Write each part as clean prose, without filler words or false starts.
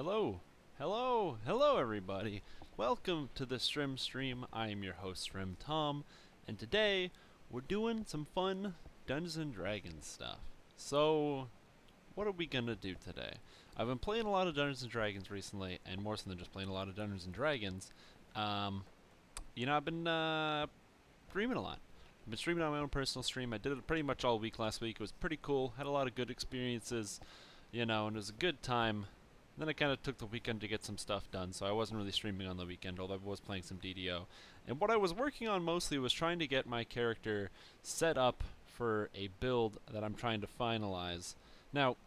Hello, hello everybody. Welcome to the Strimstream. I am your host Strim Tom, and today we're doing some fun Dungeons and Dragons stuff. So, what are we gonna do today? I've been playing a lot of Dungeons and Dragons recently, and more so than just playing a lot of Dungeons and Dragons. I've been streaming a lot. I've been streaming on my own personal stream. I did it pretty much all week last week. It was pretty cool. Had a lot of good experiences, and it was a good time. Then I kind of took the weekend to get some stuff done, so I wasn't really streaming on the weekend, although I was playing some DDO. And what I was working on mostly was trying to get my character set up for a build that I'm trying to finalize. Now,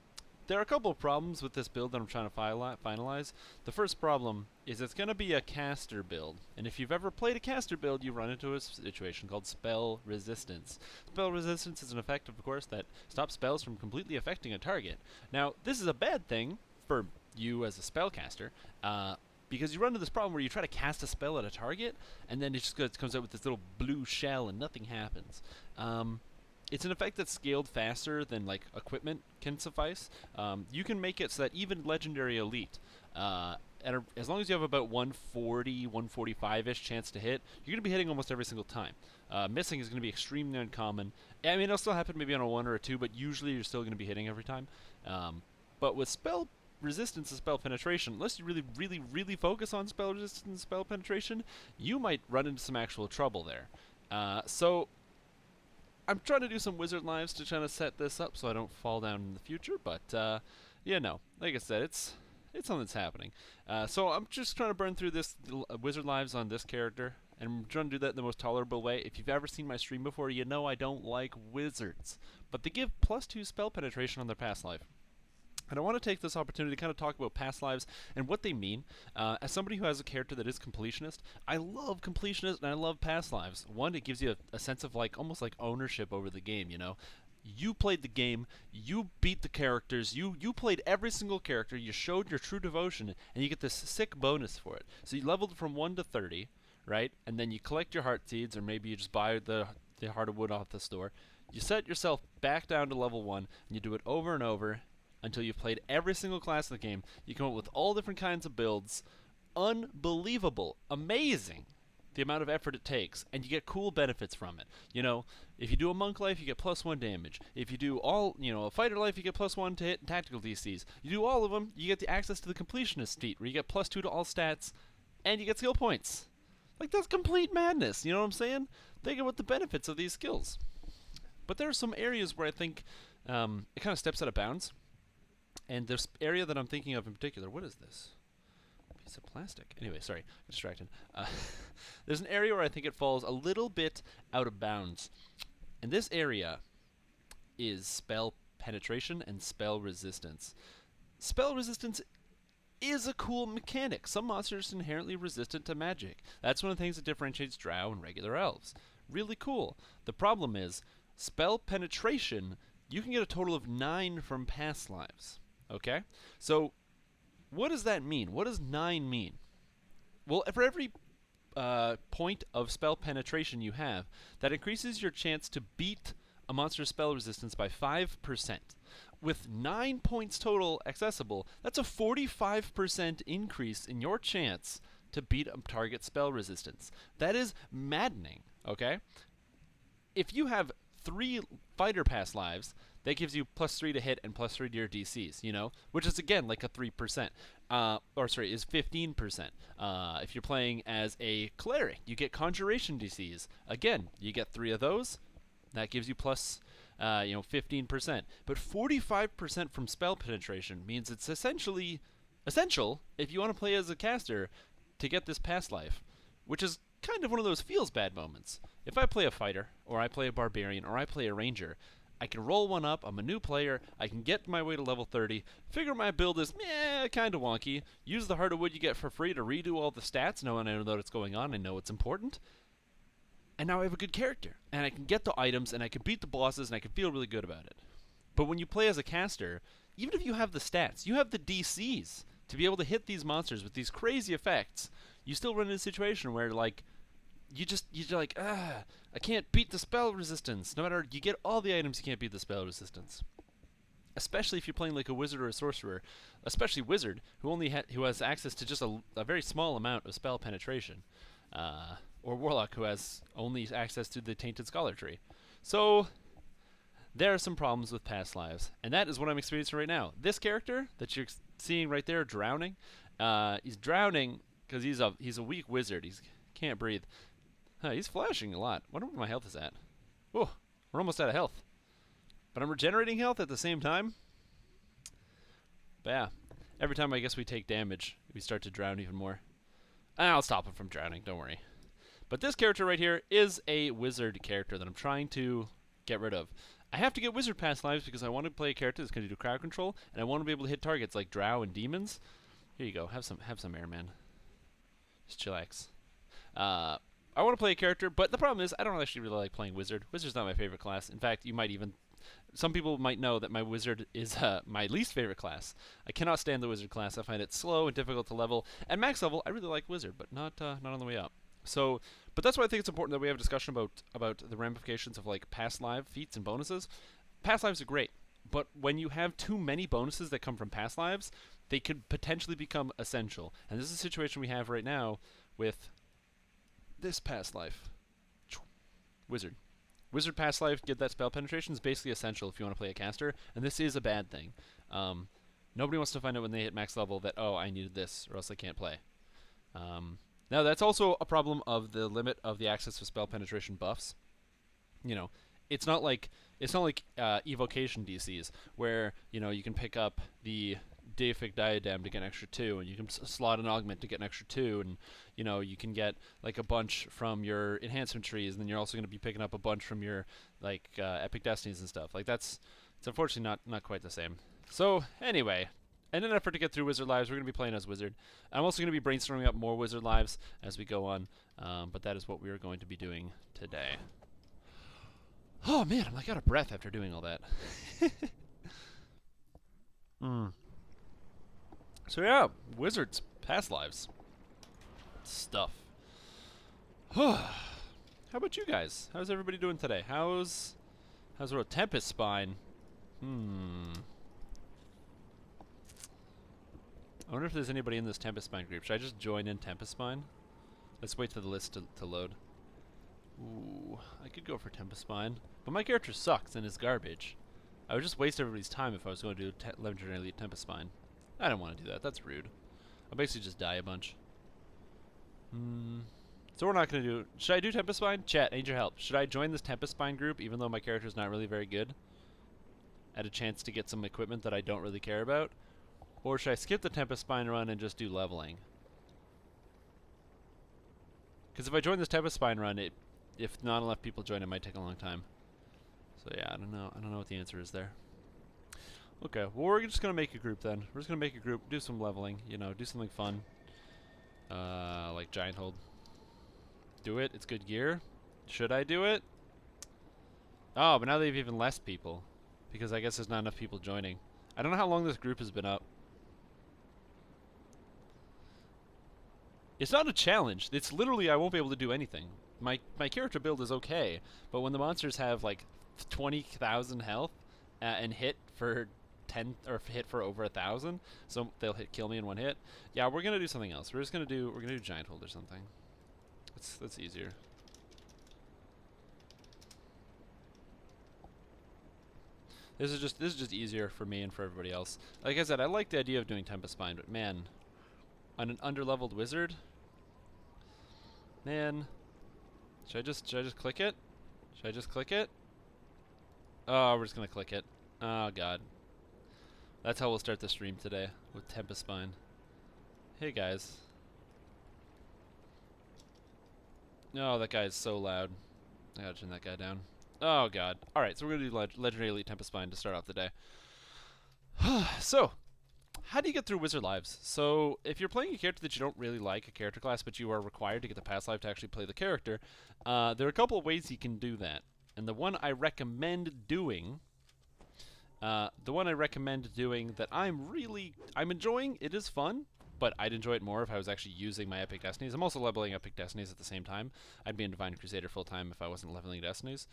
there are a couple of problems with this build that I'm trying to finalize. The first problem is it's going to be a caster build, and if you've ever played a caster build, you run into a situation called spell resistance. Spell resistance is an effect, of course, that stops spells from completely affecting a target. Now, this is a bad thing for you as a spellcaster, because you run into this problem where you try to cast a spell at a target, and then it just comes out with this little blue shell and nothing happens. It's an effect that's scaled faster than like equipment can suffice. You can make it so that even legendary elite, as long as you have about 140, 145-ish chance to hit, you're going to be hitting almost every single time. Missing is going to be extremely uncommon. I mean, it'll still happen maybe on a 1 or a 2, but usually you're still going to be hitting every time. But with spell resistance and spell penetration, unless you really focus on spell resistance and spell penetration, you might run into some actual trouble there. So I'm trying to do some wizard lives to try to set this up so I don't fall down in the future, but like I said, it's something that's happening. So I'm just trying to burn through this wizard lives on this character, and I'm trying to do that in the most tolerable way. If you've ever seen my stream before, you know I don't like wizards, but they give +2 spell penetration on their past life. And I want to take this opportunity to kind of talk about past lives and what they mean. As somebody who has a character that is completionist, I love completionist and I love past lives. One, it gives you a sense of almost like ownership over the game, You played the game, you beat the characters, you played every single character, you showed your true devotion, and you get this sick bonus for it. So you leveled from 1 to 30, right? And then you collect your heart seeds, or maybe you just buy the heart of wood off the store. You set yourself back down to level 1, and you do it over and over until you've played every single class of the game. You come up with all different kinds of builds. Unbelievable. Amazing the amount of effort it takes, and you get cool benefits from it. If you do a monk life, you get +1 damage. If you do a fighter life, you get +1 to hit and tactical DCs. You do all of them, you get the access to the completionist feat, where you get +2 to all stats, and you get skill points. That's complete madness, you know what I'm saying? Think about the benefits of these skills. But there are some areas where I think it kind of steps out of bounds. And this area that I'm thinking of in particular, what is this? A piece of plastic. Anyway, sorry, I'm distracted. There's an area where I think it falls a little bit out of bounds. And this area is spell penetration and spell resistance. Spell resistance is a cool mechanic. Some monsters are inherently resistant to magic. That's one of the things that differentiates drow and regular elves. Really cool. The problem is, spell penetration, you can get a total of 9 from past lives. Okay? So, what does that mean? What does 9 mean? Well, for every point of spell penetration you have, that increases your chance to beat a monster's spell resistance by 5%. With 9 points total accessible, that's a 45% increase in your chance to beat a target spell resistance. That is maddening, okay? If you have 3 fighter pass lives, that gives you +3 to hit and +3 to your DCs, which is again like a 3%. Is 15%. If you're playing as a cleric, you get conjuration DCs. Again, you get 3 of those. That gives you plus 15%. But 45% from spell penetration means it's essential if you want to play as a caster to get this past life, which is kind of one of those feels bad moments. If I play a fighter, or I play a barbarian, or I play a ranger, I can roll one up, I'm a new player, I can get my way to level 30, figure my build is kind of wonky, use the heart of wood you get for free to redo all the stats, knowing I know what's going on, I know it's important, and now I have a good character, and I can get the items, and I can beat the bosses, and I can feel really good about it. But when you play as a caster, even if you have the stats, you have the DCs to be able to hit these monsters with these crazy effects, you still run into a situation where, you're like, I can't beat the spell resistance. No matter, you get all the items, you can't beat the spell resistance. especially if you're playing like a wizard or a sorcerer, especially wizard, who has access to just a very small amount of spell penetration, or warlock who has only access to the tainted scholar tree. So there are some problems with past lives, and that is what I'm experiencing right now. This character that you're seeing right there, drowning, he's drowning because he's a weak wizard. He can't breathe. He's flashing a lot. Wonder what my health is at. Oh, we're almost out of health. But I'm regenerating health at the same time. But yeah, every time I guess we take damage, we start to drown even more. I'll stop him from drowning, don't worry. But this character right here is a wizard character that I'm trying to get rid of. I have to get wizard past lives because I want to play a character that's going to do crowd control, and I want to be able to hit targets like drow and demons. Here you go, have some air, man. Just chillax. I want to play a character, but the problem is I don't actually really like playing wizard. Wizard's not my favorite class. In fact, some people might know that my wizard is my least favorite class. I cannot stand the wizard class. I find it slow and difficult to level. At max level, I really like wizard, but not on the way up. So, but that's why I think it's important that we have a discussion about the ramifications of like past live feats and bonuses. Past lives are great, but when you have too many bonuses that come from past lives, they could potentially become essential. And this is a situation we have right now with this past life. Wizard. Wizard past life, get that spell penetration is basically essential if you want to play a caster, and this is a bad thing. Nobody wants to find out when they hit max level that, oh, I needed this, or else I can't play. Now, that's also a problem of the limit of the access to spell penetration buffs. You know, it's not like evocation DCs where you can pick up the Deific Diadem to get an extra 2, and you can slot an augment to get an extra 2, and you can get like a bunch from your enhancement trees, and then you're also going to be picking up a bunch from your like Epic Destinies and stuff. Like it's unfortunately not quite the same. So anyway, in an effort to get through Wizard Lives, we're going to be playing as Wizard. I'm also going to be brainstorming up more Wizard Lives as we go on, but that is what we are going to be doing today. Oh man, I'm like out of breath after doing all that. So yeah, wizards, past lives, stuff. How about you guys? How's everybody doing today? How's a Tempest Spine? I wonder if there's anybody in this Tempest Spine group. Should I just join in Tempest Spine? Let's wait for the list to load. Ooh, I could go for Tempest Spine, but my character sucks and is garbage. I would just waste everybody's time if I was going to do Legendary Elite Tempest Spine. I don't want to do that. That's rude. I'll basically just die a bunch. So we're not going to do... Should I do Tempest Spine? Chat, I need your help. Should I join this Tempest Spine group even though my character's not really very good? At a chance to get some equipment that I don't really care about? Or should I skip the Tempest Spine run and just do leveling? Because if I join this Tempest Spine run, if not enough people join, it might take a long time. So yeah, I don't know. I don't know what the answer is there. Okay, well we're just gonna make a group then. We're just gonna make a group, do some leveling, do something fun. Like Giant Hold. Do it, it's good gear. Should I do it? Oh, but now they have even less people. Because I guess there's not enough people joining. I don't know how long this group has been up. It's not a challenge. It's literally I won't be able to do anything. My character build is okay, but when the monsters have like 20,000 health and hit for 10 or hit for over 1,000, so they'll kill me in one hit. Yeah, we're gonna do something else. We're gonna do Giant Hold or something. That's easier. This is just easier for me and for everybody else. Like I said, I like the idea of doing Tempest Spine, but man, on an underleveled wizard, man, should I just click it? Should I just click it? Oh, we're just gonna click it. Oh god. That's how we'll start the stream today, with Tempest Spine. Hey guys. Oh, that guy is so loud. I gotta turn that guy down. Oh god. Alright, so we're gonna do Legendary Elite Tempest Spine to start off the day. So, how do you get through Wizard Lives? So, if you're playing a character that you don't really like, a character class, but you are required to get the past life to actually play the character, there are a couple of ways you can do that. And the one I recommend doing... that I'm enjoying, it is fun, but I'd enjoy it more if I was actually using my Epic Destinies. I'm also leveling Epic Destinies at the same time. I'd be in Divine Crusader full time if I wasn't leveling Destinies.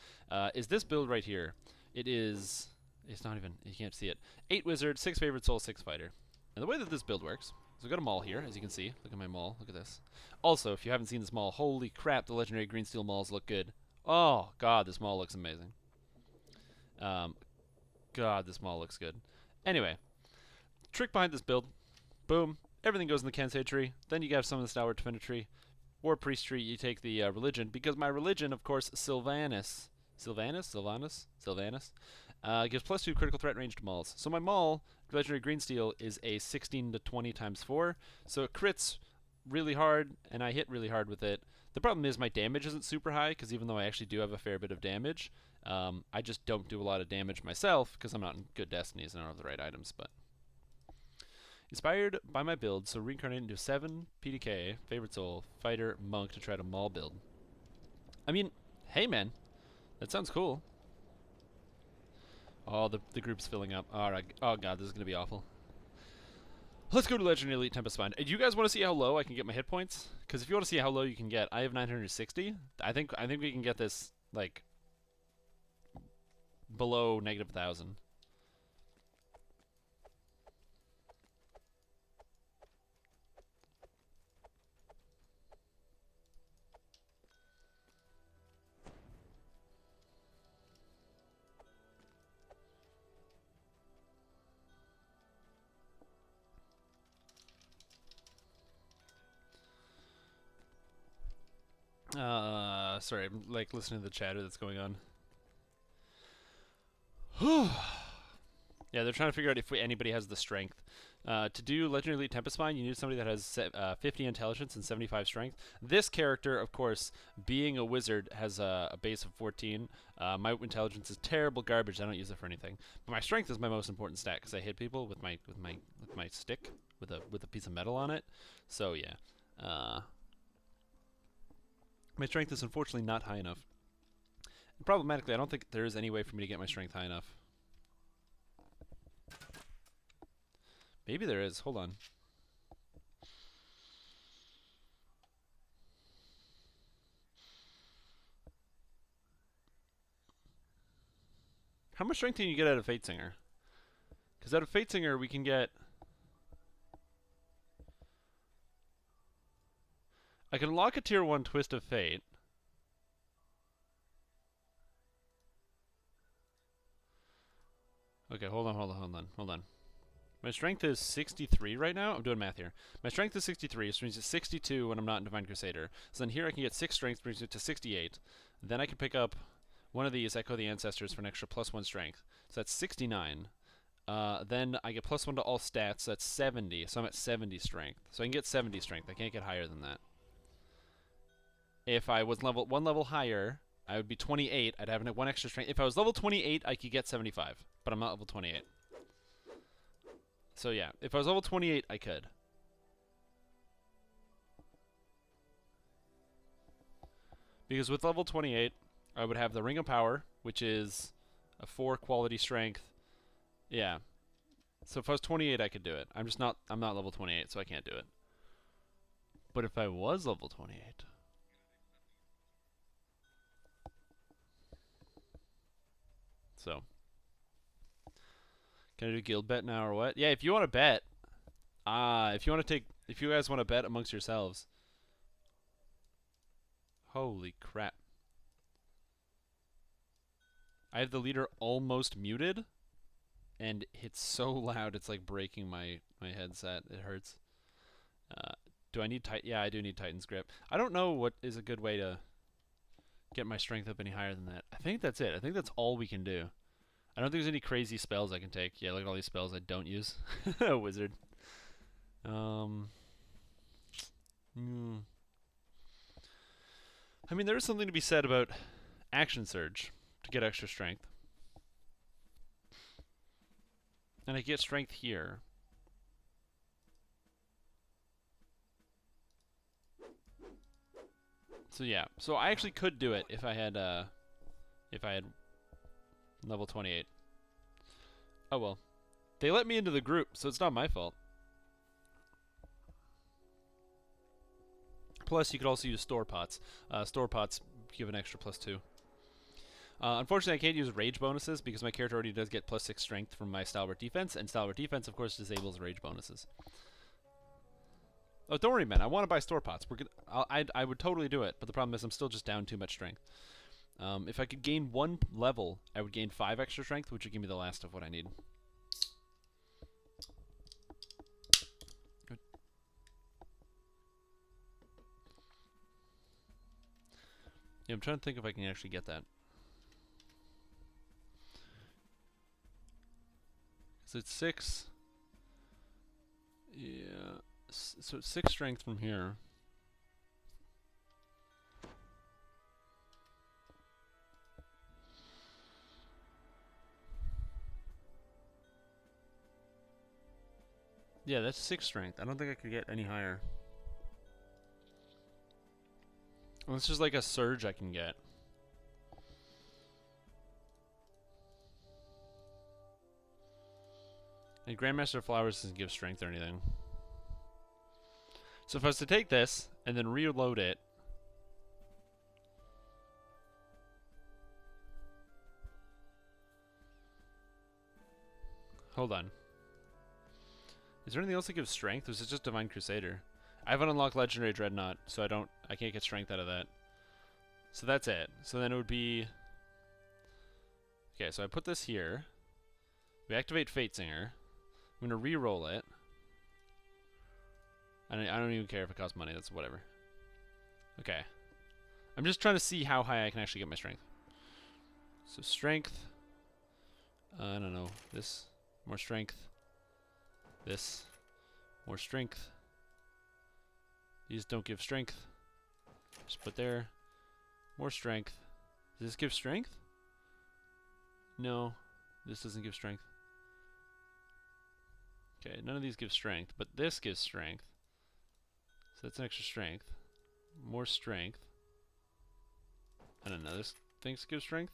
Is this build right here. It is It's not even, you can't see it. 8 wizard, 6 favorite soul, 6 fighter. And the way that this build works, so we've got a maul here, as you can see. Look at my maul, look at this. Also, if you haven't seen this maul, holy crap, the legendary green steel mauls look good. Oh, God, this maul looks amazing. God, this maul looks good. Anyway, trick behind this build, boom, everything goes in the Kensei tree. Then you have some of the Stalwart Defender tree. War Priest tree, you take the religion, because my religion, of course, Sylvanas, gives +2 critical threat range to mauls. So my maul, legendary green steel, is a 16 to 20 times 4, so it crits really hard, and I hit really hard with it. The problem is my damage isn't super high, because even though I actually do have a fair bit of damage, I just don't do a lot of damage myself, because I'm not in good destinies and I don't have the right items, but... Inspired by my build, so reincarnate into 7 PDK, favorite soul, fighter, monk to try to maul build. I mean, hey man, that sounds cool. Oh, the group's filling up. Alright, oh god, this is gonna be awful. Let's go to Legendary Elite Tempest Spine. Do you guys want to see how low I can get my hit points? Because if you want to see how low you can get, I have 960. I think we can get this, like, below -1,000. Sorry, I'm like listening to the chatter that's going on. Yeah, they're trying to figure out if anybody has the strength. To do Legendary Elite Tempest Spine, you need somebody that has 50 intelligence and 75 strength. This character, of course, being a wizard, has a base of 14. My intelligence is terrible garbage. I don't use it for anything. But my strength is my most important stat because I hit people with my stick with a piece of metal on it. So yeah. My strength is unfortunately not high enough. And problematically, I don't think there is any way for me to get my strength high enough. Maybe there is. Hold on. How much strength can you get out of Fate Singer? Because out of Fate Singer, we can get... I can unlock a tier 1 Twist of Fate. Okay, hold on. My strength is 63 right now. I'm doing math here. My strength is 63, which means it's 62 when I'm not in Divine Crusader. So then here I can get 6 strength, brings it to 68. Then I can pick up one of these, Echo the Ancestors, for an extra +1 strength. So that's 69. Then I get +1 to all stats, so that's 70. So I'm at 70 strength. So I can get 70 strength. I can't get higher than that. If I was one level higher, I would be 28. I'd have 1 extra strength. If I was level 28, I could get 75. But I'm not level 28. So yeah, if I was level 28, I could. Because with level 28, I would have the Ring of Power, which is a 4 quality strength. Yeah. So if I was 28, I could do it. I'm not level 28, so I can't do it. But if I was level 28... So, can I do guild bet now or what? Yeah, if you want to bet, if you guys want to bet amongst yourselves. Holy crap! I have the leader almost muted, and it's so loud it's like breaking my headset. It hurts. Do I need Yeah, I do need Titan's Grip. I don't know what is a good way to get my strength up any higher than that. I think that's it. I think that's all we can do. I don't think there's any crazy spells I can take. Yeah, look at all these spells I don't use. Wizard. I mean, there is something to be said about Action Surge to get extra strength. And I get strength here. So yeah, so I actually could do it if I had level 28. Oh well. They let me into the group, so it's not my fault. Plus, you could also use store pots. Store pots give an extra +2. Unfortunately, I can't use rage bonuses because my character already does get +6 strength from my stalwart defense, and stalwart defense, of course, disables rage bonuses. Oh, don't worry, man. I want to buy store pots. I would totally do it, but the problem is I'm still just down too much strength. If I could gain 1 level, I would gain 5 extra strength, which would give me the last of what I need. Yeah, I'm trying to think if I can actually get that. So it's 6. Yeah. So it's 6 strength from here. Yeah, that's 6 strength. I don't think I could get any higher. Unless there's like a surge I can get. And Grandmaster Flowers doesn't give strength or anything. So if I was to take this and then reload it. Hold on. Is there anything else that gives strength? Or is it just Divine Crusader? I haven't unlocked Legendary Dreadnought, so I can't get strength out of that. So that's it. So then it would be... Okay, so I put this here. We activate Fate Singer. I'm going to re-roll it. I don't even care if it costs money. That's whatever. Okay. I'm just trying to see how high I can actually get my strength. So strength. I don't know. This. More strength. This. More strength. These don't give strength. Just put there. More strength. Does this give strength? No. This doesn't give strength. Okay, none of these give strength, but this gives strength. So that's an extra strength. More strength. I don't know, this thinks gives strength?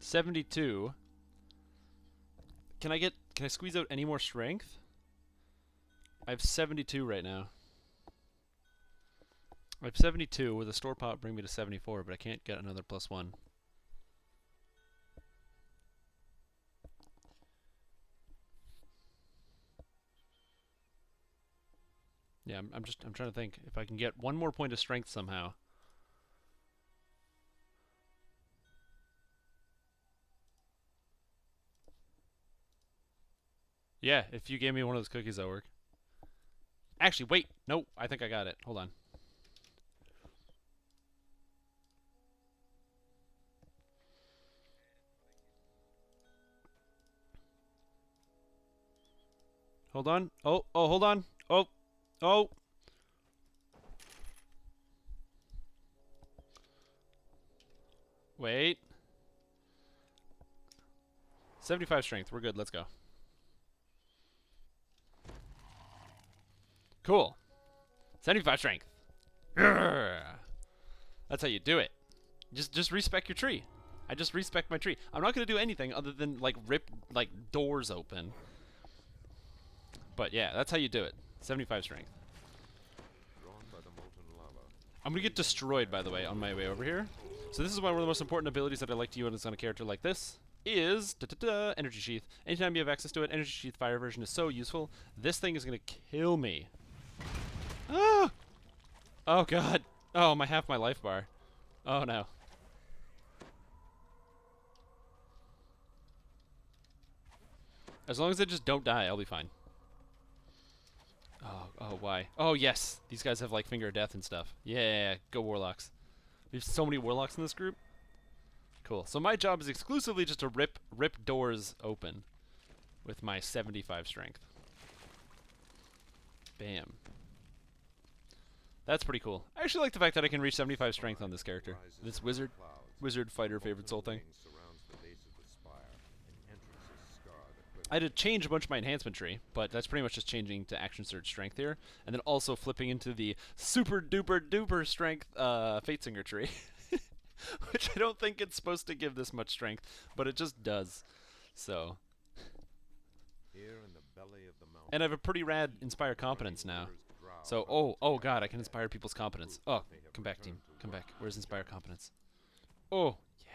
$72. Can I squeeze out any more strength? I have 72 right now. I have 72 with a store pot bring me to 74, but I can't get another +1. Yeah, I'm trying to think if I can get 1 more point of strength somehow. Yeah, if you gave me one of those cookies, that'll work. Actually, wait. No, I think I got it. Hold on. Hold on. Oh, hold on. Oh. Wait. 75 strength. We're good. Let's go. Cool. 75 strength. Urgh. That's how you do it. Just respec your tree. I just respec my tree. I'm not going to do anything other than like rip like doors open. But yeah, that's how you do it. 75 strength. I'm going to get destroyed, by the way, on my way over here. So this is one of the most important abilities that I like to use on a character like this. Is Energy Sheath. Anytime you have access to it, Energy Sheath Fire version is so useful. This thing is going to kill me. Ah! Oh god. Oh, half my life bar. Oh no. As long as I just don't die, I'll be fine. Oh, why? Oh, yes. These guys have, like, Finger of Death and stuff. Yeah, go Warlocks. We have so many Warlocks in this group. Cool. So my job is exclusively just to rip doors open with my 75 strength. Bam. That's pretty cool. I actually like the fact that I can reach 75 strength on this character. This wizard fighter favorite soul thing. I had to change a bunch of my enhancement tree, but that's pretty much just changing to action surge strength here, and then also flipping into the super duper duper strength Fate Singer tree, which I don't think it's supposed to give this much strength, but it just does. So. Here in the And I have a pretty rad Inspire Competence now. So, oh god, I can inspire people's competence. Oh, come back, team. Come back. Where's Inspire Competence? Oh, yeah.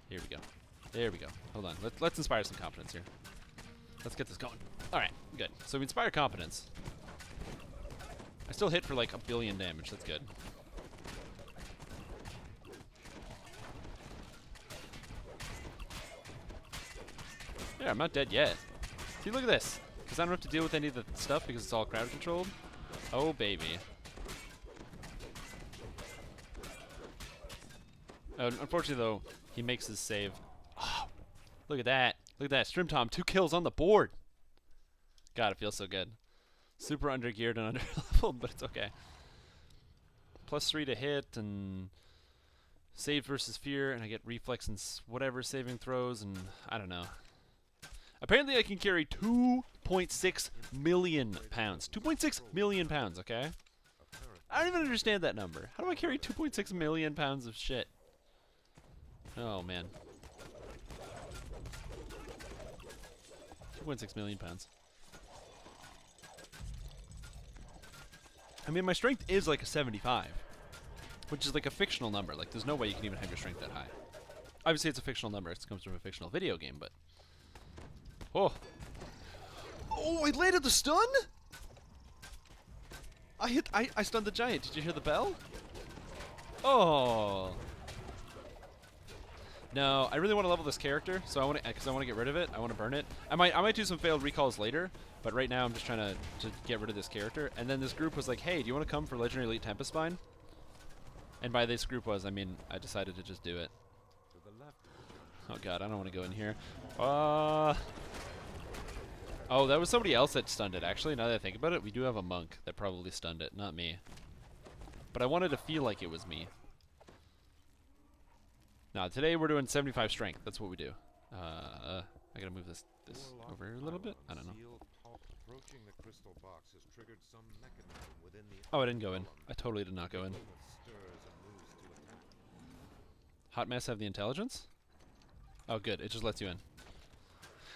Here we go. There we go. Hold on. Let's inspire some competence here. Let's get this going. Alright, good. So we inspire competence. I still hit for like 1 billion damage. That's good. Yeah, I'm not dead yet. See, look at this. Because I don't have to deal with any of the stuff because it's all crowd controlled. Oh, baby. Unfortunately, though, he makes his save. Oh, look at that. Look at that. Strimtom, 2 kills on the board. God, it feels so good. Super undergeared and underleveled, but it's okay. +3 to hit and save versus fear, and I get reflex and whatever saving throws, and I don't know. Apparently I can carry 2.6 million pounds. 2.6 million pounds, okay? I don't even understand that number. How do I carry 2.6 million pounds of shit? Oh, man. 2.6 million pounds. I mean, my strength is like a 75, which is like a fictional number. Like, there's no way you can even have your strength that high. Obviously, it's a fictional number. It comes from a fictional video game, but... Oh. Oh, I landed the stun? I stunned the giant. Did you hear the bell? Oh. No, I really want to level this character, so I want to, because I want to get rid of it. I want to burn it. I might do some failed recalls later, but right now I'm just trying to get rid of this character. And then this group was like, "Hey, do you want to come for Legendary Elite Tempest Spine?" And by this group I mean I decided to just do it. Oh god, I don't want to go in here. Oh, that was somebody else that stunned it, actually. Now that I think about it, we do have a monk that probably stunned it, not me. But I wanted to feel like it was me. Now, today we're doing 75 strength. That's what we do. I gotta move this over here a little bit. I don't know. Oh, I didn't go in. I totally did not go in. Hot Mess have the intelligence? Oh, good. It just lets you in.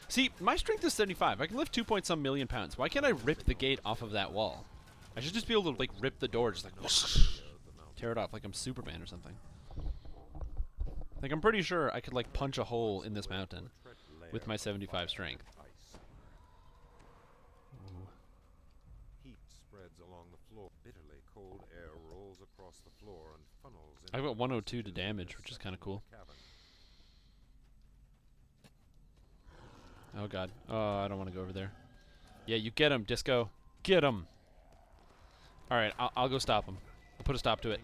See, my strength is 75. I can lift 2-point-some million pounds. Why can't I rip the gate off of that wall? I should just be able to, like, rip the door, just like, tear it off like I'm Superman or something. Like, I'm pretty sure I could, like, punch a hole in this mountain with my 75 strength. Ooh. Heat spreads along the floor. Bitterly cold air rolls across the floor and funnels. I've got 102 to damage, which is kind of cool. Oh god. Oh, I don't want to go over there. Yeah, you get him, Disco. Get him. All right, I'll go stop him. I'll put a stop to it.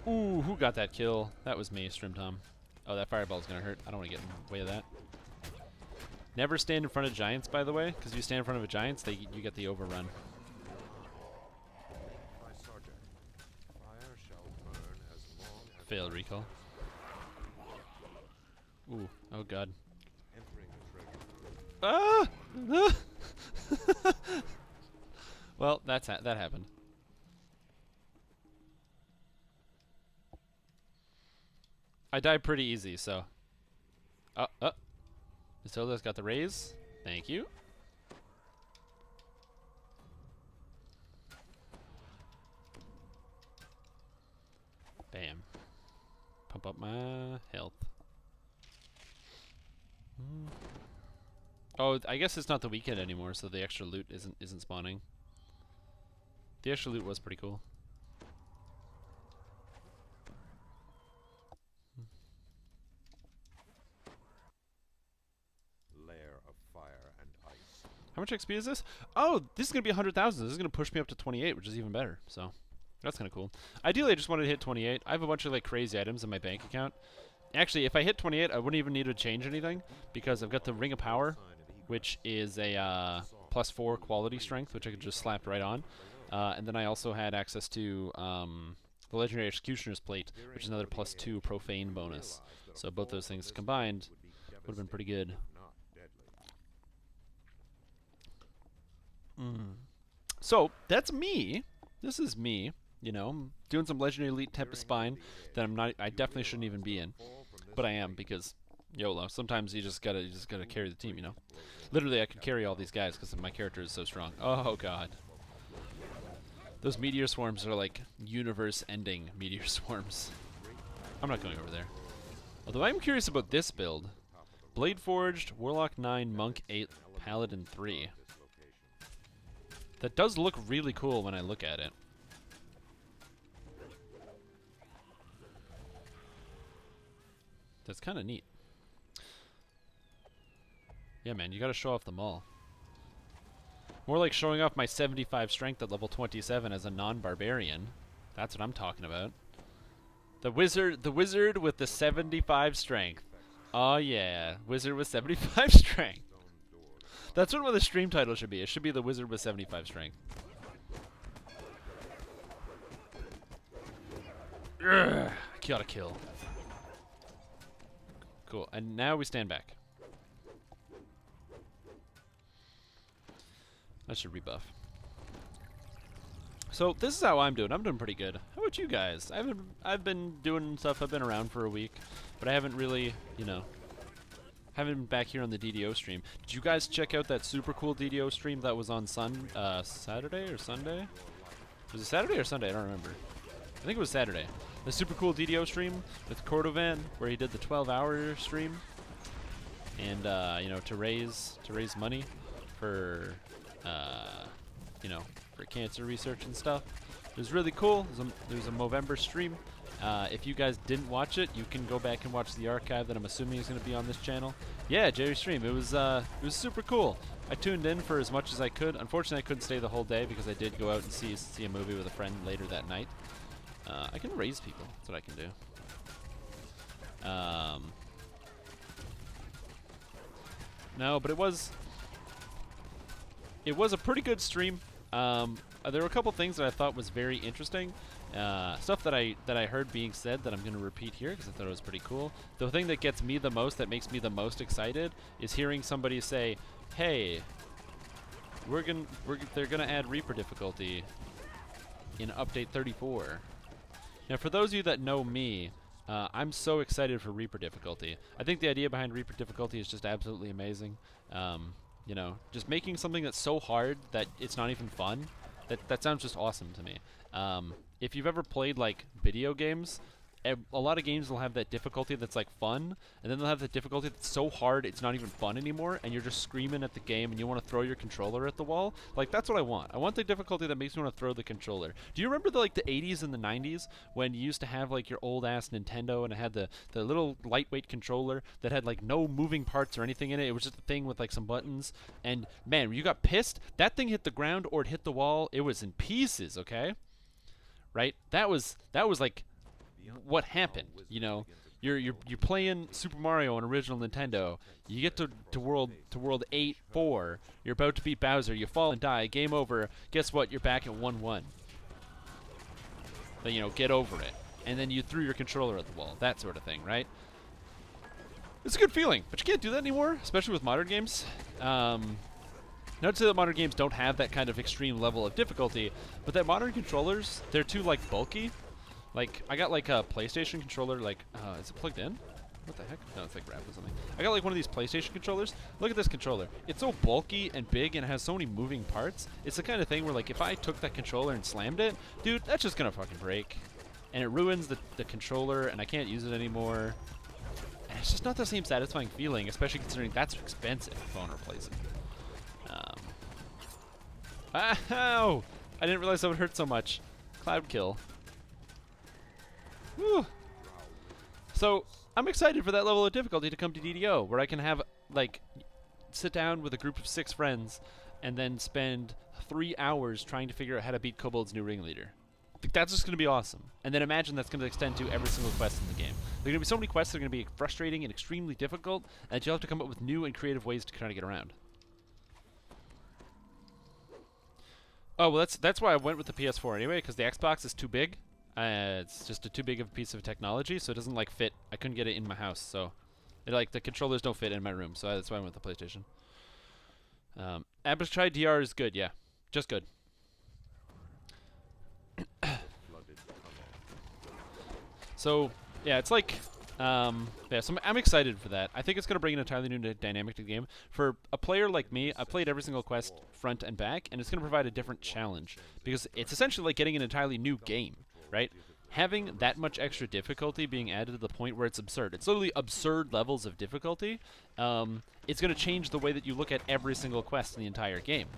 Ooh, who got that kill? That was me, Strimtom. Oh, that fireball's gonna hurt. I don't want to get in the way of that. Never stand in front of giants, by the way, because if you stand in front of a giants, you get the overrun. Failed recall. Ooh, oh god. Ah! Well, that happened. I died pretty easy, so. Matilda's got the raise. Thank you. Bam. Pump up my health. Oh, I guess it's not the weekend anymore, so the extra loot isn't spawning. The extra loot was pretty cool. Lair of fire and ice. How much XP is this? Oh, this is gonna be 100,000. This is gonna push me up to 28, which is even better. So that's kind of cool. Ideally, I just wanted to hit 28. I have a bunch of like crazy items in my bank account. Actually, if I hit 28, I wouldn't even need to change anything because I've got the Ring of Power, which is a +4 quality strength, which I could just slap right on. And then I also had access to the Legendary Executioner's Plate, which is another +2 profane bonus. So both those things combined would have been pretty good. So that's me. This is me. You know, doing some Legendary Elite Tempest Spine that I definitely shouldn't even be in. but I am because YOLO. Sometimes you just gotta carry the team, you know. Literally, I could carry all these guys because my character is so strong. Oh god, those meteor swarms are like universe-ending meteor swarms. I'm not going over there. Although I'm curious about this build: Blade Forged, Warlock 9, Monk 8, Paladin 3. That does look really cool when I look at it. That's kind of neat. Yeah, man, you gotta show off the maul. More like showing off my 75 strength at level 27 as a non-barbarian. That's what I'm talking about. The wizard with the 75 strength. Oh yeah, wizard with 75 strength. That's what the stream title should be. It should be the wizard with 75 strength. Urgh, gotta kill. Cool, and now we stand back. That should rebuff. So this is how I'm doing. I'm doing pretty good. How about you guys? I've been doing stuff. I've been around for a week, but I haven't really, you know, haven't been back here on the DDO stream. Did you guys check out that super cool DDO stream that was on Saturday or Sunday? Was it Saturday or Sunday? I don't remember. I think it was Saturday. The super cool DDO stream with Cordovan, where he did the 12-hour stream, and you know, to raise money for you know, for cancer research and stuff. It was really cool. There's a Movember stream. If you guys didn't watch it, you can go back and watch the archive that I'm assuming is going to be on this channel. Yeah, Jerry's stream. It was super cool. I tuned in for as much as I could. Unfortunately, I couldn't stay the whole day because I did go out and see a movie with a friend later that night. I can raise people. That's what I can do. No, but it was a pretty good stream. There were a couple things that I thought was very interesting. Stuff that I heard being said that I'm going to repeat here because I thought it was pretty cool. The thing that gets me the most, that makes me the most excited, is hearing somebody say, "Hey, they're gonna add Reaper difficulty in update 34." Now, for those of you that know me, I'm so excited for Reaper difficulty. I think the idea behind Reaper difficulty is just absolutely amazing. You know, just making something that's so hard that it's not even fun. That sounds just awesome to me. If you've ever played like video games, a lot of games will have that difficulty that's like fun, and then they'll have that difficulty that's so hard it's not even fun anymore, and you're just screaming at the game and you want to throw your controller at the wall. Like, that's what I want. I want the difficulty that makes me want to throw the controller. Do you remember the 80s and the 90s when you used to have like your old ass Nintendo and it had the little lightweight controller that had like no moving parts or anything in it? It was just a thing with like some buttons, and man, when you got pissed, that thing hit the ground or it hit the wall, it was in pieces, okay? Right? That was like what happened. You know, you're playing Super Mario on original Nintendo. You get to world 8-4. You're about to beat Bowser. You fall and die. Game over. Guess what? You're back at 1-1. But, you know, get over it. And then you threw your controller at the wall. That sort of thing, right? It's a good feeling, but you can't do that anymore, especially with modern games. Not to say that modern games don't have that kind of extreme level of difficulty, but that modern controllers, they're too like bulky. Like, I got like a PlayStation controller, like, is it plugged in? What the heck? No, it's like wrapped or something. I got like one of these PlayStation controllers. Look at this controller. It's so bulky and big and it has so many moving parts. It's the kind of thing where like if I took that controller and slammed it, dude, that's just gonna fucking break. And it ruins the controller and I can't use it anymore. And it's just not the same satisfying feeling, especially considering that's expensive phone replacement. Ow! I didn't realize that would hurt so much. Cloud kill. Whew. So, I'm excited for that level of difficulty to come to DDO, where I can have, like, sit down with a group of 6 friends and then spend 3 hours trying to figure out how to beat Kobold's new ringleader. That's just going to be awesome. And then imagine that's going to extend to every single quest in the game. There are going to be so many quests that are going to be frustrating and extremely difficult, and you'll have to come up with new and creative ways to kind of get around. Oh, well, that's why I went with the PS4 anyway, because the Xbox is too big. It's just too big of a piece of technology, so it doesn't like fit. I couldn't get it in my house, so the controllers don't fit in my room, so that's why I went with the PlayStation. Aperture DR is good, yeah, just good. So yeah, it's like Yeah, so I'm excited for that. I think it's going to bring an entirely new dynamic to the game. For a player like me, I played every single quest front and back, and it's going to provide a different challenge because it's essentially like getting an entirely new game, right? Having that much extra difficulty being added to the point where it's absurd. It's literally absurd levels of difficulty. It's going to change the way that you look at every single quest in the entire game.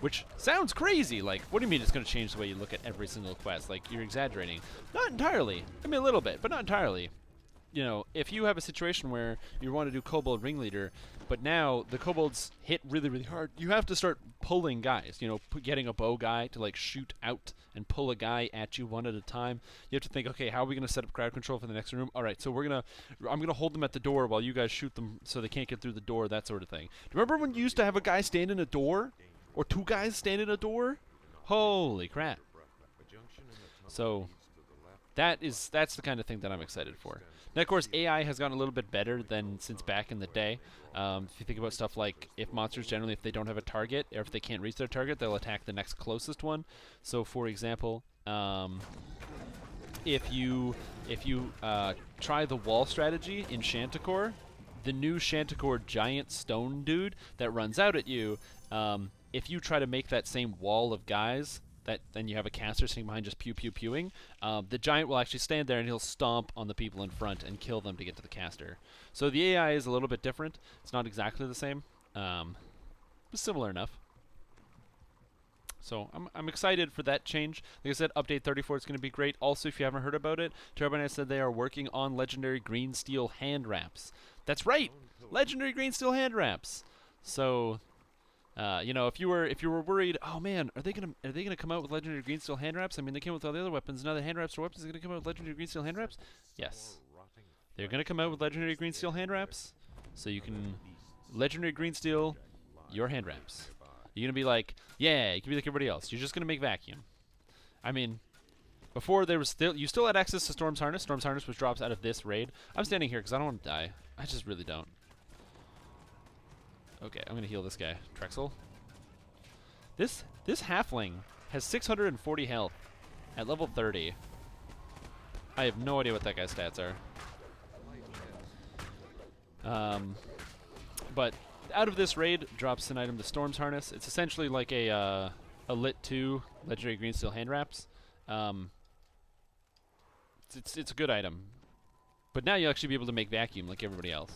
Which sounds crazy. Like, what do you mean it's going to change the way you look at every single quest? Like, you're exaggerating. Not entirely. I mean, a little bit, but not entirely. You know, if you have a situation where you want to do Kobold Ringleader, but now the Kobolds hit really, really hard, you have to start pulling guys. You know, getting a bow guy to, like, shoot out and pull a guy at you one at a time. You have to think, okay, how are we going to set up crowd control for the next room? All right, so I'm going to hold them at the door while you guys shoot them so they can't get through the door, that sort of thing. Do you remember when you used to have a guy stand in a door? Or two guys stand in a door? Holy crap. So that's the kind of thing that I'm excited for. Now, of course, AI has gotten a little bit better than since back in the day. If you think about stuff like if monsters generally, if they don't have a target, or if they can't reach their target, they'll attack the next closest one. So, for example, if you try the wall strategy in Shanticor, the new Shanticor giant stone dude that runs out at you, if you try to make that same wall of guys, then you have a caster sitting behind just pew-pew-pewing, the giant will actually stand there and he'll stomp on the people in front and kill them to get to the caster. So the AI is a little bit different. It's not exactly the same, but similar enough. So I'm excited for that change. Like I said, update 34 is going to be great. Also, if you haven't heard about it, Turbine said they are working on legendary green steel hand wraps. That's right, legendary green steel hand wraps. So, you know, if you were worried, oh man, are they gonna come out with legendary green steel hand wraps? I mean, they came with all the other weapons. Now the hand wraps are weapons. Are they gonna come out with legendary green steel hand wraps? Yes, they're gonna come out with legendary green steel hand wraps. So you can legendary green steel your hand wraps. You're gonna be like, yeah, you can be like everybody else. You're just gonna make vacuum. I mean, before there was you still had access to Storm's Harness. Storm's Harness, which drops out of this raid. I'm standing here because I don't want to die. I just really don't. Okay, I'm gonna heal this guy, Trexel. This halfling has 640 health at level 30. I have no idea what that guy's stats are. But out of this raid drops an item, the Storm's Harness. It's essentially like a Lit 2 legendary green steel hand wraps. It's a good item, but now you'll actually be able to make vacuum like everybody else.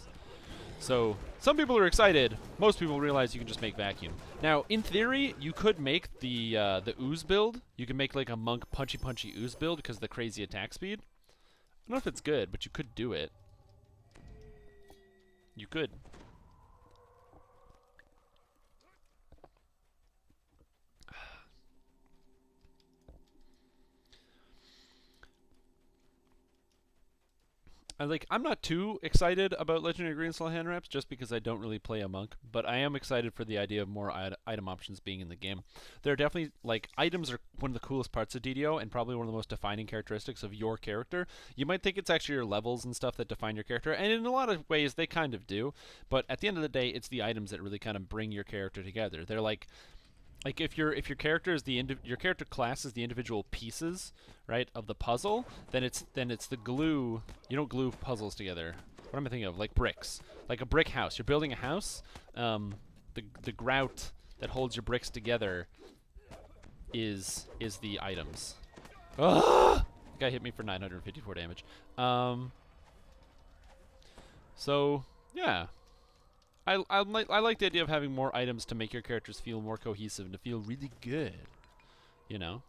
So some people are excited. Most people realize you can just make vacuum. Now, in theory, you could make the ooze build. You can make like a monk punchy ooze build because of the crazy attack speed. I don't know if it's good, but you could do it. You could. I'm not too excited about Legendary Green Steel hand wraps just because I don't really play a monk, but I am excited for the idea of more item options being in the game. There are definitely, items are one of the coolest parts of DDO and probably one of the most defining characteristics of your character. You might think it's actually your levels and stuff that define your character, and in a lot of ways they kind of do, but at the end of the day, it's the items that really kind of bring your character together. They're like if your character is your character class is the individual pieces, right, of the puzzle, then it's the glue. You don't glue puzzles together. What am I thinking of? Like bricks, like a brick house. You're building a house. The grout that holds your bricks together is the items. Ah! Guy hit me for 954 damage. So yeah. I like the idea of having more items to make your characters feel more cohesive and to feel really good, you know?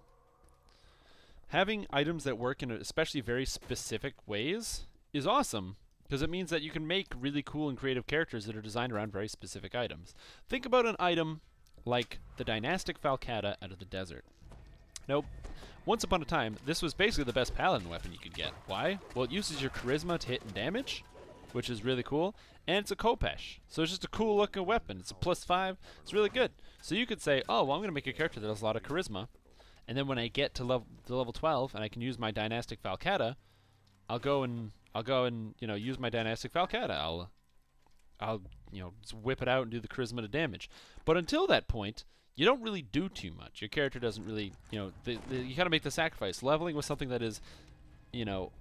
Having items that work in especially very specific ways is awesome, because it means that you can make really cool and creative characters that are designed around very specific items. Think about an item like the Dynastic Falcata out of the desert. Nope. Once upon a time, this was basically the best paladin weapon you could get. Why? Well, it uses your charisma to hit and damage, which is really cool, and it's a Kopesh. So it's just a cool looking weapon. It's a +5. It's really good. So you could say, oh, well, I'm going to make a character that has a lot of charisma, and then when I get to level 12 and I can use my Dynastic Falcata, I'll go and use my Dynastic Falcata. I'll just whip it out and do the charisma to damage. But until that point, you don't really do too much. Your character doesn't really, you gotta make the sacrifice. Leveling with something that is you know,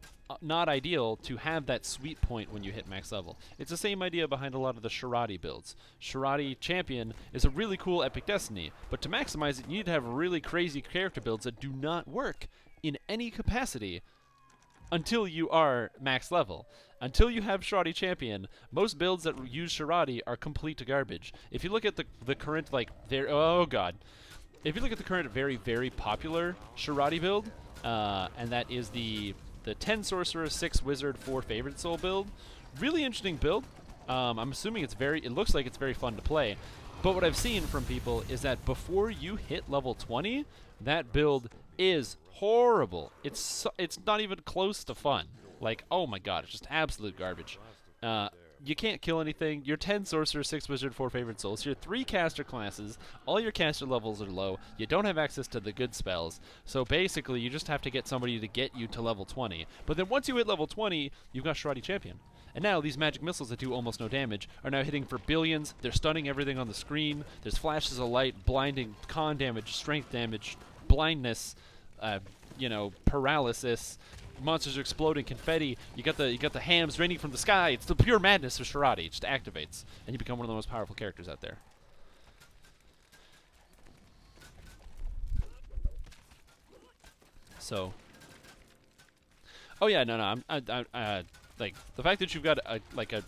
not ideal to have that sweet point when you hit max level. It's the same idea behind a lot of the Sharadi builds. Sharadi Champion is a really cool Epic Destiny, but to maximize it, you need to have really crazy character builds that do not work in any capacity until you are max level. Until you have Sharadi Champion, most builds that use Sharadi are complete garbage. If you look at the current, like, oh god. If you look at the current very, very popular Sharadi build, and that is the 10 Sorcerer, 6 Wizard, 4 Favorite Soul build, really interesting build. I'm assuming it looks like it's very fun to play. But what I've seen from people is that before you hit level 20, that build is horrible. It's not even close to fun. Like, oh my god, it's just absolute garbage. You can't kill anything. You're 10 Sorcerer, 6 Wizard, 4 Favorite Souls. You're 3 caster classes. All your caster levels are low. You don't have access to the good spells. So basically, you just have to get somebody to get you to level 20. But then once you hit level 20, you've got Sharadi Champion. And now these magic missiles that do almost no damage are now hitting for billions. They're stunning everything on the screen. There's flashes of light, blinding, con damage, strength damage, blindness, paralysis. Monsters are exploding, confetti. You got the hams raining from the sky. It's the pure madness of Sharadi. It just activates, and you become one of the most powerful characters out there. So, oh yeah, no, I like the fact that you've got a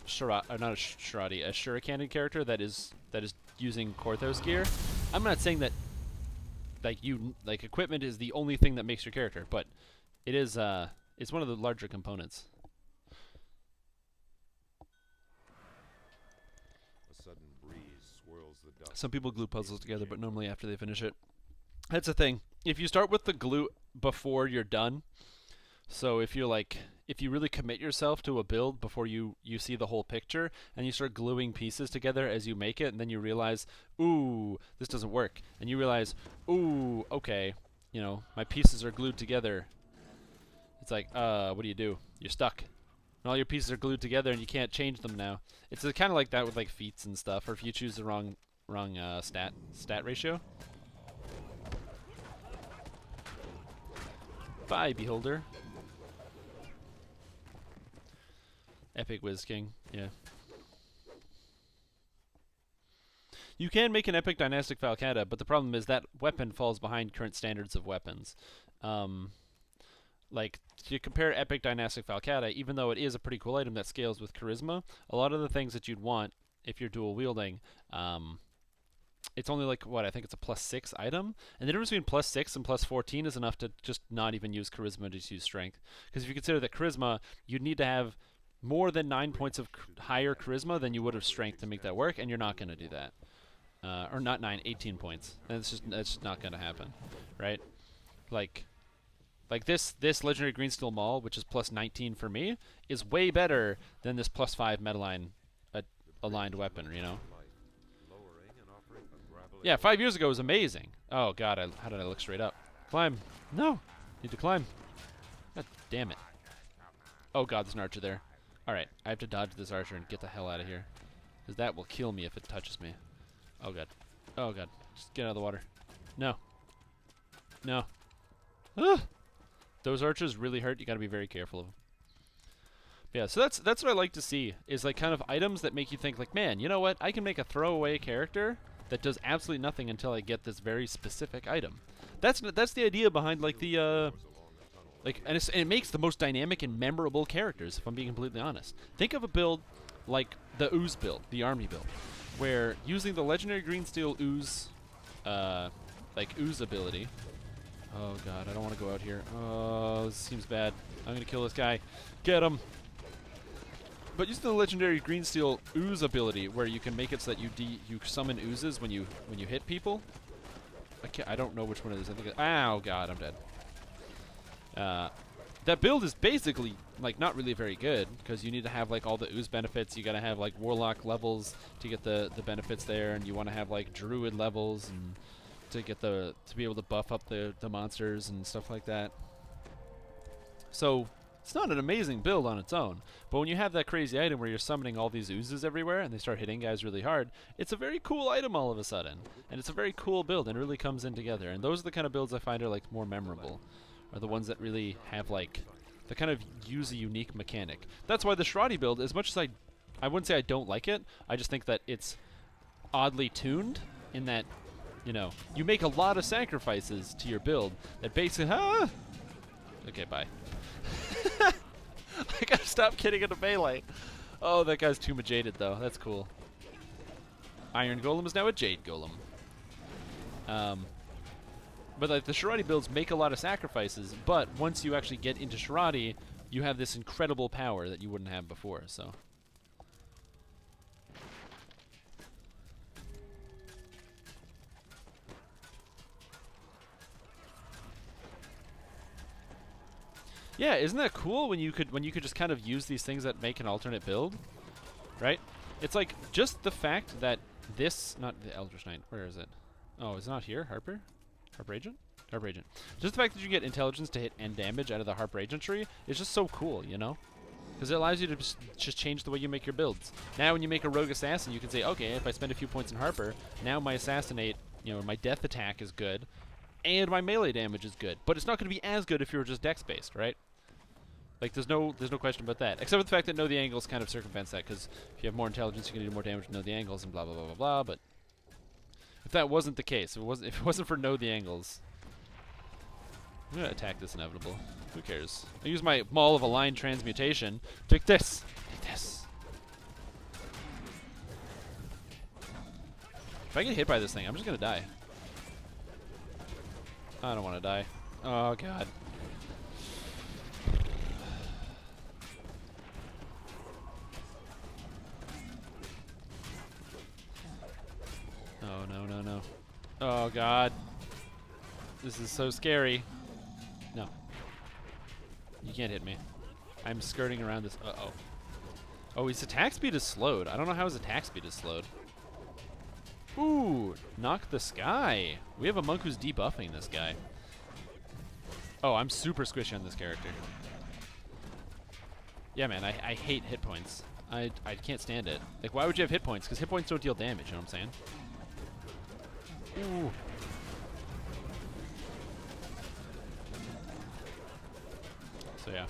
shuriken character that is using Korthos gear. I'm not saying that equipment is the only thing that makes your character, but it is it's one of the larger components. A sudden breeze swirls the dust. Some people glue puzzles together, but normally after they finish it. That's the thing. If you start with the glue before you're done, so if you really commit yourself to a build before you see the whole picture, and you start gluing pieces together as you make it, and then you realize, ooh, this doesn't work, and you realize, ooh, okay, my pieces are glued together. It's like, what do? You're stuck. And all your pieces are glued together and you can't change them now. It's kind of like that with like feats and stuff, or if you choose the wrong stat ratio. Bye, Beholder. Epic Wiz King, yeah. You can make an Epic Dynastic Falcata, but the problem is that weapon falls behind current standards of weapons. Like, to compare Epic Dynastic Falcata, even though it is a pretty cool item that scales with Charisma, a lot of the things that you'd want if you're dual wielding, it's only like, I think it's a +6 item. And the difference between +6 and +14 is enough to just not even use Charisma, just use Strength. Because if you consider that Charisma, you'd need to have more than 9 points of higher Charisma than you would of Strength to make that work, and you're not going to do that. Or not 9, 18 points. And that's just not going to happen, right? Like this Legendary Greensteel Maul, which is +19 for me, is way better than this +5 Metaline aligned weapon, Yeah, 5 years ago was amazing. Oh god, how did I look straight up? Climb. No! Need to climb. God damn it. Oh god, there's an archer there. Alright, I have to dodge this archer and get the hell out of here. Because that will kill me if it touches me. Oh god. Oh god. Just get out of the water. No. No. Ah! Those archers really hurt. You got to be very careful of them. Yeah, so that's what I like to see, is like kind of items that make you think like, man, you know what? I can make a throwaway character that does absolutely nothing until I get this very specific item. That's the idea behind like the and it makes the most dynamic and memorable characters, if I'm being completely honest. Think of a build like the Ooze build, the army build, where using the Legendary Greensteel Ooze Ooze ability. Oh god, I don't want to go out here. Oh, this seems bad. I'm gonna kill this guy. Get him! But using the Legendary Greensteel Ooze ability, where you can make it so that you summon oozes when you hit people. I don't know which one it is. I think ow god, I'm dead. That build is basically like not really very good, because you need to have like all the ooze benefits. You gotta have like warlock levels to get the benefits there, and you want to have like druid levels and to be able to buff up the monsters and stuff like that. So it's not an amazing build on its own, but when you have that crazy item where you're summoning all these oozes everywhere and they start hitting guys really hard, it's a very cool item all of a sudden, and it's a very cool build and it really comes in together. And those are the kind of builds I find are like more memorable, are the ones that really have like that kind of use a unique mechanic. That's why the Shradi build, as much as I wouldn't say I don't like it, I just think that it's oddly tuned in that, you know, you make a lot of sacrifices to your build that basically, okay, bye. I gotta stop getting into melee. Oh, that guy's too jaded though. That's cool. Iron Golem is now a Jade Golem. But like the Sharadi builds make a lot of sacrifices, but once you actually get into Sharadi, you have this incredible power that you wouldn't have before, so. Yeah, isn't that cool when you could just kind of use these things that make an alternate build? Right? It's like just the fact that this, not the Eldritch Knight, where is it? Oh, it's not here, Harper? Harper Agent? Harper Agent. Just the fact that you get intelligence to hit end damage out of the Harper Agent tree is just so cool, you know? Because it allows you to just change the way you make your builds. Now when you make a rogue assassin, you can say, okay, if I spend a few points in Harper, now my assassinate, you know, my death attack is good, and my melee damage is good. But it's not going to be as good if you were just dex-based, right? Like, there's no question about that. Except for the fact that know the angles kind of circumvents that, because if you have more intelligence, you can do more damage to know the angles and blah, blah, blah, blah, blah, but if that wasn't the case, if it wasn't for know the angles, I'm going to attack this inevitable. Who cares? I use my Maul of Aligned Transmutation. Take this! Take this! If I get hit by this thing, I'm just going to die. I don't want to die. Oh, God. Oh, no, no, no. Oh, God. This is so scary. No. You can't hit me. I'm skirting around this. Uh-oh. Oh, his attack speed is slowed. I don't know how his attack speed is slowed. Ooh, knock the sky. We have a monk who's debuffing this guy. Oh, I'm super squishy on this character. Yeah, man, I hate hit points. I can't stand it. Like, why would you have hit points? Because hit points don't deal damage, you know what I'm saying? Ooh. So yeah.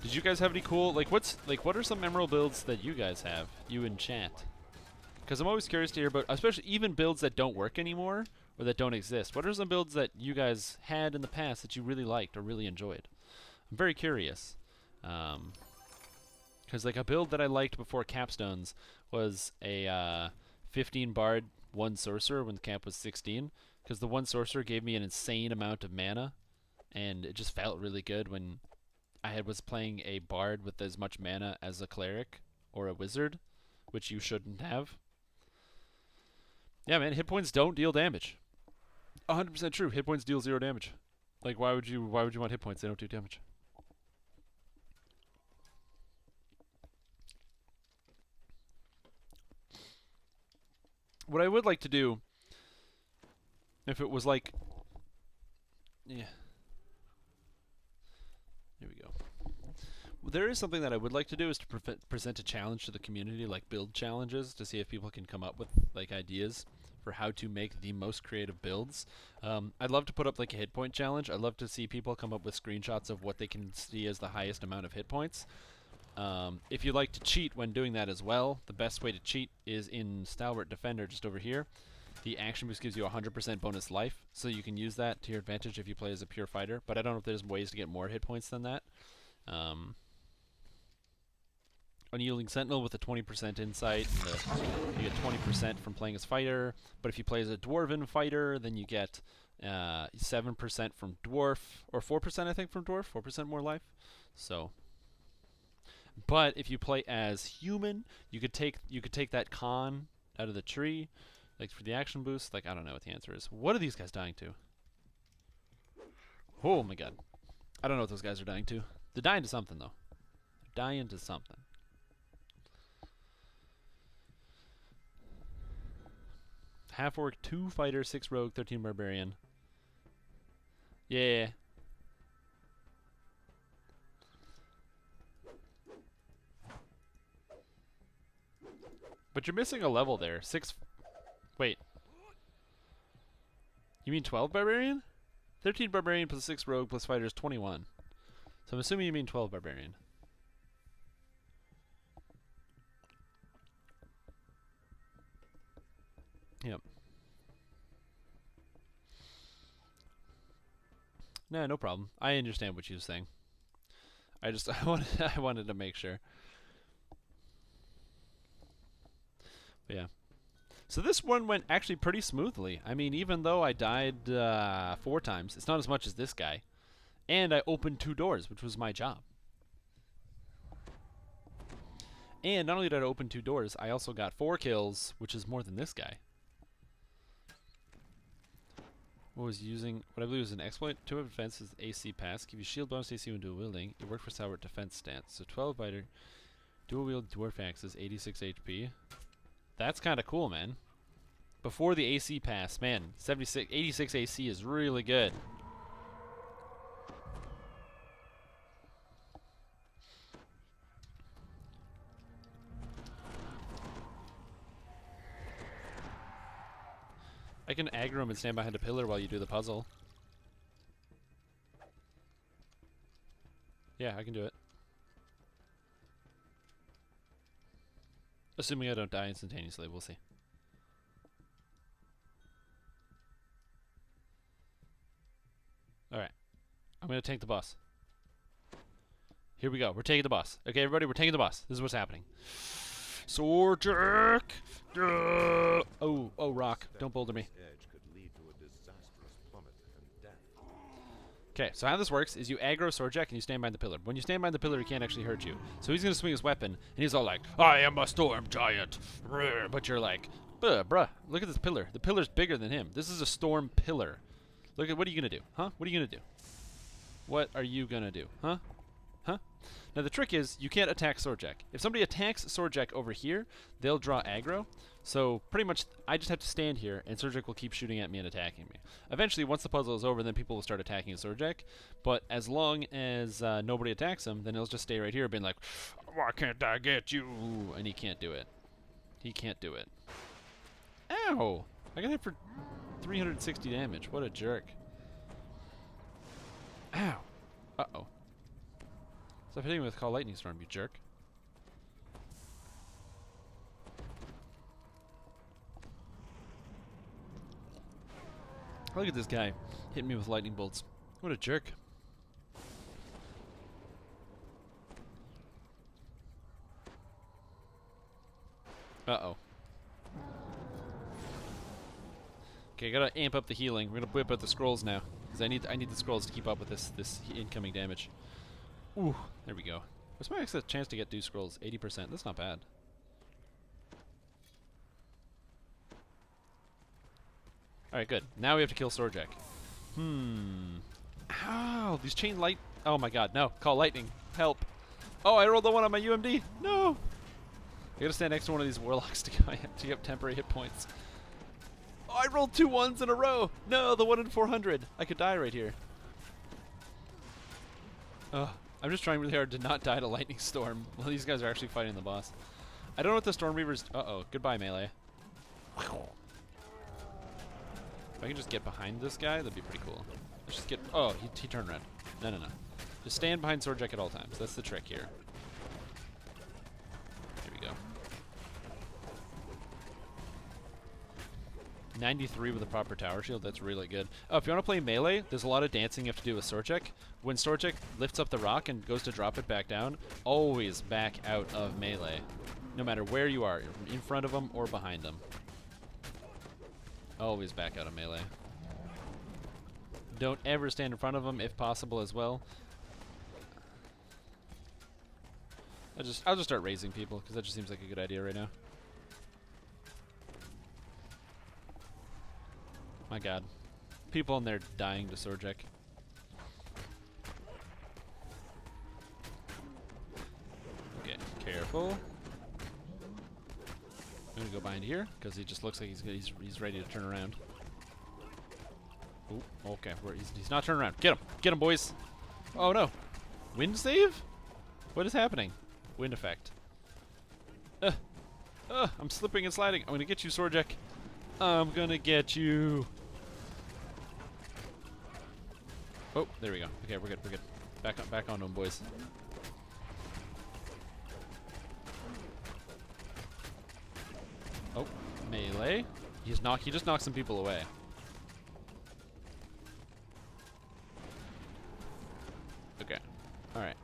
Did you guys have any cool, like, what are some memorable builds that you guys have, you in chat? Because I'm always curious to hear about, especially even builds that don't work anymore or that don't exist. What are some builds that you guys had in the past that you really liked or really enjoyed? I'm very curious. Because like a build that I liked before Capstones was a 15 Bard, 1 Sorcerer when the cap was 16. Because the 1 Sorcerer gave me an insane amount of mana. And it just felt really good when I was playing a Bard with as much mana as a Cleric or a Wizard, which you shouldn't have. Yeah, man, hit points don't deal damage. 100% true. Hit points deal 0 damage. Like, why would you want hit points? They don't do damage. What I would like to do, if it was like, yeah. Here we go. There is something that I would like to do is to present a challenge to the community, like build challenges, to see if people can come up with like ideas for how to make the most creative builds. I'd love to put up like a hit point challenge. I'd love to see people come up with screenshots of what they can see as the highest amount of hit points. If you like to cheat when doing that as well, the best way to cheat is in Stalwart Defender just over here. The action boost gives you 100% bonus life, so you can use that to your advantage if you play as a pure fighter, but I don't know if there's ways to get more hit points than that. Unyielding Sentinel with a 20% insight, you get 20% from playing as fighter, but if you play as a Dwarven fighter, then you get 7% from Dwarf, or 4% I think from Dwarf, 4% more life. So, but if you play as human, you could take that con out of the tree. Like for the action boost, like I don't know what the answer is. What are these guys dying to? Oh my god. I don't know what those guys are dying to. They're dying to something though. They're dying to something. Half orc, 2 fighter, 6 rogue, 13 barbarian. Yeah. But you're missing a level there. 6. Wait. You mean 12 barbarian? 13 barbarian plus 6 rogue plus fighter is 21. So I'm assuming you mean 12 barbarian. Yep. No, no problem. I understand what you were saying. I wanted to make sure. But yeah. So this one went actually pretty smoothly. I mean, even though I died 4 times, it's not as much as this guy. And I opened 2 doors, which was my job. And not only did I open 2 doors, I also got 4 kills, which is more than this guy. What I believe was an exploit. 2 of defense is AC pass. Give you shield bonus AC when dual wielding. It worked for Sour defense stance. So 12 biter, dual wield dwarf axes, 86 HP. That's kind of cool, man. Before the AC pass, man, 86 AC is really good. I can aggro him and stand behind a pillar while you do the puzzle. Yeah, I can do it. Assuming I don't die instantaneously, we'll see. Alright. I'm gonna tank the boss. Here we go. We're taking the boss. Okay, everybody, we're taking the boss. This is what's happening. Sword check! Oh, rock. Don't boulder me. Okay, so how this works is you aggro Swordjack and you stand behind the pillar. When you stand behind the pillar, he can't actually hurt you. So he's going to swing his weapon, and he's all like, I am a storm giant. But you're like, bruh, look at this pillar. The pillar's bigger than him. This is a storm pillar. Look at, what are you going to do? Huh? What are you going to do? What are you going to do? Huh? Huh? Now the trick is, you can't attack Swordjack. If somebody attacks Swordjack over here, they'll draw aggro. So pretty much, I just have to stand here, and Swordjack will keep shooting at me and attacking me. Eventually, once the puzzle is over, then people will start attacking Swordjack. But as long as nobody attacks him, then he'll just stay right here being like, why can't I get you? And he can't do it. He can't do it. Ow! I got hit for 360 damage. What a jerk. Ow! Uh-oh. Stop hitting me with Call Lightning Storm, you jerk. Look at this guy hitting me with lightning bolts. What a jerk. Uh-oh. Okay, gotta amp up the healing. We're gonna whip out the scrolls now, because I need the scrolls to keep up with this incoming damage. Ooh, there we go. What's my next chance to get 2 scrolls? 80%. That's not bad. Alright, good. Now we have to kill Swordjack. Ow! These chain light... Oh my god, no. Call lightning. Help. Oh, I rolled the one on my UMD. No! I gotta stand next to one of these warlocks to get temporary hit points. Oh, I rolled 2 ones in a row! No, the 1 in 400. I could die right here. Ugh. I'm just trying really hard to not die to lightning storm while these guys are actually fighting the boss. I don't know what the storm reavers... Uh-oh. Goodbye, melee. If I can just get behind this guy, that'd be pretty cool. Let's just get... Oh, he turned around. No. Just stand behind Swordjack at all times. That's the trick here. Here we go. 93 with a proper tower shield. That's really good. Oh, if you want to play melee, there's a lot of dancing you have to do with Swordjack. When Swordjack lifts up the rock and goes to drop it back down, always back out of melee. No matter where you are, in front of him or behind him. Always back out of melee. Don't ever stand in front of him if possible as well. I'll just start raising people because that just seems like a good idea right now. My god. People in there dying to Swordjack. Okay, careful. I'm gonna go behind here because he just looks like he's ready to turn around. Ooh, okay, he's not turning around. Get him, boys! Oh no, wind save? What is happening? Wind effect. I'm slipping and sliding. I'm gonna get you, Swordjack. I'm gonna get you. Oh, there we go. Okay, we're good. Back on them, boys. Oh, melee. He just knocked some people away. Okay. Alright.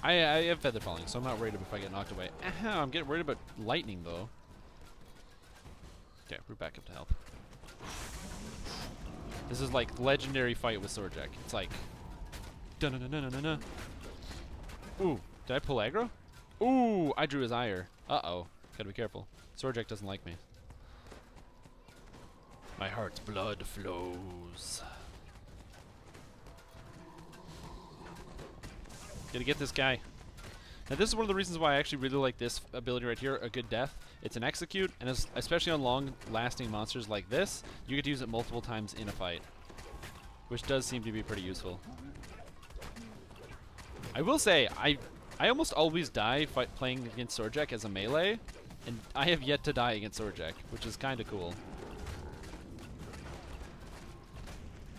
I have feather falling, so I'm not worried if I get knocked away. I'm getting worried about lightning though. Okay, we're back up to health. This is like legendary fight with Swordjack. It's like dun dun dun dun dun. Ooh, did I pull aggro? Ooh, I drew his ire. Uh-oh. Gotta be careful. Swordjack doesn't like me. My heart's blood flows. Gotta get this guy. Now this is one of the reasons why I actually really like this ability right here, A Good Death. It's an execute, and especially on long-lasting monsters like this, you get to use it multiple times in a fight, which does seem to be pretty useful. I will say, I almost always die playing against Swordjack as a melee, and I have yet to die against Swordjack, which is kind of cool.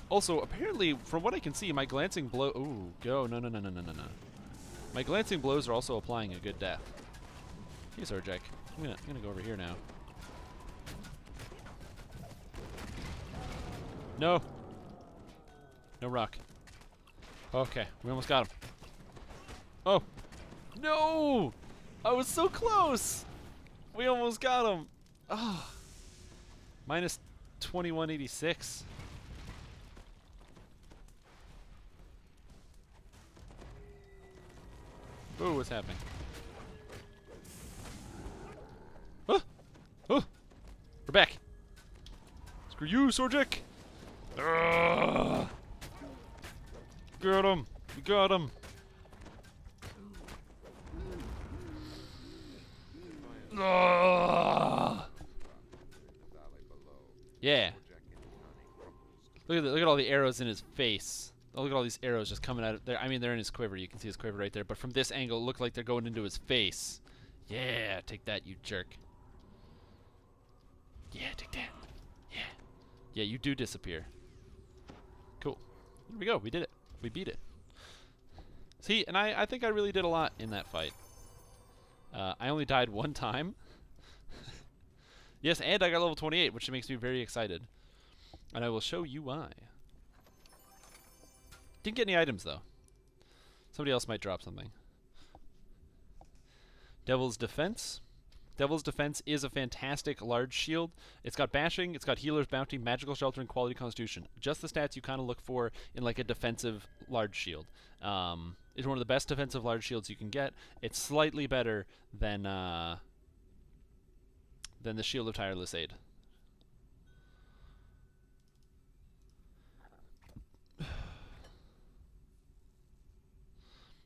Also, apparently, from what I can see, my glancing blow... Ooh, go. No. My glancing blows are also applying A Good Death. Hey, Swordjack. I'm gonna go over here now. No. No rock. Okay, we almost got him. Oh. No! I was so close! We almost got him. Oh. Minus 2186. Ooh, what's happening? Oh! Oh! We're back! Screw you, Swordjack! Got him! We got him! Yeah. Look at all the arrows in his face. Oh, look at all these arrows just coming out of there. I mean, they're in his quiver. You can see his quiver right there. But from this angle, it looked like they're going into his face. Yeah, take that, you jerk. Yeah, take that. Yeah. Yeah, you do disappear. Cool. Here we go. We did it. We beat it. See, and I think I really did a lot in that fight. I only died one time. Yes, and I got level 28, which makes me very excited. And I will show you why. Didn't get any items, though. Somebody else might drop something. Devil's Defense. Devil's Defense is a fantastic large shield. It's got bashing, it's got healer's bounty, magical shelter, and quality constitution. Just the stats you kind of look for in like a defensive large shield. It's one of the best defensive large shields you can get. It's slightly better than the Shield of Tireless Aid.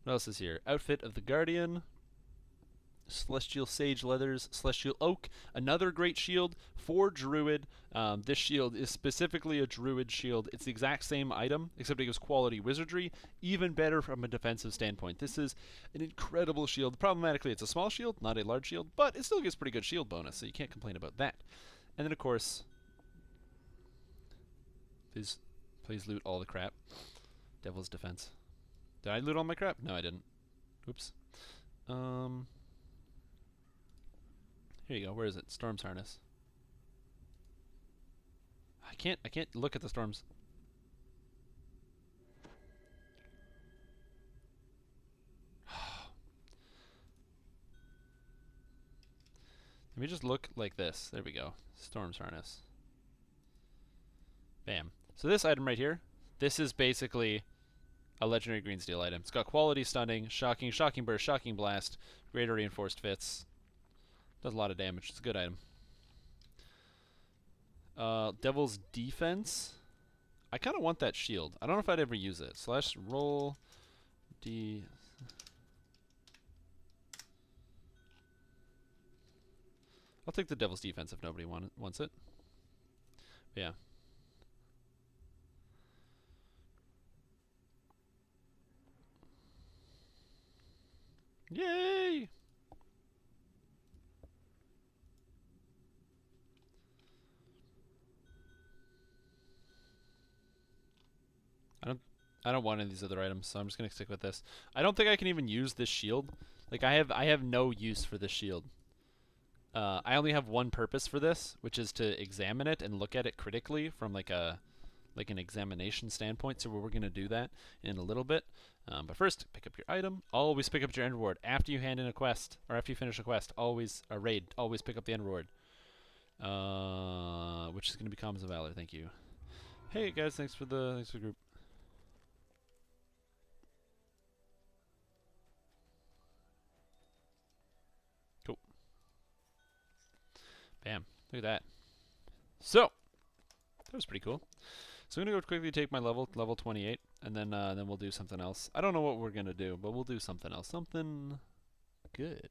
What else is here? Outfit of the Guardian. Celestial Sage Leathers, Celestial Oak, another great shield for Druid. This shield is specifically a Druid shield. It's the exact same item, except it gives quality wizardry, even better from a defensive standpoint. This is an incredible shield. Problematically, it's a small shield, not a large shield, but it still gives pretty good shield bonus, so you can't complain about that. And then, of course, please loot all the crap. Devil's Defense. Did I loot all my crap? No, I didn't. Oops. Here you go. Where is it? Storm's Harness. I can't look at the storms. Let me just look like this. There we go. Storm's Harness. Bam. So this item right here, this is basically a legendary green steel item. It's got quality stunning, shocking burst, shocking blast, greater reinforced fits. Does a lot of damage. It's a good item. Devil's Defense. I kind of want that shield. I don't know if I'd ever use it. Slash roll D. I'll take the Devil's Defense if nobody wants it. But yeah. Yay! I don't want any of these other items, so I'm just gonna stick with this. I don't think I can even use this shield. Like I have no use for this shield. I only have one purpose for this, which is to examine it and look at it critically from like an examination standpoint. So we're gonna do that in a little bit. But first, pick up your item. Always pick up your end reward after you hand in a quest or after you finish a quest. Always a raid. Always pick up the end reward. Which is gonna be Comms of Valor. Thank you. Hey guys, thanks for the group. Cool. Bam. Look at that. So that was pretty cool. So I'm gonna go quickly take my level 28, and then we'll do something else. I don't know what we're gonna do, but we'll do something else, something good.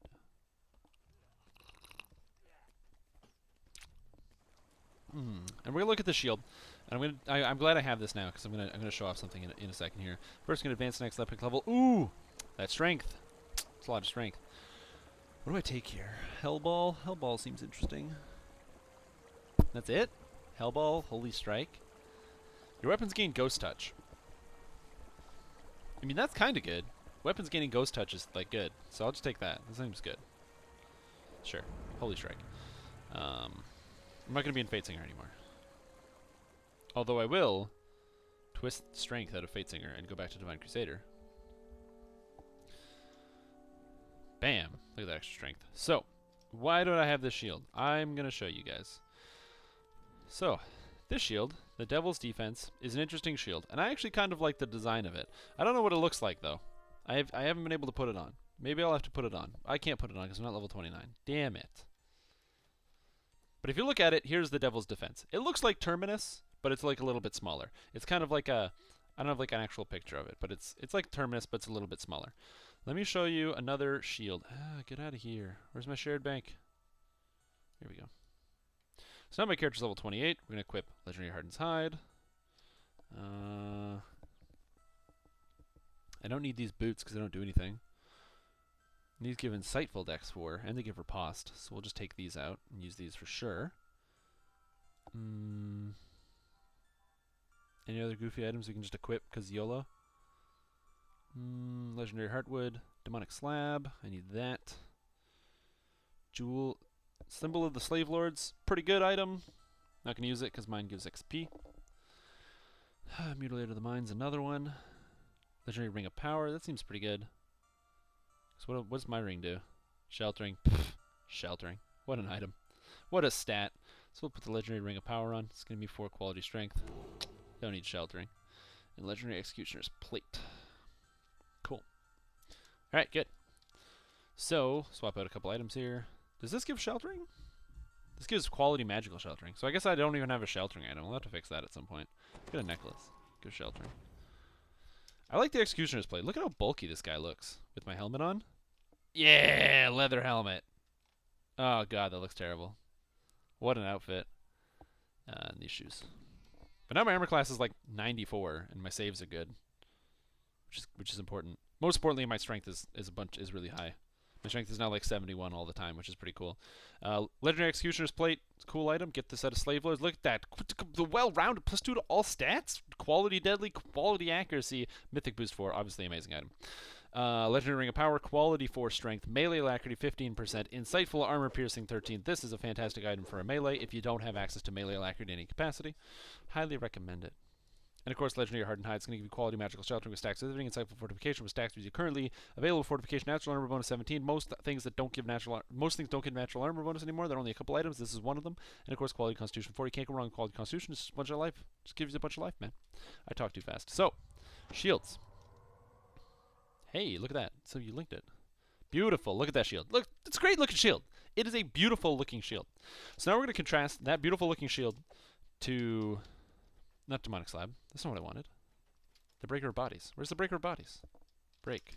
And we're gonna look at the shield, and I'm glad I have this now because I'm gonna show off something in a second here. First, gonna advance the next epic level. Ooh, that strength. It's a lot of strength. What do I take here? Hellball. Hellball seems interesting. That's it. Hellball. Holy Strike. Your weapons gain Ghost Touch. I mean, that's kind of good. Weapons gaining Ghost Touch is, like, good. So I'll just take that. That seems good. Sure. Holy Strike. I'm not going to be in Fatesinger anymore. Although I will twist Strength out of Fatesinger and go back to Divine Crusader. Bam. Look at that extra strength. So, why do I have this shield? I'm going to show you guys. So, this shield, the Devil's Defense, is an interesting shield, and I actually kind of like the design of it. I don't know what it looks like, though. I haven't been able to put it on. Maybe I'll have to put it on. I can't put it on because I'm not level 29. Damn it. But if you look at it, here's the Devil's Defense. It looks like Terminus, but it's like a little bit smaller. It's kind of like a... I don't have like an actual picture of it, but it's like Terminus, but it's a little bit smaller. Let me show you another shield. Get out of here. Where's my shared bank? Here we go. So now my character's level 28. We're going to equip Legendary Harden's Hide. I don't need these boots because they don't do anything. And these give Insightful Dex 4, and they give Riposte. So we'll just take these out and use these for sure. Any other goofy items we can just equip because YOLO? Legendary Heartwood. Demonic Slab. I need that. Jewel. Symbol of the Slave Lords. Pretty good item. Not going to use it because mine gives XP. Mutilator of the Mind's another one. Legendary Ring of Power. That seems pretty good. So what does my ring do? Sheltering. Pfft. Sheltering. What an item. What a stat. So we'll put the Legendary Ring of Power on. It's going to be 4 quality strength. Don't need Sheltering. And Legendary Executioner's Plate. Cool. Alright, good. So, swap out a couple items here. Does this give Sheltering? This gives quality magical sheltering. So I guess I don't even have a sheltering item. We'll have to fix that at some point. Get a necklace. Give sheltering. I like the Executioner's Plate. Look at how bulky this guy looks with my helmet on. Yeah, leather helmet. Oh god, that looks terrible. What an outfit. And these shoes. But now my armor class is like 94, and my saves are good, which is important. Most importantly, my strength is really high. My strength is now like 71 all the time, which is pretty cool. Legendary Executioner's Plate, it's a cool item. Get this out of Slave Lords. Look at that. The well-rounded +2 to all stats. Quality deadly, quality accuracy. Mythic boost 4, obviously amazing item. Legendary Ring of Power, quality 4 strength, melee alacrity 15%, insightful armor piercing 13. This is a fantastic item for a melee if you don't have access to melee alacrity in any capacity. Highly recommend it. And of course, Legendary Hardened Hide is going to give you quality magical sheltering with stacks visiting, insightful fortification with stacks with you currently available fortification, natural armor bonus 17. Most things don't give natural armor bonus anymore. There are only a couple items. This is one of them. And of course, quality constitution 4. You can't go wrong with quality constitution. It's just a bunch of life. Just gives you a bunch of life, man. I talk too fast. So, shields. Hey, look at that. So you linked it. Beautiful. Look at that shield. Look, it's a great looking shield. It is a beautiful looking shield. So now we're going to contrast that beautiful looking shield to... Not Demonic Slab. That's not what I wanted. The Breaker of Bodies. Where's the Breaker of Bodies? Break.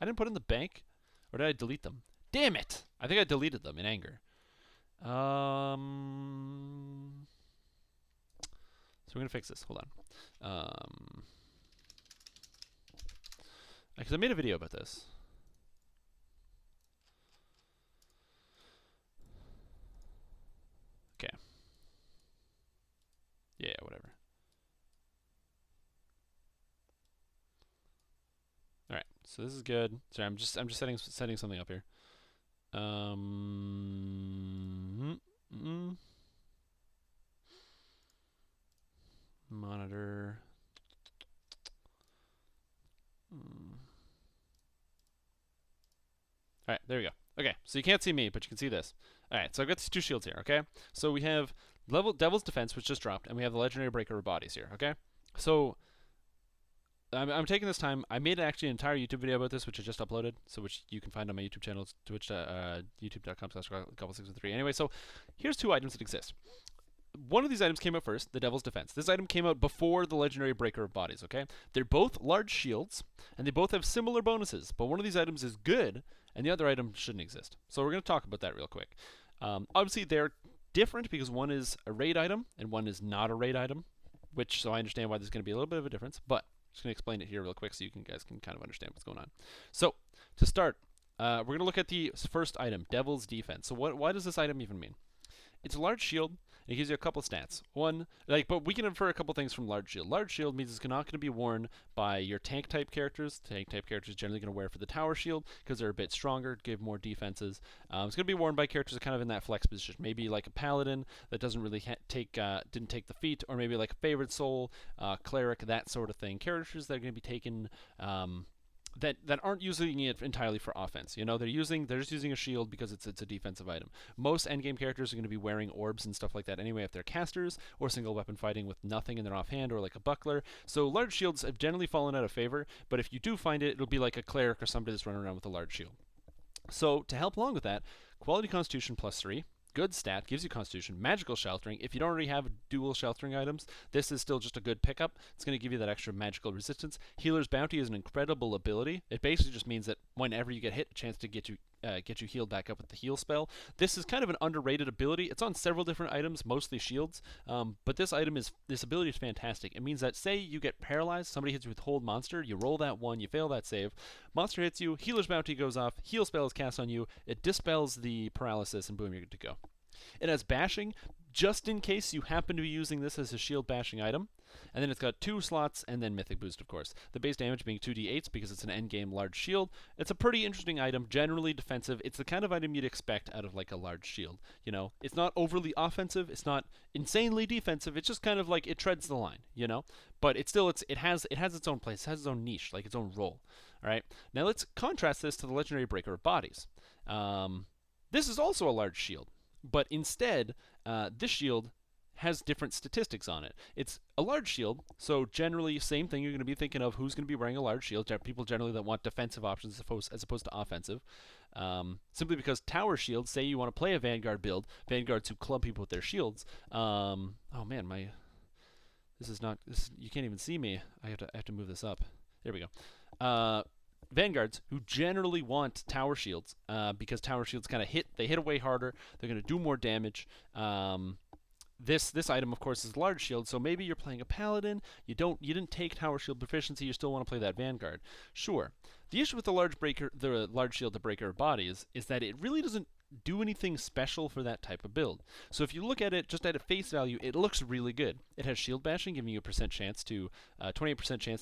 I didn't put in the bank? Or did I delete them? Damn it! I think I deleted them in anger. So we're going to fix this. Hold on. Because I made a video about this. Okay. Yeah, whatever. So this is good. Sorry, I'm just setting something up here. Monitor. All right, there we go. Okay, so you can't see me, but you can see this. All right, so I've got these two shields here. Okay, so we have Devil's Defense, which just dropped, and we have the Legendary Breaker of Bodies here. Okay, so I'm taking this time. I made actually an entire YouTube video about this, which I just uploaded, so which you can find on my YouTube channel, it's youtube.com/couple613. Anyway, so here's two items that exist. One of these items came out first, the Devil's Defense. This item came out before the Legendary Breaker of Bodies, okay? They're both large shields, and they both have similar bonuses, but one of these items is good, and the other item shouldn't exist. So we're going to talk about that real quick. Obviously, they're different because one is a raid item, and one is not a raid item, so I understand why there's going to be a little bit of a difference, but I'm just going to explain it here real quick so you guys can kind of understand what's going on. So, to start, we're going to look at the first item, Devil's Defense. So why does this item even mean? It's a large shield, and it gives you a couple stats. But we can infer a couple things from large shield. Large shield means it's not going to be worn by your tank type characters. Tank type characters generally going to wear for the tower shield because they're a bit stronger, give more defenses. It's going to be worn by characters that are kind of in that flex position. Maybe like a paladin that doesn't really didn't take the feat, or maybe like a favorite soul, cleric, that sort of thing. Characters that are going to be taken. That aren't using it entirely for offense. You know, they're just using a shield because it's a defensive item. Most endgame characters are going to be wearing orbs and stuff like that anyway if they're casters or single weapon fighting with nothing in their offhand or like a buckler. So large shields have generally fallen out of favor, but if you do find it, it'll be like a cleric or somebody that's running around with a large shield. So to help along with that, quality constitution +3. Good stat, gives you constitution, magical sheltering. If you don't already have dual sheltering items, this is still just a good pickup. It's going to give you that extra magical resistance. Healer's Bounty is an incredible ability. It basically just means that whenever you get hit, a chance to get you healed back up with the heal spell. This is kind of an underrated ability. It's on several different items, mostly shields, but this ability is fantastic. It means that say you get paralyzed, somebody hits you with Hold Monster, you roll that one, you fail that save, monster hits you, Healer's Bounty goes off, heal spell is cast on you, it dispels the paralysis, and boom, you're good to go. It has bashing, just in case you happen to be using this as a shield bashing item. And then it's got 2 slots, and then Mythic Boost, of course. The base damage being 2d8s because it's an endgame large shield. It's a pretty interesting item, generally defensive. It's the kind of item you'd expect out of like a large shield. You know, it's not overly offensive. It's not insanely defensive. It's just kind of like it treads the line. You know, but it has its own place. It has its own niche, like its own role. All right. Now let's contrast this to the Legendary Breaker of Bodies. This is also a large shield. But instead, this shield has different statistics on it. It's a large shield, so generally, same thing. You're going to be thinking of who's going to be wearing a large shield. People generally that want defensive options as opposed to offensive. Simply because tower shields, say you want to play a Vanguard build, Vanguards who club people with their shields. Oh man, you can't even see me. I have to move this up. There we go. Vanguards who generally want tower shields because tower shields kind of hit away harder. They're going to do more damage. This item, of course, is large shield. So maybe you're playing a paladin. You didn't take tower shield proficiency. You still want to play that Vanguard. Sure. The issue with the large shield, the Breaker of Bodies, is that it really doesn't do anything special for that type of build. So if you look at it just at a face value, it looks really good. It has shield bashing, giving you a 28% chance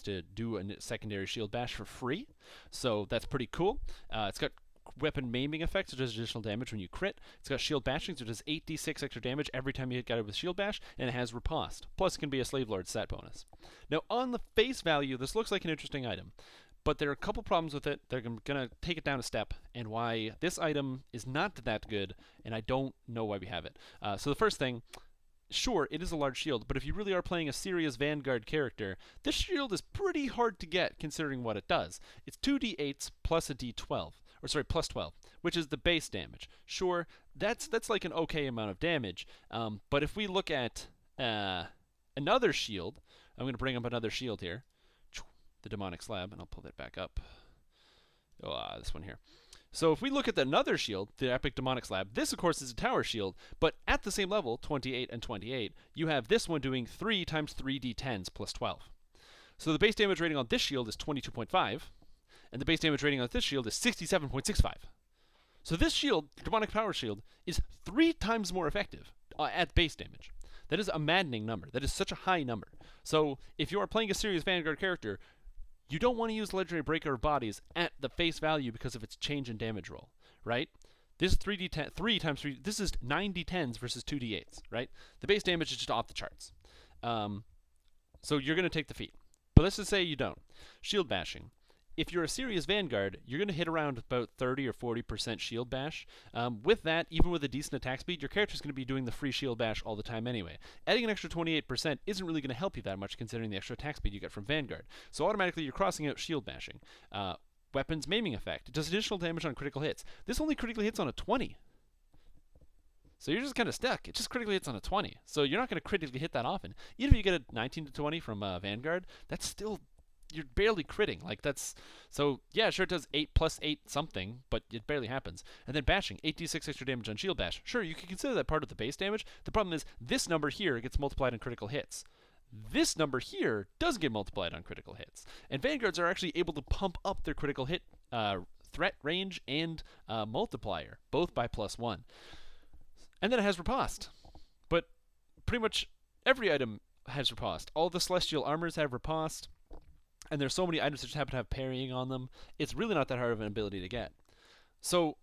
to do a secondary shield bash for free. So that's pretty cool. It's got weapon maiming effects, which does additional damage when you crit. It's got shield bashing, so it does 8d6 extra damage every time you hit guy with shield bash, and it has riposte. Plus, it can be a Slave Lord stat bonus. Now, on the face value, this looks like an interesting item. But there are a couple problems with it. They're going to take it down a step, and why this item is not that good, and I don't know why we have it. So the first thing, sure, it is a large shield, but if you really are playing a serious Vanguard character, this shield is pretty hard to get considering what it does. It's 2d8s plus a d12, plus 12, which is the base damage. Sure, that's like an okay amount of damage, but if we look at another shield, I'm going to bring up another shield here. The Demonic Slab, and I'll pull that back up. This one here. So if we look at another shield, the Epic Demonic Slab, this of course is a tower shield, but at the same level, 28 and 28, you have this one doing 3 times 3d10s plus 12. So the base damage rating on this shield is 22.5, and the base damage rating on this shield is 67.65. So this shield, Demonic Power Shield, is 3 times more effective at base damage. That is a maddening number. That is such a high number. So if you are playing a serious Vanguard character, you don't want to use legendary breaker of bodies at the face value because of its change in damage roll, right? This is 3d10, 3 times 3. This is 9d10s versus 2d8s, right? The base damage is just off the charts. So you're going to take the feat. But let's just say you don't. Shield bashing. If you're a serious Vanguard, you're going to hit around about 30 or 40% shield bash. With that, even with a decent attack speed, your character's going to be doing the free shield bash all the time anyway. Adding an extra 28% isn't really going to help you that much considering the extra attack speed you get from Vanguard. So automatically you're crossing out shield bashing. Weapons maiming effect. It does additional damage on critical hits. This only critically hits on a 20. So you're just kind of stuck. It just critically hits on a 20. So you're not going to critically hit that often. Even if you get a 19 to 20 from Vanguard, that's still, you're barely critting. Like that's, so yeah, sure it does 8 plus 8 something, but it barely happens. And then bashing, 8d6 extra damage on shield bash. Sure, you can consider that part of the base damage. The problem is this number here gets multiplied on critical hits. This number here does get multiplied on critical hits. And Vanguards are actually able to pump up their critical hit threat range and multiplier, both by +1. And then it has riposte. But pretty much every item has riposte. All the celestial armors have riposte. And there's so many items that just happen to have parrying on them. It's really not that hard of an ability to get. So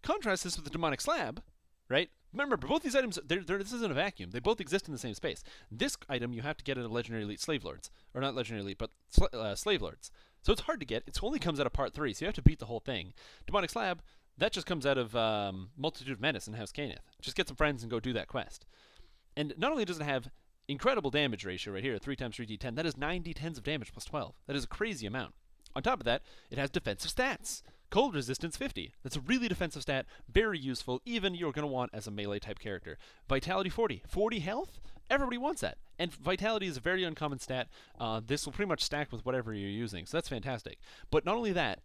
contrast this with the demonic slab, right? Remember, both these items, this isn't a vacuum. They both exist in the same space. This item you have to get at a Legendary Elite Slave Lords. Or not Legendary Elite, but Slave Lords. So it's hard to get. It only comes out of Part 3, so you have to beat the whole thing. Demonic Slab, that just comes out of Multitude of Menace and House Caneth. Just get some friends and go do that quest. And not only does it have incredible damage ratio right here, 3 times 3d10, that is 9d10s of damage plus 12. That is a crazy amount. On top of that, it has defensive stats. Cold resistance 50. That's a really defensive stat, very useful, even you're going to want as a melee type character. Vitality 40. 40 health? Everybody wants that. And vitality is a very uncommon stat. This will pretty much stack with whatever you're using, so that's fantastic. But not only that,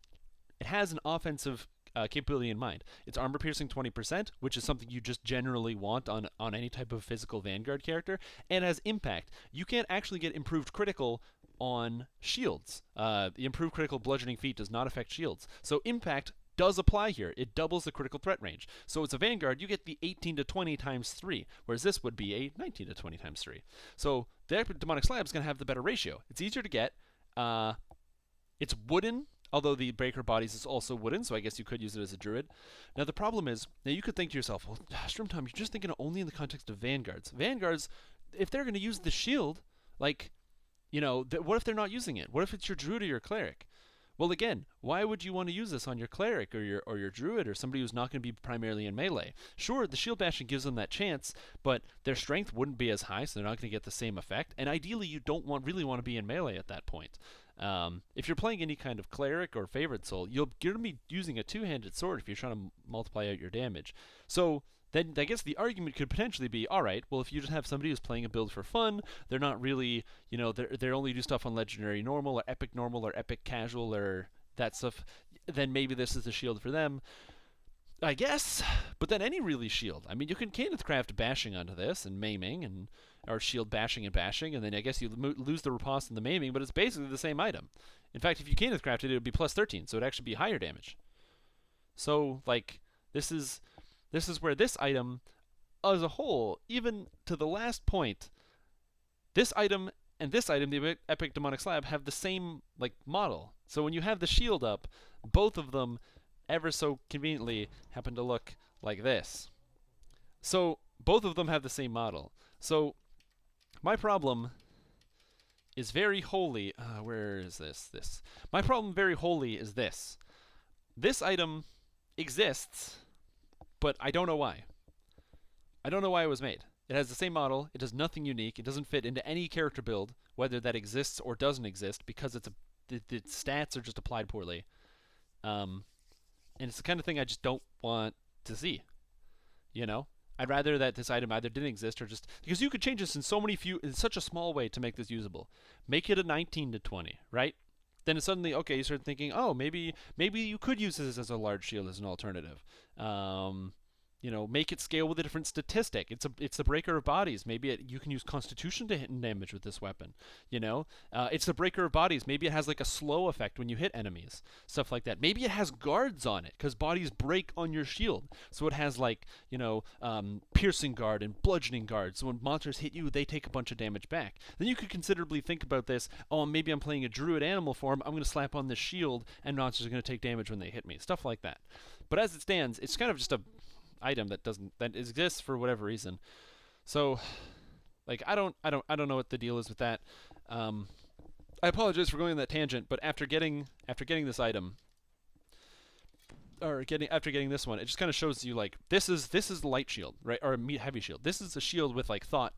it has an offensive capability in mind. It's armor piercing 20%, which is something you just generally want on any type of physical Vanguard character, and has impact. You can't actually get improved critical on shields. The improved critical bludgeoning feat does not affect shields. So impact does apply here. It doubles the critical threat range. So it's a Vanguard, you get the 18 to 20 times 3, whereas this would be a 19 to 20 times 3. So the Demonic Slab is going to have the better ratio. It's easier to get. It's wooden, although the Breaker Bodies is also wooden, so I guess you could use it as a Druid. Now the problem is, now you could think to yourself, well, Strimtom, you're just thinking only in the context of Vanguards. Vanguards, if they're going to use the shield, like, you know, what if they're not using it? What if it's your Druid or your Cleric? Well, again, why would you want to use this on your Cleric or your Druid or somebody who's not going to be primarily in melee? Sure, the shield bashing gives them that chance, but their strength wouldn't be as high, so they're not going to get the same effect. And ideally, you don't really want to be in melee at that point. If you're playing any kind of Cleric or Favorite Soul, you're going to be using a two-handed sword if you're trying to multiply out your damage. So then I guess the argument could potentially be, all right, well, if you just have somebody who's playing a build for fun, they're not really, you know, they only do stuff on Legendary Normal or Epic Casual or that stuff, then maybe this is the shield for them. I guess, but then any really shield. I mean, you can Caneth craft bashing onto this and maiming, and or shield bashing, and then I guess you lose the riposte and the maiming, but it's basically the same item. In fact, if you Caneth crafted it would be plus 13, so it'd actually be higher damage. So, like, this is where this item, as a whole, even to the last point, this item and this item, the Epic Demonic Slab, have the same, like, model. So when you have the shield up, both of them ever so conveniently happen to look like this. So both of them have the same model. So my problem is very wholly, where is this? My problem very wholly is this. This item exists, but I don't know why. I don't know why it was made. It has the same model, it does nothing unique, it doesn't fit into any character build, whether that exists or doesn't exist, because the stats are just applied poorly. And it's the kind of thing I just don't want to see. You know? I'd rather that this item either didn't exist or just, because you could change this in such a small way to make this usable. Make it a 19 to 20, right? Then it's suddenly, okay, you start thinking, oh, maybe you could use this as a large shield as an alternative. make it scale with a different statistic. It's the breaker of bodies. Maybe you can use Constitution to hit and damage with this weapon. It's the breaker of bodies. Maybe it has like a slow effect when you hit enemies, stuff like that. Maybe it has guards on it because bodies break on your shield, so it has like piercing guard and bludgeoning guard. So when monsters hit you, they take a bunch of damage back. Then you could considerably think about this. Oh, maybe I'm playing a druid animal form. I'm going to slap on this shield, and monsters are going to take damage when they hit me. Stuff like that. But as it stands, it's kind of just a item that exists for whatever reason. So like I don't know what the deal is with that. I apologize for going on that tangent, but after getting this item, after getting this one, it just kind of shows you like this is the light shield, right? Or a heavy shield. This is a shield with like thought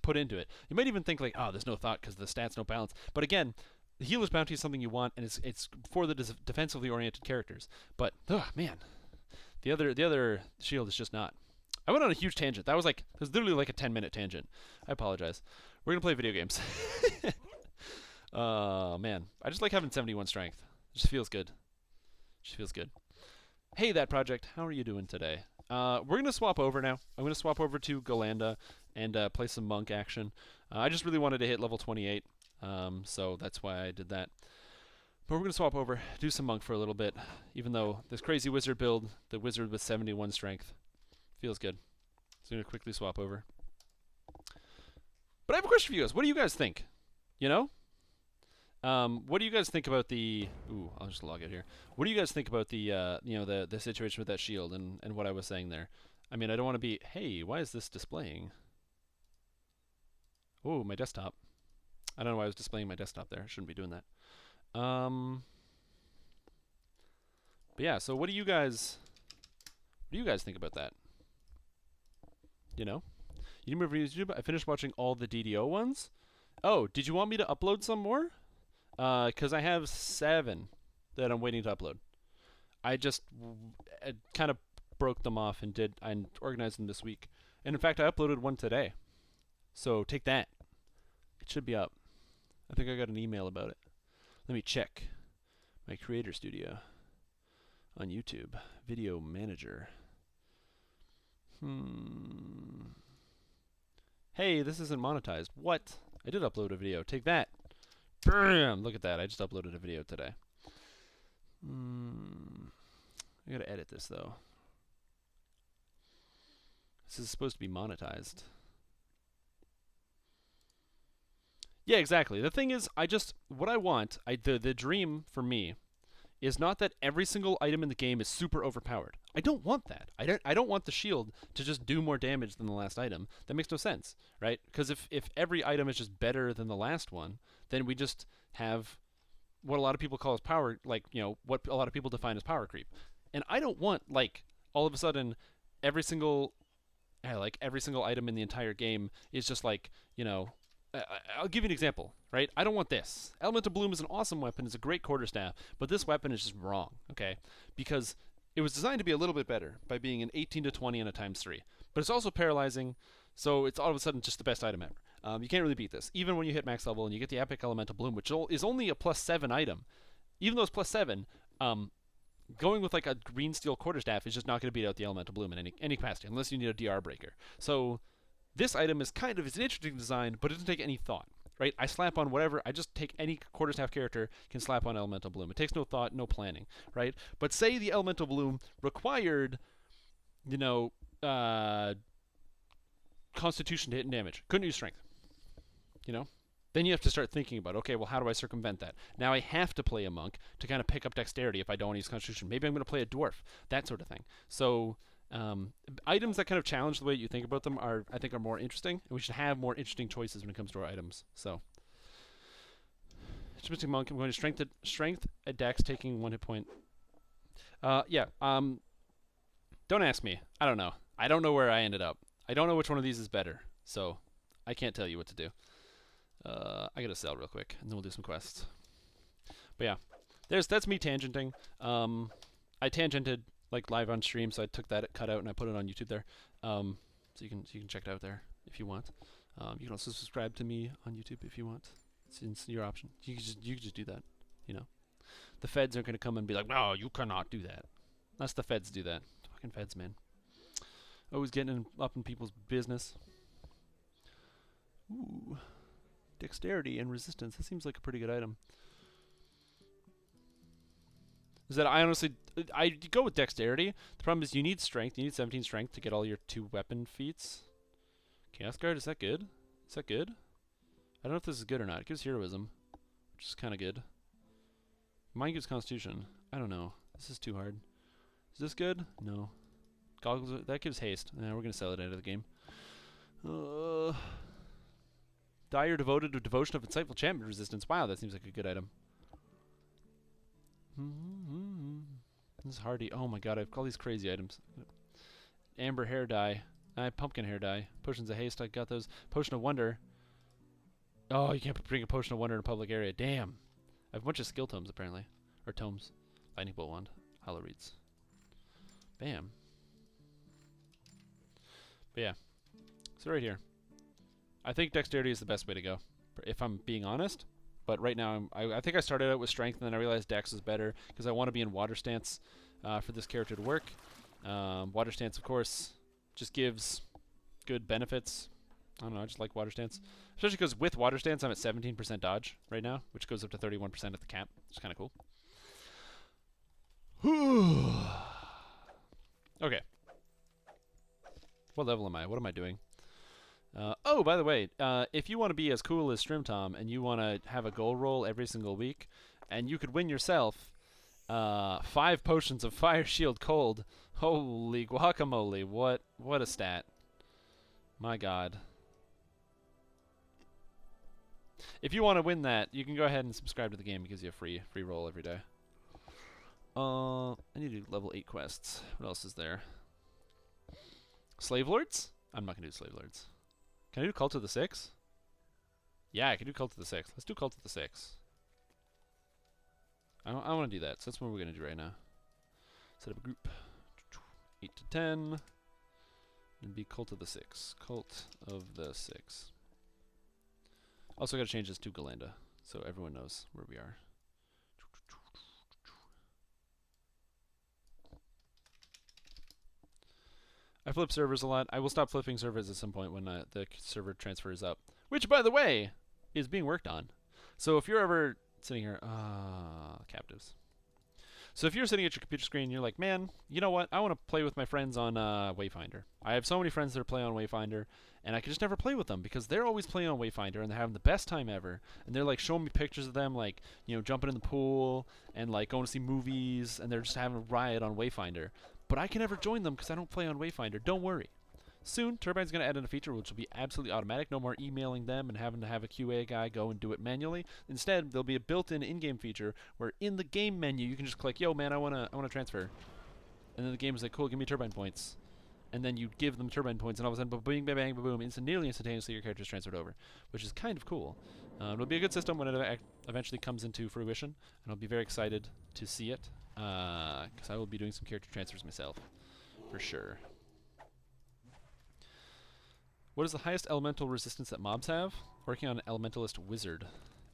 put into it. You might even think like, oh, there's no thought because the stats no balance. But again, the healer's bounty is something you want, and it's for the defensively oriented characters. But oh man, the other shield is just not. I went on a huge tangent. That was literally like a 10-minute tangent. I apologize. We're gonna play video games. Oh man, I just like having 71 strength. It just feels good. Hey, that project. How are you doing today? We're gonna swap over now. I'm gonna swap over to Golanda and play some monk action. I just really wanted to hit level 28, so that's why I did that. But we're going to swap over, do some monk for a little bit, even though this crazy wizard build, the wizard with 71 strength, feels good. So I'm going to quickly swap over. But I have a question for you guys. What do you guys think? What do you guys think about the... Ooh, I'll just log out here. What do you guys think about the, the situation with that shield and what I was saying there? I mean, I don't want to be, hey, why is this displaying? Oh, my desktop. I don't know why I was displaying my desktop there. I shouldn't be doing that. But yeah, so what do you guys think about that? You didn't move YouTube? I finished watching all the DDO ones. Oh, did you want me to upload some more? Because I have 7 that I'm waiting to upload. I just kind of broke them off and organized them this week. And in fact, I uploaded one today. So take that. It should be up. I think I got an email about it. Let me check my Creator Studio on YouTube. Video Manager. Hey, this isn't monetized. What? I did upload a video. Take that. Bam! Look at that. I just uploaded a video today. I gotta edit this, though. This is supposed to be monetized. Yeah, exactly. The thing is, what I want, the dream for me, is not that every single item in the game is super overpowered. I don't want that. I don't want the shield to just do more damage than the last item. That makes no sense, right? Because if every item is just better than the last one, then we just have what a lot of people call as power, what a lot of people define as power creep. And I don't want, all of a sudden, every single item in the entire game is just I'll give you an example, right? I don't want this. Elemental Bloom is an awesome weapon. It's a great quarterstaff, but this weapon is just wrong, okay? Because it was designed to be a little bit better by being an 18 to 20 and a ×3. But it's also paralyzing, so it's all of a sudden just the best item ever. You can't really beat this. Even when you hit max level and you get the Epic Elemental Bloom, which is only a +7 item, even though it's +7, going with a green steel quarterstaff is just not going to beat out the Elemental Bloom in any capacity, unless you need a DR breaker. So this item is it's an interesting design, but it doesn't take any thought, right? I slap on whatever, I just take any quarterstaff character, can slap on Elemental Bloom. It takes no thought, no planning, right? But say the Elemental Bloom required, Constitution to hit and damage. Couldn't use Strength, Then you have to start thinking about, okay, well, how do I circumvent that? Now I have to play a monk to kind of pick up dexterity if I don't want to use Constitution. Maybe I'm going to play a dwarf, that sort of thing. So items that kind of challenge the way you think about them I think are more interesting, and we should have more interesting choices when it comes to our items. So, Instrumenting Monk, I'm going to strength at dex, taking 1 hit point. Don't ask me. I don't know. I don't know where I ended up. I don't know which one of these is better, so I can't tell you what to do. I gotta sell real quick, and then we'll do some quests. But yeah, that's me tangenting. I tangented live on stream, so I took that cut out and I put it on YouTube there. So you can check it out there if you want. You can also subscribe to me on YouTube if you want. It's your option. You can just do that. The feds aren't gonna come and be like, no, you cannot do that. Unless the feds do that. Fucking feds, man. Always getting up in people's business. Ooh. Dexterity and resistance. That seems like a pretty good item. Is that I go with dexterity. The problem is you need strength. You need 17 strength to get all your 2 weapon feats. Chaos Guard, is that good? Is that good? I don't know if this is good or not. It gives heroism, which is kind of good. Mine gives constitution. I don't know. This is too hard. Is this good? No. Goggles, that gives haste. We're going to sell it out of the game. Dire devoted to devotion of insightful enchantment resistance. Wow, that seems like a good item. This is hardy. Oh my god, I have all these crazy items. Amber hair dye. I have pumpkin hair dye. Potions of haste, I got those. Potion of wonder. Oh, you can't bring a potion of wonder in a public area. Damn. I have a bunch of skill tomes, apparently. Or tomes. Lightning bolt wand. Hollow reeds. Bam. But yeah. So right here. I think dexterity is the best way to go, if I'm being honest. But right now, I think I started out with strength, and then I realized dex is better, because I want to be in water stance for this character to work. Water stance, of course, just gives good benefits. I don't know, I just like water stance. Especially because with water stance, I'm at 17% dodge right now, which goes up to 31% at the cap. It's kind of cool. Okay. What level am I? What am I doing? Oh, by the way, if you want to be as cool as Strimtom and you want to have a goal roll every single week, and you could win yourself 5 potions of Fire Shield Cold, holy guacamole, what a stat. My god. If you want to win that, you can go ahead and subscribe to the game. It gives you a free roll every day. I need to do level 8 quests. What else is there? Slave Lords? I'm not going to do Slave Lords. Can I do Cult of the Six? Yeah, I can do Cult of the Six. Let's do Cult of the Six. I want to do that, so that's what we're going to do right now. Set up a group. 8 to 10. And be Cult of the Six. Cult of the Six. Also got to change this to Galanda, so everyone knows where we are. I flip servers a lot. I will stop flipping servers at some point when the server transfer is up. Which, by the way, is being worked on. So if you're ever sitting here... captives. So if you're sitting at your computer screen and you're like, man, you know what? I want to play with my friends on Wayfinder. I have so many friends that play on Wayfinder, and I can just never play with them because they're always playing on Wayfinder, and they're having the best time ever. And they're like showing me pictures of them, like, you know, jumping in the pool and like going to see movies, and they're just having a riot on Wayfinder. But I can never join them because I don't play on Wayfinder. Don't worry. Soon, Turbine's going to add in a feature which will be absolutely automatic. No more emailing them and having to have a QA guy go and do it manually. Instead, there'll be a built-in in-game feature where in the game menu you can just click, yo, man, I wanna transfer. And then the game is like, cool, give me Turbine points. And then you give them Turbine points, and all of a sudden, ba-bing, ba-bang, ba-boom, nearly instantaneously your character's transferred over, which is kind of cool. It'll be a good system when it eventually comes into fruition, and I'll be very excited to see it, because I will be doing some character transfers myself, for sure. What is the highest elemental resistance that mobs have? Working on an elementalist wizard.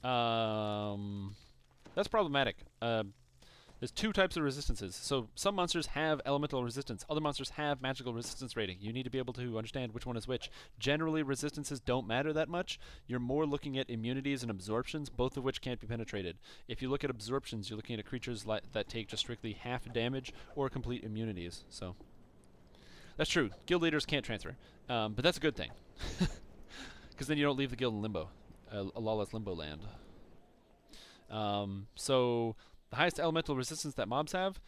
That's problematic. There's 2 types of resistances. So some monsters have elemental resistance. Other monsters have magical resistance rating. You need to be able to understand which one is which. Generally, resistances don't matter that much. You're more looking at immunities and absorptions, both of which can't be penetrated. If you look at absorptions, you're looking at creatures that take just strictly half damage or complete immunities. So that's true. Guild leaders can't transfer. But that's a good thing. Because then you don't leave the guild in limbo. A lawless limbo land. So the highest elemental resistance that mobs have.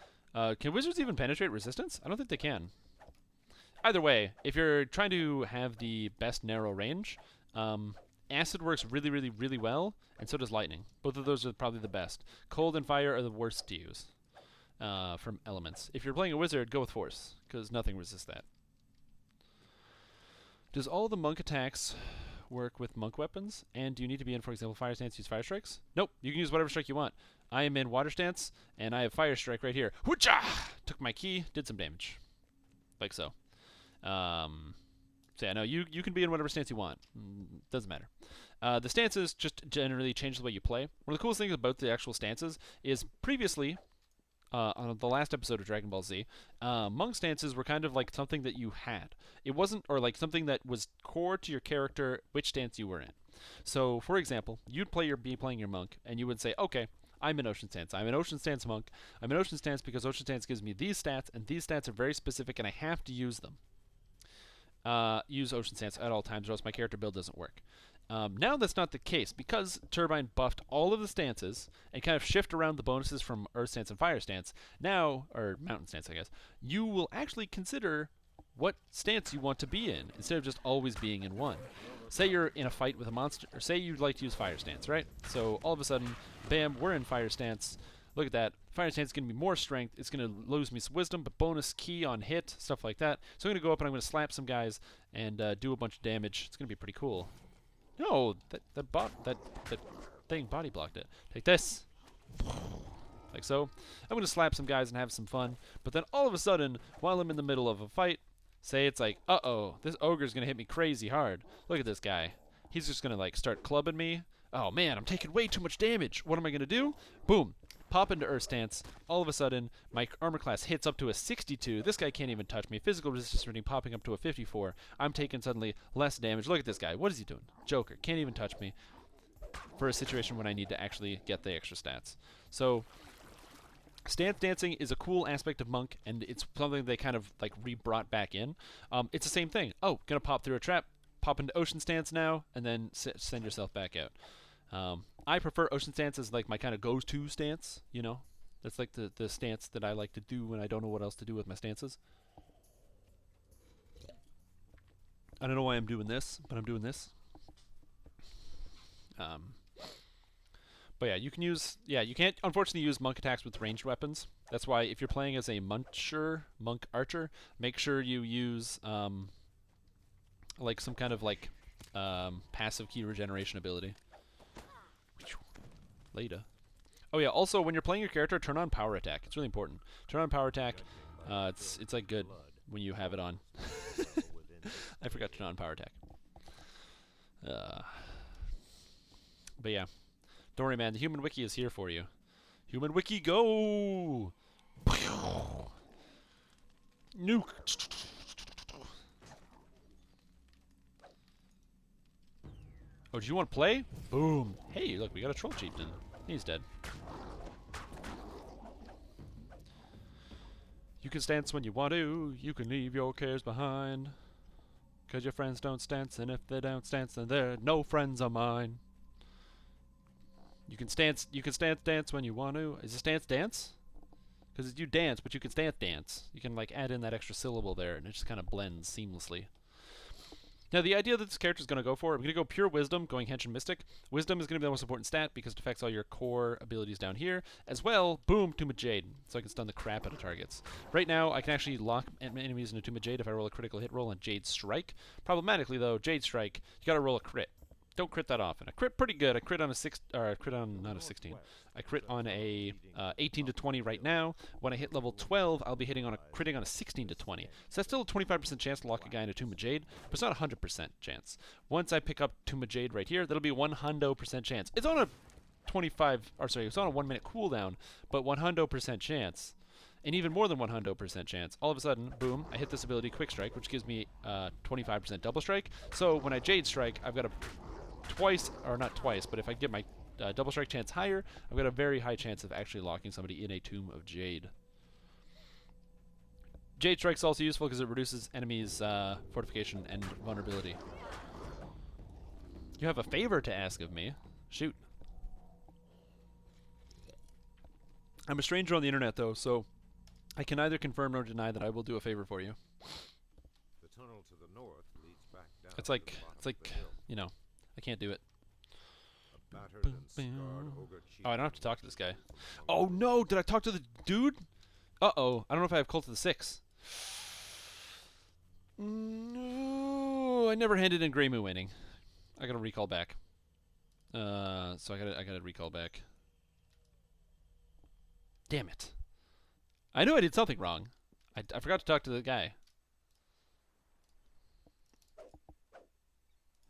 Can wizards even penetrate resistance? I don't think they can. Either way, if you're trying to have the best narrow range, acid works really, really, really well, and so does lightning. Both of those are probably the best. Cold and fire are the worst to use from elements. If you're playing a wizard, go with force, because nothing resists that. Does all the monk attacks work with monk weapons? And do you need to be in, for example, fire stance, use fire strikes? Nope, you can use whatever strike you want. I am in water stance, and I have fire strike right here. Hoocha! Took my key, did some damage. Like so. So yeah, no, you can be in whatever stance you want. Doesn't matter. The stances just generally change the way you play. One of the coolest things about the actual stances is previously, on the last episode of Dragon Ball Z, monk stances were kind of like something that you had. It wasn't, or like something that was core to your character, which stance you were in. So, for example, you'd be playing your monk, and you would say, okay, I'm an ocean stance. I'm an ocean stance monk. I'm an ocean stance because ocean stance gives me these stats, and these stats are very specific, and I have to use them. Use ocean stance at all times, or else my character build doesn't work. Now that's not the case because Turbine buffed all of the stances and kind of shift around the bonuses from Earth stance and Fire stance. Now, or Mountain stance, I guess, you will actually consider what stance you want to be in instead of just always being in one. Say you're in a fight with a monster, or say you'd like to use Fire stance, right? So all of a sudden, bam, we're in Fire stance. Look at that. Fire stance is going to be more strength. It's going to lose me some wisdom, but bonus key on hit, stuff like that. So I'm going to go up and I'm going to slap some guys and do a bunch of damage. It's going to be pretty cool. No, that thing body blocked it. Take this. Like so. I'm going to slap some guys and have some fun. But then all of a sudden, while I'm in the middle of a fight, say it's like, uh-oh, this ogre's going to hit me crazy hard. Look at this guy. He's just going to like start clubbing me. Oh man, I'm taking way too much damage. What am I going to do? Boom. Pop into Earth stance. All of a sudden, my armor class hits up to a 62. This guy can't even touch me. Physical resistance rating popping up to a 54. I'm taking suddenly less damage. Look at this guy. What is he doing? Joker. Can't even touch me for a situation when I need to actually get the extra stats. So, stance dancing is a cool aspect of Monk, and it's something they kind of like re-brought back in. It's the same thing. Oh, gonna pop through a trap. Pop into Ocean stance now, and then send yourself back out. I prefer ocean stance as like my kind of go-to stance, you know? That's like the stance that I like to do when I don't know what else to do with my stances. I don't know why I'm doing this, but I'm doing this. But yeah, you can use, you can't unfortunately use monk attacks with ranged weapons. That's why if you're playing as a monk archer, make sure you use like some kind of like passive key regeneration ability. Later. Oh yeah, also when you're playing your character, turn on power attack. It's really important. Turn on power attack. It's like good when you have it on. I forgot to turn on power attack. But yeah. Don't worry, man. The Human Wiki is here for you. Human Wiki, go! Nuke! Oh, do you want to play? Boom. Hey, look, we got a troll chieftain. He's dead. You can stance when you want to. You can leave your cares behind. 'Cause your friends don't stance, and if they don't stance, then they're no friends of mine. You can stance dance when you want to. Is it stance dance? Because you dance, but you can stance dance. You can like add in that extra syllable there, and it just kind of blends seamlessly. Now, the idea that this character is going to go for, I'm going to go pure Wisdom, going Hench and Mystic. Wisdom is going to be the most important stat because it affects all your core abilities down here. As well, boom, Tomb of Jade, so I can stun the crap out of targets. Right now, I can actually lock enemies into Tomb of Jade if I roll a critical hit roll on Jade Strike. Problematically, though, Jade Strike, you got to roll a crit. Don't crit that often. I crit pretty good. I crit on not a 16. I crit on a 18 to 20 right now. When I hit level 12, I'll be critting on a 16 to 20. So that's still a 25% chance to lock a guy into Tomb of Jade, but it's not a 100% chance. Once I pick up Tomb of Jade right here, that'll be a 100% chance. It's on a it's on a 1 minute cooldown, but 100% chance. And even more than 100% chance. All of a sudden, boom, I hit this ability Quick Strike, which gives me 25% double strike. So when I Jade Strike, I've got a not twice, but if I get my double strike chance higher, I've got a very high chance of actually locking somebody in a Tomb of Jade. Jade Strike's also useful because it reduces enemies' fortification and vulnerability. You have a favor to ask of me. Shoot. I'm a stranger on the internet, though, so I can neither confirm nor deny that I will do a favor for you. The tunnel to the north leads back down It's like, you know, I can't do it. Oh, I don't have to talk to this guy. Oh no, did I talk to the dude? Uh-oh, I don't know if I have Cult of the Six. No, I never handed in Grey Moo winning. I gotta recall back. So I gotta recall back. Damn it. I knew I did something wrong. I forgot to talk to the guy.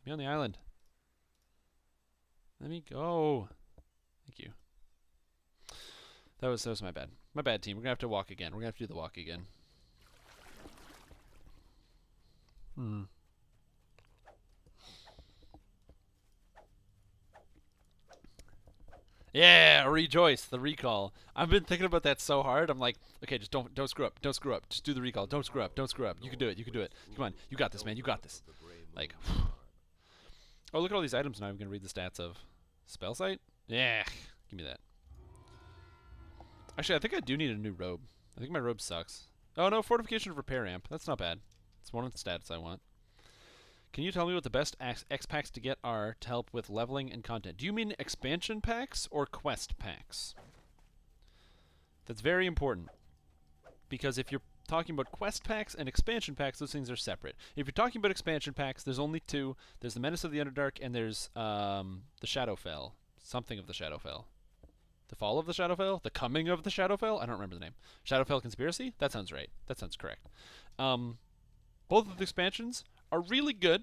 Be on the island. Let me go. Thank you. That was my bad. My bad, team. We're gonna have to walk again. We're gonna have to do the walk again. Hmm. Yeah, rejoice, the recall. I've been thinking about that so hard. I'm like, okay, just don't screw up. Don't screw up. Just do the recall. Don't screw up. Don't screw up. You can do it. You can do it. Come on. You got this, man. You got this. Like, oh, look at all these items now. I'm gonna read the stats of spell site. Yeah, give me that. Actually, I think I do need a new robe. I think my robe sucks. Oh no, fortification of repair amp. That's not bad. It's one of the stats I want. Can you tell me what the best X packs to get are to help with leveling and content? Do you mean expansion packs or quest packs? That's very important. Because if you're talking about quest packs and expansion packs, those things are separate. If you're talking about expansion packs, there's only two. There's the Menace of the Underdark and there's the Shadowfell. Something of the Shadowfell. The Fall of the Shadowfell? The Coming of the Shadowfell? I don't remember the name. Shadowfell Conspiracy? That sounds right. That sounds correct. Both of the expansions are really good.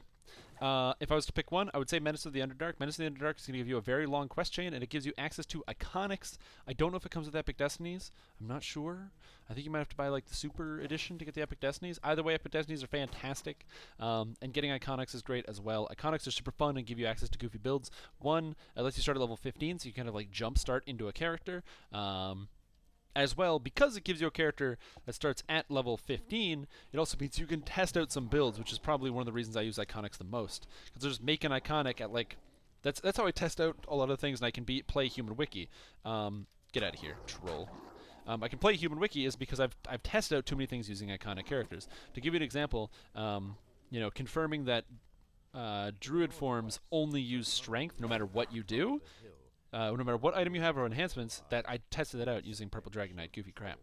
If I was to pick one, I would say Menace of the Underdark. Menace of the Underdark is going to give you a very long quest chain, and it gives you access to iconics. I don't know if it comes with Epic Destinies. I'm not sure. I think you might have to buy like the Super Edition to get the Epic Destinies. Either way, Epic Destinies are fantastic, and getting iconics is great as well. Iconics are super fun and give you access to goofy builds. One, it lets you start at level 15, so you kind of like jumpstart into a character. As well, because it gives you a character that starts at level 15, it also means you can test out some builds, which is probably one of the reasons I use iconics the most. Because I just make an iconic at like, that's how I test out a lot of things, and I can play Human Wiki. Get out of here, troll. I can play Human Wiki is because I've tested out too many things using iconic characters. To give you an example, confirming that Druid forms only use strength no matter what you do. No matter what item you have or enhancements, that I tested that out using Purple Dragon Knight. Goofy crap.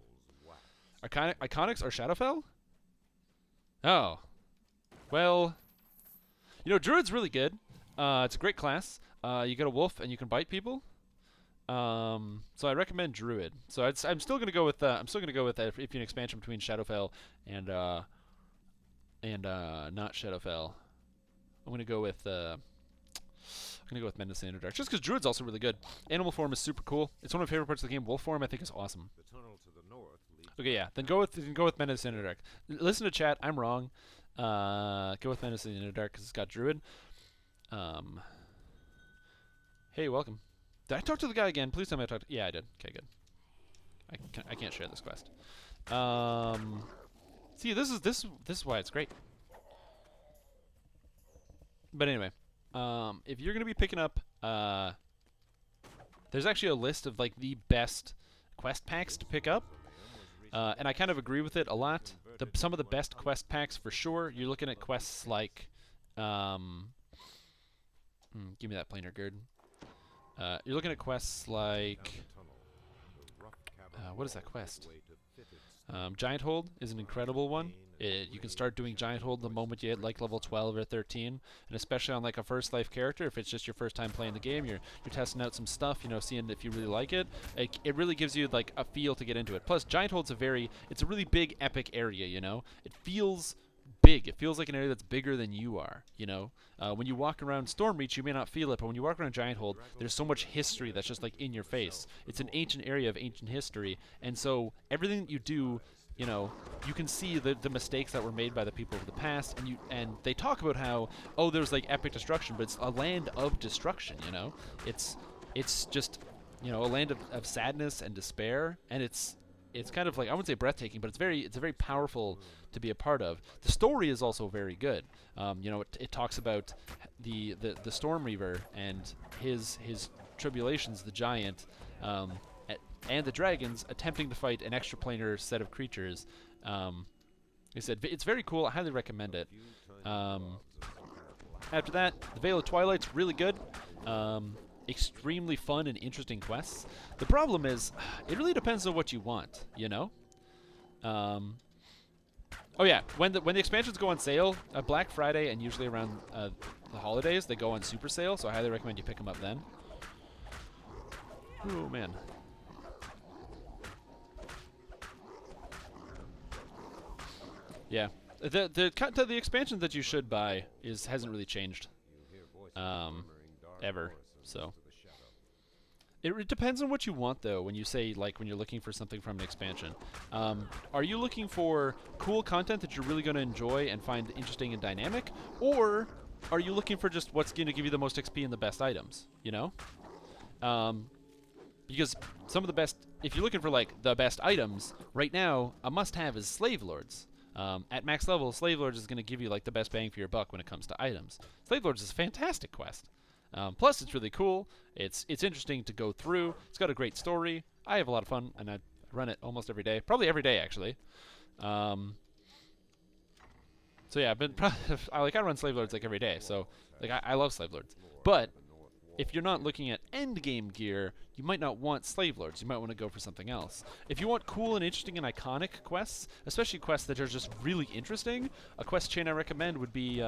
Iconics are Shadowfell? Oh. Well, Druid's really good. It's a great class. You get a wolf and you can bite people. So I recommend Druid. So I'm still gonna go with if you an expansion between Shadowfell and not Shadowfell. I'm gonna go with Menace in the Underdark, just because Druid's also really good. Animal form is super cool. It's one of my favorite parts of the game. Wolf form, I think, is awesome. Okay, yeah. Then go with Menace in the Underdark. Listen to chat. I'm wrong. Go with Menace in the Underdark because it's got Druid. Hey, welcome. Did I talk to the guy again? Please tell me I talked. Yeah, I did. Okay, good. I can't share this quest. See, this is why it's great. But anyway. If you're going to be picking up, there's actually a list of like the best quest packs to pick up, and I kind of agree with it a lot. Some of the best quest packs for sure. You're looking at quests like, give me that planar gird. You're looking at quests like, what is that quest? Giant Hold is an incredible one. You can start doing Giant Hold the moment you hit like level 12 or 13, and especially on like a first life character, if it's just your first time playing the game, you're testing out some stuff, seeing if you really like it. It really gives you like a feel to get into it. Plus, Giant Hold's it's a really big epic area. It feels big. It feels like an area that's bigger than you are. When you walk around Stormreach, you may not feel it, but when you walk around Giant Hold, there's so much history that's just like in your face. It's an ancient area of ancient history, and so everything that you do, you can see the mistakes that were made by the people of the past, and they talk about how, there's like epic destruction, but it's a land of destruction. It's just a land of sadness and despair, and it's kind of like, I wouldn't say breathtaking, but it's very powerful to be a part of. The story is also very good. It talks about the Storm Reaver and his tribulations, the giant, and the dragons attempting to fight an extraplanar set of creatures. They said it's very cool. I highly recommend it. After that, the Veil of Twilight's really good. Extremely fun and interesting quests. The problem is, it really depends on what you want. Oh yeah, when the expansions go on sale, Black Friday and usually around the holidays, they go on super sale. So I highly recommend you pick them up then. Oh man. Yeah, the expansion that you should buy hasn't really changed, ever. So It depends on what you want, though. When you say like when you're looking for something from an expansion, are you looking for cool content that you're really going to enjoy and find interesting and dynamic, or are you looking for just what's going to give you the most XP and the best items? You know, because some of the best, if you're looking for like the best items right now, a must-have is Slave Lords. At max level, Slave Lords is going to give you like the best bang for your buck when it comes to items. Slave Lords is a fantastic quest. Plus, it's really cool. It's interesting to go through. It's got a great story. I have a lot of fun, and I run it almost every day. Probably every day, actually. So yeah, I've been I run Slave Lords like every day. So like I love Slave Lords. But if you're not looking at end game gear, you might not want Slave Lords. You might want to go for something else. If you want cool and interesting and iconic quests, especially quests that are just really interesting, a quest chain I recommend would be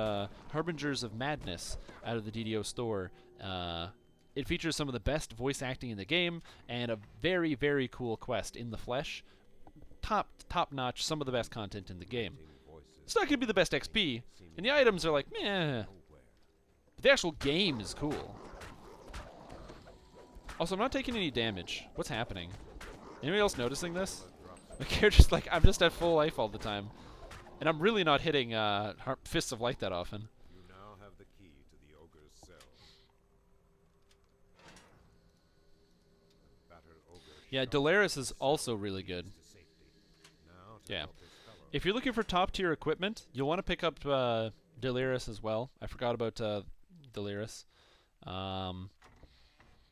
Harbingers of Madness out of the DDO store. It features some of the best voice acting in the game and a very, very cool quest in the flesh. Top notch, some of the best content in the game. It's not going to be the best XP, and the items are like, meh. But the actual game is cool. Also, I'm not taking any damage. What's happening? Anybody else noticing this? My character's like, I'm just at full life all the time. And I'm really not hitting Fists of Light that often. You now have the key to the ogre's cell. Battered ogre Yeah, Dolaris is also really good. to safety. Now to Yeah. help his fellow. If you're looking for top tier equipment, you'll want to pick up Dolaris as well. I forgot about Dolaris.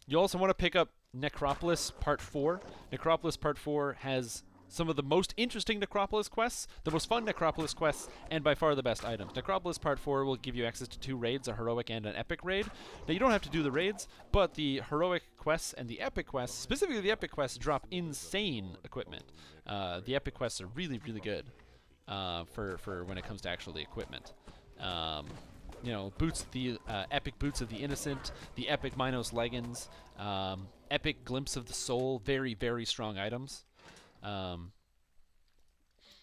You also want to pick up Necropolis Part 4. Necropolis Part 4 has some of the most interesting Necropolis quests, the most fun Necropolis quests, and by far the best items. Necropolis Part 4 will give you access to 2 raids, a heroic and an epic raid. Now, you don't have to do the raids, but the heroic quests and the epic quests, specifically the epic quests, drop insane equipment. The epic quests are really, really good for when it comes to actually equipment. You know, the epic boots of the innocent, the epic Minos leggings, epic glimpse of the soul, very, very strong items. Yeah,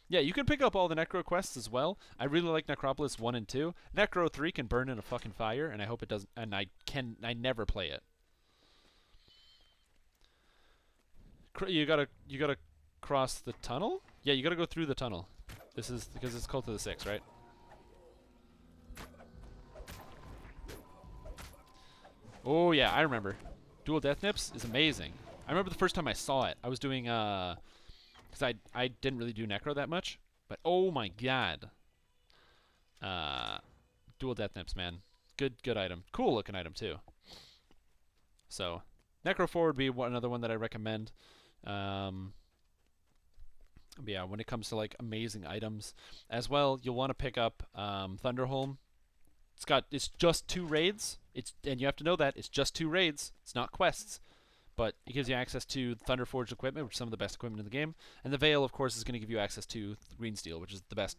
you can pick up all the Necro quests as well. I really like Necropolis 1 and 2. Necro 3 can burn in a fucking fire, and I hope it doesn't, and I never play it. You gotta cross the tunnel? Yeah, you gotta go through the tunnel. This is because it's Cult of the Six, right? Oh yeah, I remember. Dual Death Nips is amazing. I remember the first time I saw it. I was doing because I didn't really do Necro that much, but oh my god. Dual Death Nips, man. Good item. Cool looking item too. So, Necro 4 would be another one that I recommend. But yeah, when it comes to like amazing items as well, you'll want to pick up Thunderholm. It's just 2 raids. And you have to know that it's just 2 raids. It's not quests, but it gives you access to Thunderforged equipment, which is some of the best equipment in the game. And the Veil, of course, is going to give you access to Green Steel, which is the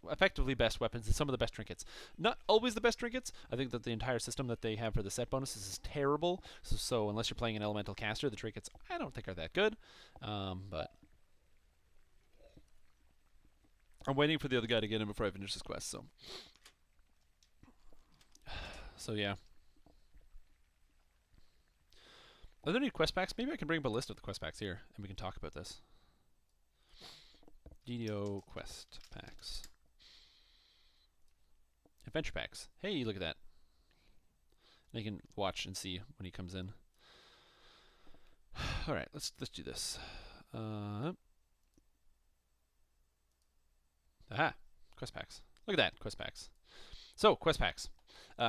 effectively best weapons and some of the best trinkets. Not always the best trinkets. I think that the entire system that they have for the set bonuses is terrible. So unless you're playing an elemental caster, the trinkets I don't think are that good. But I'm waiting for the other guy to get in before I finish this quest. So yeah. Are there any quest packs? Maybe I can bring up a list of the quest packs here, and we can talk about this. DDO quest packs. Adventure packs. Hey, look at that. And you can watch and see when he comes in. All right, let's do this. Aha, quest packs. Look at that, quest packs. So, quest packs.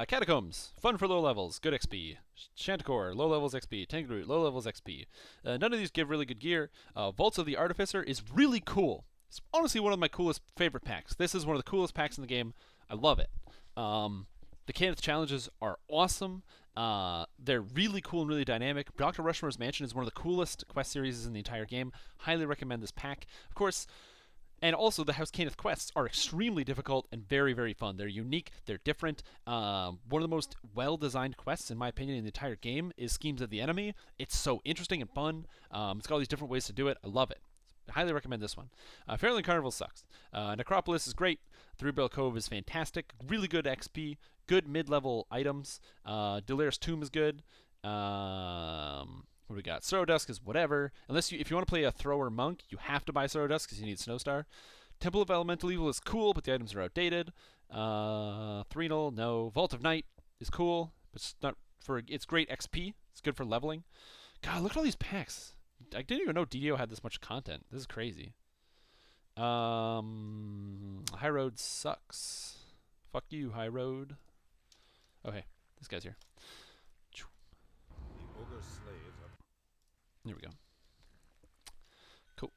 Catacombs, fun for low levels, good XP. Chanticleer, low levels XP. Tangroot, low levels XP. None of these give really good gear. Vaults of the Artificer is really cool. It's honestly one of my favorite packs. This is one of the coolest packs in the game. I love it. The Kenneth challenges are awesome. They're really cool and really dynamic. Dr. Rushmore's Mansion is one of the coolest quest series in the entire game. Highly recommend this pack. Of course, and also, the House Cannith quests are extremely difficult and very, very fun. They're unique. They're different. One of the most well-designed quests, in my opinion, in the entire game is Schemes of the Enemy. It's so interesting and fun. It's got all these different ways to do it. I love it. I highly recommend this one. Fairland Carnival sucks. Necropolis is great. Three Barrel Cove is fantastic. Really good XP. Good mid-level items. Delaris Tomb is good. What What do we got? Sorrow Dusk is whatever. If you want to play a thrower monk, you have to buy Sorrow Dusk because you need Snowstar. Temple of Elemental Evil is cool, but the items are outdated. Threnal, no. Vault of Night is cool, but it's great XP. It's good for leveling. God, look at all these packs. I didn't even know DDO had this much content. This is crazy. High Road sucks. Fuck you, High Road. Oh, hey. This guy's here. The ogre slaves are Here we go. Cool.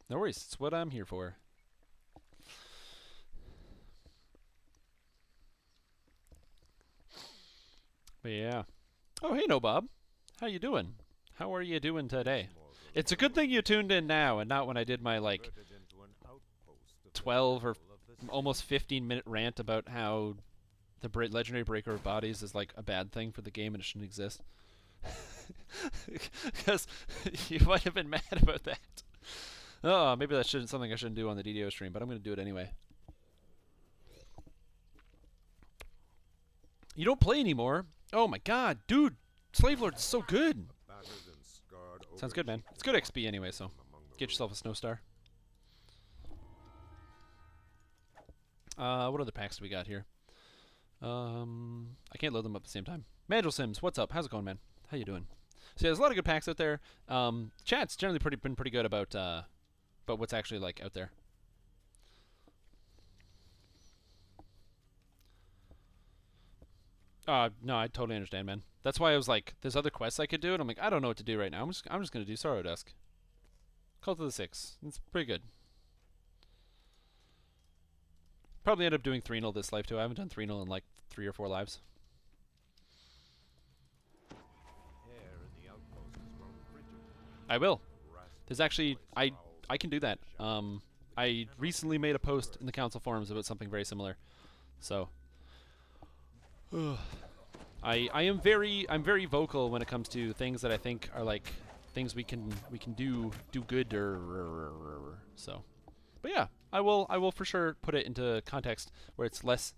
No worries. It's what I'm here for. But yeah. Oh, hey, No Bob. How you doing? How are you doing today? It's a good thing you tuned in now and not when I did my, like, converted into an outpost of the 12 or people of the almost 15-minute rant about how the Legendary Breaker of Bodies is, like, a bad thing for the game and it shouldn't exist. Because you might have been mad about that. Oh, maybe that's something I shouldn't do on the DDO stream, but I'm going to do it anyway. You don't play anymore? Oh my god, dude! Slave Lord is so good! battered and scarred Sounds ogre good, man. chiefs It's good XP anyway, so among the get yourself a Snowstar. What other packs do we got here? I can't load them up at the same time. Mandrill Sims, what's up? How's it going, man? How you doing? So yeah, there's a lot of good packs out there. Chat's generally been pretty good about what's actually like out there. No, I totally understand, man. That's why I was like, there's other quests I could do, and I'm like, I don't know what to do right now. I'm just gonna do Sorrow Dusk. Cult of the Six. It's pretty good. Probably end up doing Threnal this life too. I haven't done Threnal in like 3 or 4 lives. air in the outpost has grown frigid. I will. Rust There's actually voice I can do that. I recently made a post in the council forums about something very similar. So I'm very vocal when it comes to things that I think are like things we can do good or so. But yeah, I will for sure put it into context where it's less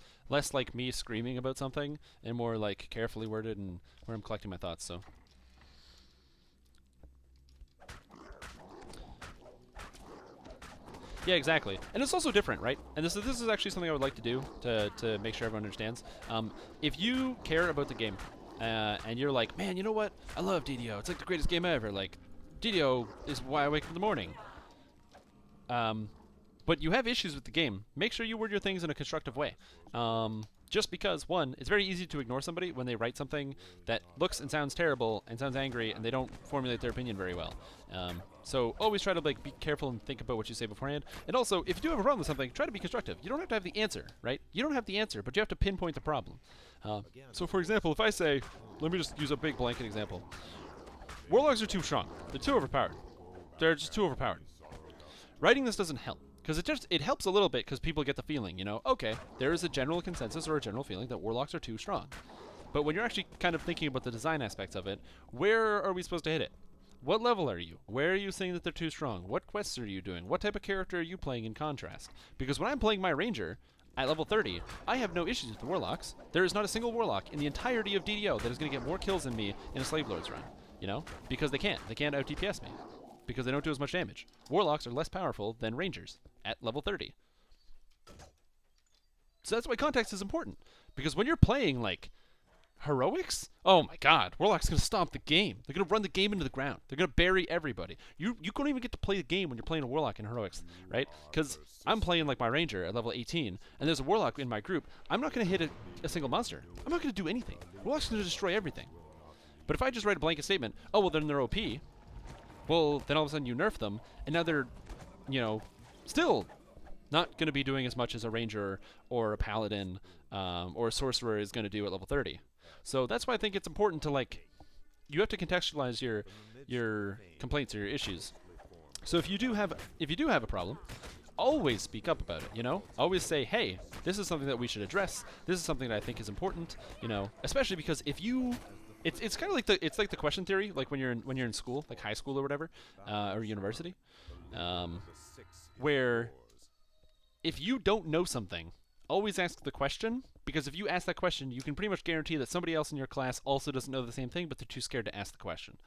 like me screaming about something and more like carefully worded and where I'm collecting my thoughts. So yeah, exactly. And it's also different, right? And this is actually something I would like to do to make sure everyone understands. If you care about the game and you're like, man, you know what? I love DDO. It's like the greatest game ever. Like, DDO is why I wake up in the morning. But you have issues with the game. Make sure you word your things in a constructive way. Just because, one, it's very easy to ignore somebody when they write something that looks and sounds terrible and sounds angry and they don't formulate their opinion very well. So always try to like be careful and think about what you say beforehand. And also, if you do have a problem with something, try to be constructive. You don't have to have the answer, right? You don't have the answer, but you have to pinpoint the problem. So for example, if I say, let me just use a big blanket example. Warlocks are too strong. They're too overpowered. They're just too overpowered. Writing this doesn't help. Because it helps a little bit because people get the feeling, you know, okay, there is a general consensus or a general feeling that warlocks are too strong. But when you're actually kind of thinking about the design aspects of it, where are we supposed to hit it? What level are you? Where are you saying that they're too strong? What quests are you doing? What type of character are you playing in contrast? Because when I'm playing my ranger at level 30, I have no issues with the warlocks. There is not a single warlock in the entirety of DDO that is going to get more kills than me in a Slave Lord's run, you know? Because they can't. They can't out-DPS me. Because they don't do as much damage. Warlocks are less powerful than rangers at level 30. So that's why context is important. Because when you're playing, like, heroics, oh my god, Warlock's going to stomp the game. They're going to run the game into the ground. They're going to bury everybody. You don't even get to play the game when you're playing a Warlock in heroics, right? Because I'm playing, like, my ranger at level 18, and there's a Warlock in my group. I'm not going to hit a single monster. I'm not going to do anything. Warlock's going to destroy everything. But if I just write a blanket statement, oh, well, then they're OP, well, then all of a sudden you nerf them, and now they're, you know, still not going to be doing as much as a ranger or a paladin or a sorcerer is going to do at level 30. So that's why I think it's important to, like, you have to contextualize your complaints or your issues. So if you do have a problem, always speak up about it, you know? Always say, hey, this is something that we should address. This is something that I think is important, you know, especially because if you it's kind of like the question theory, like when you're in school, like high school or whatever, or university, where if you don't know something, always ask the question because if you ask that question, you can pretty much guarantee that somebody else in your class also doesn't know the same thing, but they're too scared to ask the question.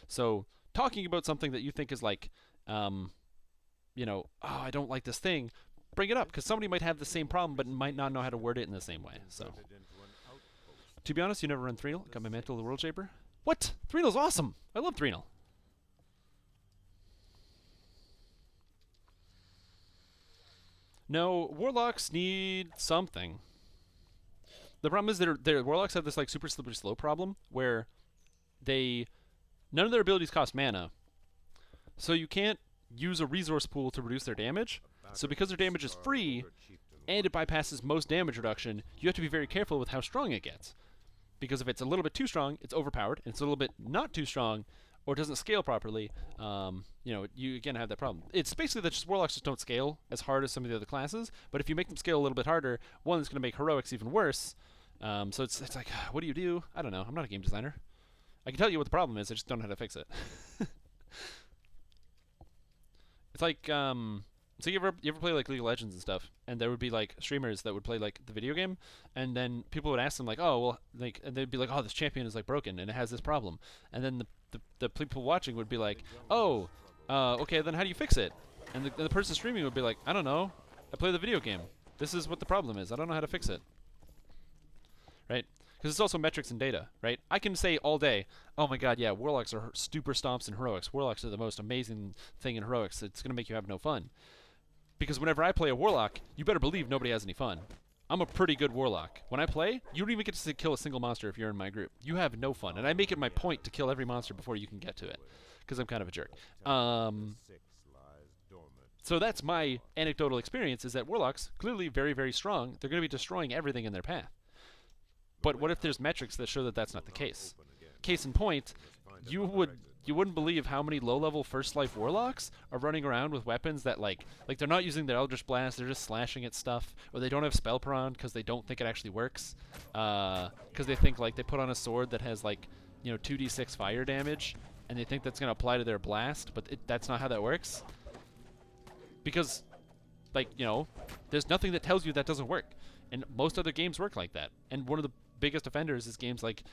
So talking about something that you think is like, you know, oh, I don't like this thing, bring it up, because somebody might have the same problem but might not know how to word it in the same way. So, to be honest, you never run Threnal. Got my Mantle of the World Shaper. What? Threnal's awesome. I love Threnal. No, Warlocks need something. The problem is their Warlocks have this like super slippery slow problem where none of their abilities cost mana, so you can't use a resource pool to reduce their damage. So because their damage is free and it bypasses most damage reduction, you have to be very careful with how strong it gets. Because if it's a little bit too strong, it's overpowered, and it's a little bit not too strong, or it doesn't scale properly, you know, you again have that problem. It's basically that just Warlocks just don't scale as hard as some of the other classes, but if you make them scale a little bit harder, one, it's going to make Heroics even worse. So it's like, what do you do? I don't know. I'm not a game designer. I can tell you what the problem is, I just don't know how to fix it. It's like, so you ever play like League of Legends and stuff, and there would be like streamers that would play like the video game, and then people would ask them like, oh well, like, and they'd be like, oh, this champion is like broken and it has this problem, and then the people watching would be like, oh, okay, then how do you fix it? And the person streaming would be like, I don't know, I play the video game. This is what the problem is. I don't know how to fix it. Right? Because it's also metrics and data, right? I can say all day, oh my god, yeah, Warlocks are super stomps in Heroics. Warlocks are the most amazing thing in Heroics. It's going to make you have no fun. Because whenever I play a Warlock, you better believe nobody has any fun. I'm a pretty good Warlock. When I play, you don't even get to kill a single monster if you're in my group. You have no fun. And I make it my point to kill every monster before you can get to it. Because I'm kind of a jerk. So that's my anecdotal experience, is that Warlocks, clearly very, very strong, they're going to be destroying everything in their path. But what if there's metrics that show that that's not the case? Case in point, you wouldn't believe how many low-level First Life Warlocks are running around with weapons that like they're not using their Eldritch Blast, they're just slashing at stuff, or they don't have Spell Prawn because they don't think it actually works, because they think like they put on a sword that has like, you know, 2d6 fire damage, and they think that's gonna apply to their blast, but that's not how that works. Because, like, you know, there's nothing that tells you that doesn't work, and most other games work like that. And one of the biggest offenders is games like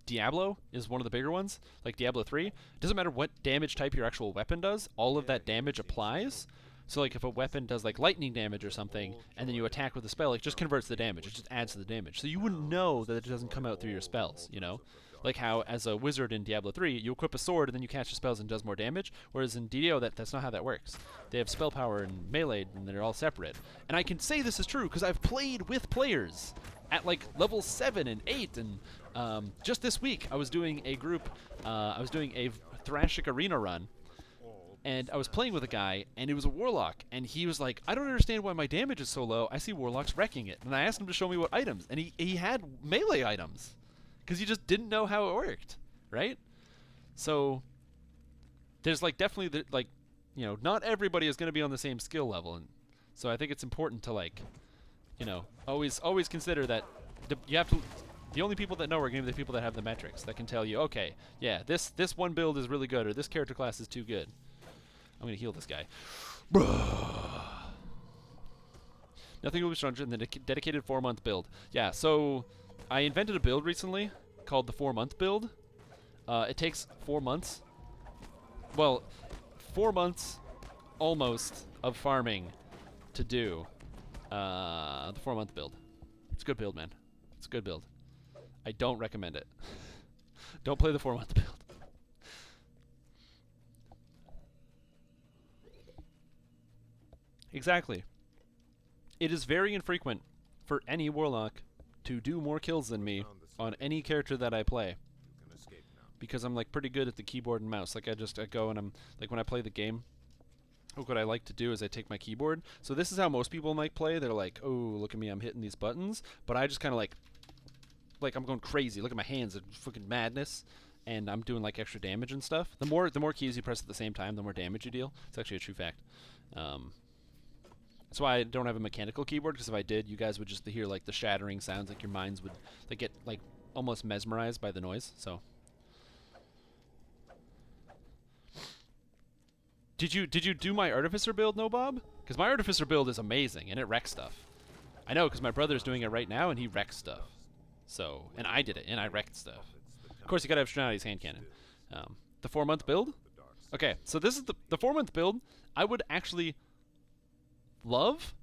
Diablo is one of the bigger ones, like Diablo 3. It doesn't matter what damage type your actual weapon does, all of that damage applies. So like if a weapon does like lightning damage or something, and then you attack with a spell, it just converts the damage, it just adds to the damage. So you wouldn't know that it doesn't come out through your spells, you know? Like how as a wizard in Diablo 3, you equip a sword and then you cast your spells and it does more damage, whereas in DDO that's not how that works. They have spell power and melee and they're all separate. And I can say this is true because I've played with players at like level 7 and 8, and just this week I was doing a group, I was doing a Thrashic Arena run, and I was playing with a guy, and it was a Warlock, and he was like, I don't understand why my damage is so low, I see Warlocks wrecking it. And I asked him to show me what items, and he had melee items, because he just didn't know how it worked, right? So there's like definitely, like, you know, not everybody is going to be on the same skill level, and so I think it's important to, like, you know, always consider that you have to. The only people that know are going to be the people that have the metrics that can tell you, okay, yeah, this one build is really good, or this character class is too good. I'm going to heal this guy. Nothing will be stronger than the dedicated 4-month build. Yeah, so I invented a build recently called the 4-month build. It takes 4 months. Well, 4 months almost of farming to do the 4-month build. It's a good build, man. It's a good build. I don't recommend it. Don't play the 4-month build. Exactly. It is very infrequent for any Warlock to do more kills than me on any character that I play. Because I'm like pretty good at the keyboard and mouse. Like I go and I'm like, when I play the game, what I like to do is I take my keyboard. So this is how most people might play. They're like, oh, look at me, I'm hitting these buttons. But I just kind of like I'm going crazy. Look at my hands, it's freaking madness. And I'm doing like extra damage and stuff. The more keys you press at the same time, the more damage you deal. It's actually a true fact. That's why I don't have a mechanical keyboard, because if I did, you guys would just hear like the shattering sounds, like your minds would like get like almost mesmerized by the noise. So Did you do my Artificer build, no Bob? Because my Artificer build is amazing and it wrecks stuff. I know, because my brother's doing it right now, and he wrecks stuff. So, and I did it, and I wrecked stuff. Of course, you gotta have Strinati's hand cannon. The 4-month build? Okay, so this is the 4-month build. I would actually love,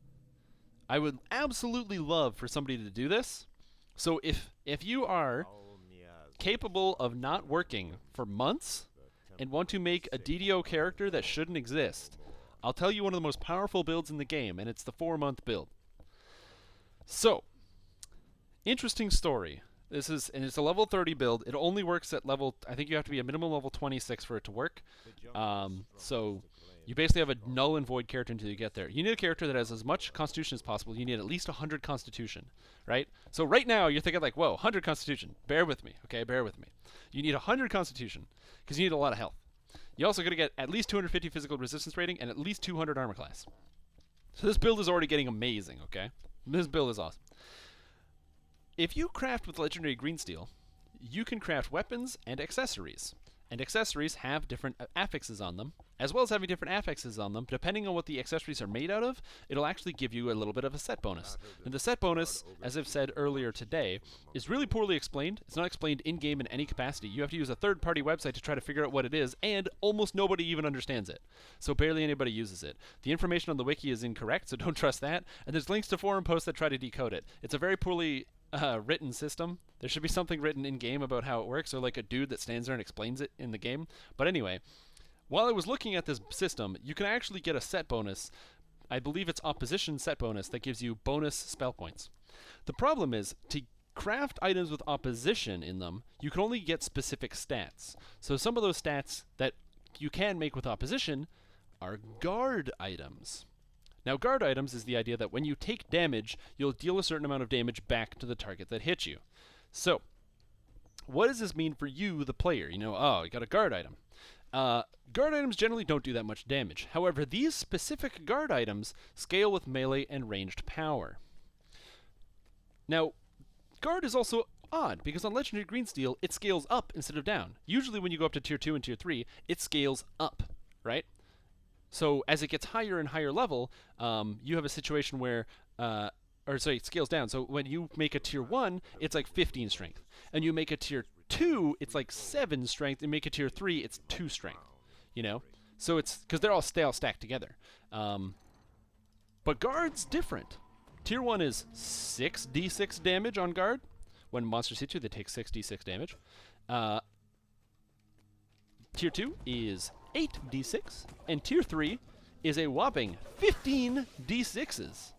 I would absolutely love for somebody to do this. So if you are capable of not working for months and want to make a DDO character that shouldn't exist, I'll tell you one of the most powerful builds in the game, and it's the 4-month build. So, interesting story. This is, and it's a level 30 build. It only works at level, I think you have to be a minimum level 26 for it to work. So you basically have a null and void character until you get there. You need a character that has as much constitution as possible. You need at least 100 constitution, right? So right now you're thinking like, whoa, 100 constitution. Bear with me, okay? Bear with me. You need 100 constitution because you need a lot of health. You also got to get at least 250 physical resistance rating and at least 200 armor class. So this build is already getting amazing, okay? This build is awesome. If you craft with legendary green steel, you can craft weapons and accessories. And accessories have different affixes on them, as well as having different affixes on them. Depending on what the accessories are made out of, it'll actually give you a little bit of a set bonus. And the set bonus, as I've said earlier today, is really poorly explained. It's not explained in-game in any capacity. You have to use a third-party website to try to figure out what it is, and almost nobody even understands it. So barely anybody uses it. The information on the wiki is incorrect, so don't trust that. And there's links to forum posts that try to decode it. It's a very poorly written system. There should be something written in-game about how it works, or like a dude that stands there and explains it in the game. But anyway, while I was looking at this system, you can actually get a set bonus. I believe it's opposition set bonus that gives you bonus spell points. The problem is, to craft items with opposition in them, you can only get specific stats. So some of those stats that you can make with opposition are guard items. Now, guard items is the idea that when you take damage, you'll deal a certain amount of damage back to the target that hit you. So, what does this mean for you, the player? You know, oh, you got a guard item. Guard items generally don't do that much damage. However, these specific guard items scale with melee and ranged power. Now, guard is also odd, because on Legendary Green Steel, it scales up instead of down. Usually when you go up to Tier 2 and Tier 3, it scales up, right? So as it gets higher and higher level, you have a situation where, it scales down. So when you make a Tier 1, it's like 15 strength. And you make a Tier 2, it's like 7 strength. And make a Tier 3, it's 2 strength. You know? So it's, because they're all stacked together. But guard's different. Tier 1 is 6d6 damage on guard. When monsters hit you, they take 6d6 damage. Tier 2 is 8d6, and Tier 3 is a whopping 15 d6s.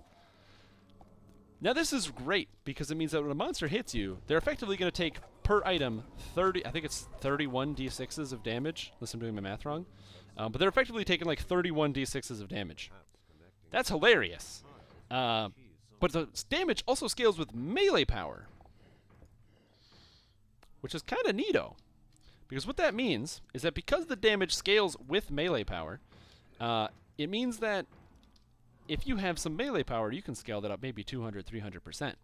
Now this is great, because it means that when a monster hits you, they're effectively going to take, per item, 30, I think it's 31 d6s of damage, unless I'm doing my math wrong. But they're effectively taking like 31 d6s of damage. That's hilarious. But the damage also scales with melee power, which is kind of neato. Because what that means is that because the damage scales with melee power, it means that if you have some melee power, you can scale that up maybe 200, 300%.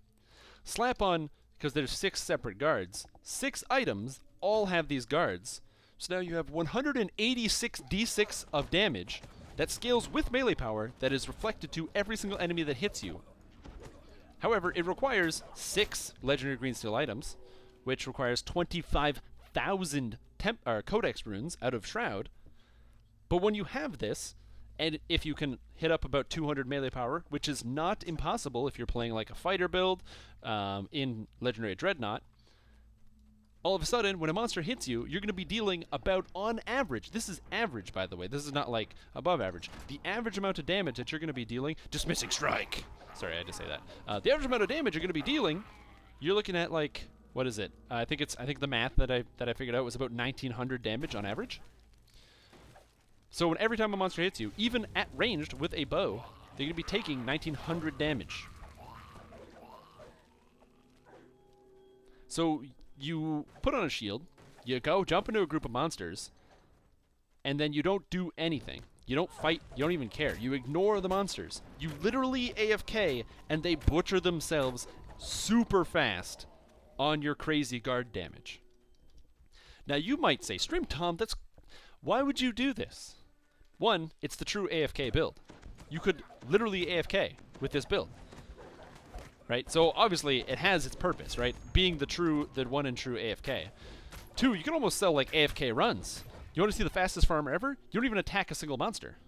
Slap on, because there's 6 separate guards, 6 items all have these guards. So now you have 186 d6 of damage that scales with melee power that is reflected to every single enemy that hits you. However, it requires 6 Legendary Green Steel items, which requires 25,000 Codex runes out of Shroud. But when you have this, and if you can hit up about 200 melee power, which is not impossible if you're playing like a fighter build in Legendary Dreadnought, all of a sudden, when a monster hits you, you're going to be dealing about, on average, this is average, by the way, this is not like above average, the average amount of damage that you're going to be dealing, dismissing strike, sorry, I had to say that, the average amount of damage you're going to be dealing, you're looking at like, what is it? I think the math that I figured out was about 1900 damage on average. So when every time a monster hits you, even at ranged with a bow, they're going to be taking 1900 damage. So you put on a shield, you go jump into a group of monsters, and then you don't do anything. You don't fight, you don't even care. You ignore the monsters. You literally AFK, and they butcher themselves super fast on your crazy guard damage. Now you might say, Stream Tom, why would you do this? One, it's the true AFK build. You could literally AFK with this build. right? So obviously it has its purpose, right? Being the one and true AFK. 2, you can almost sell like AFK runs. You want to see the fastest farmer ever? You don't even attack a single monster.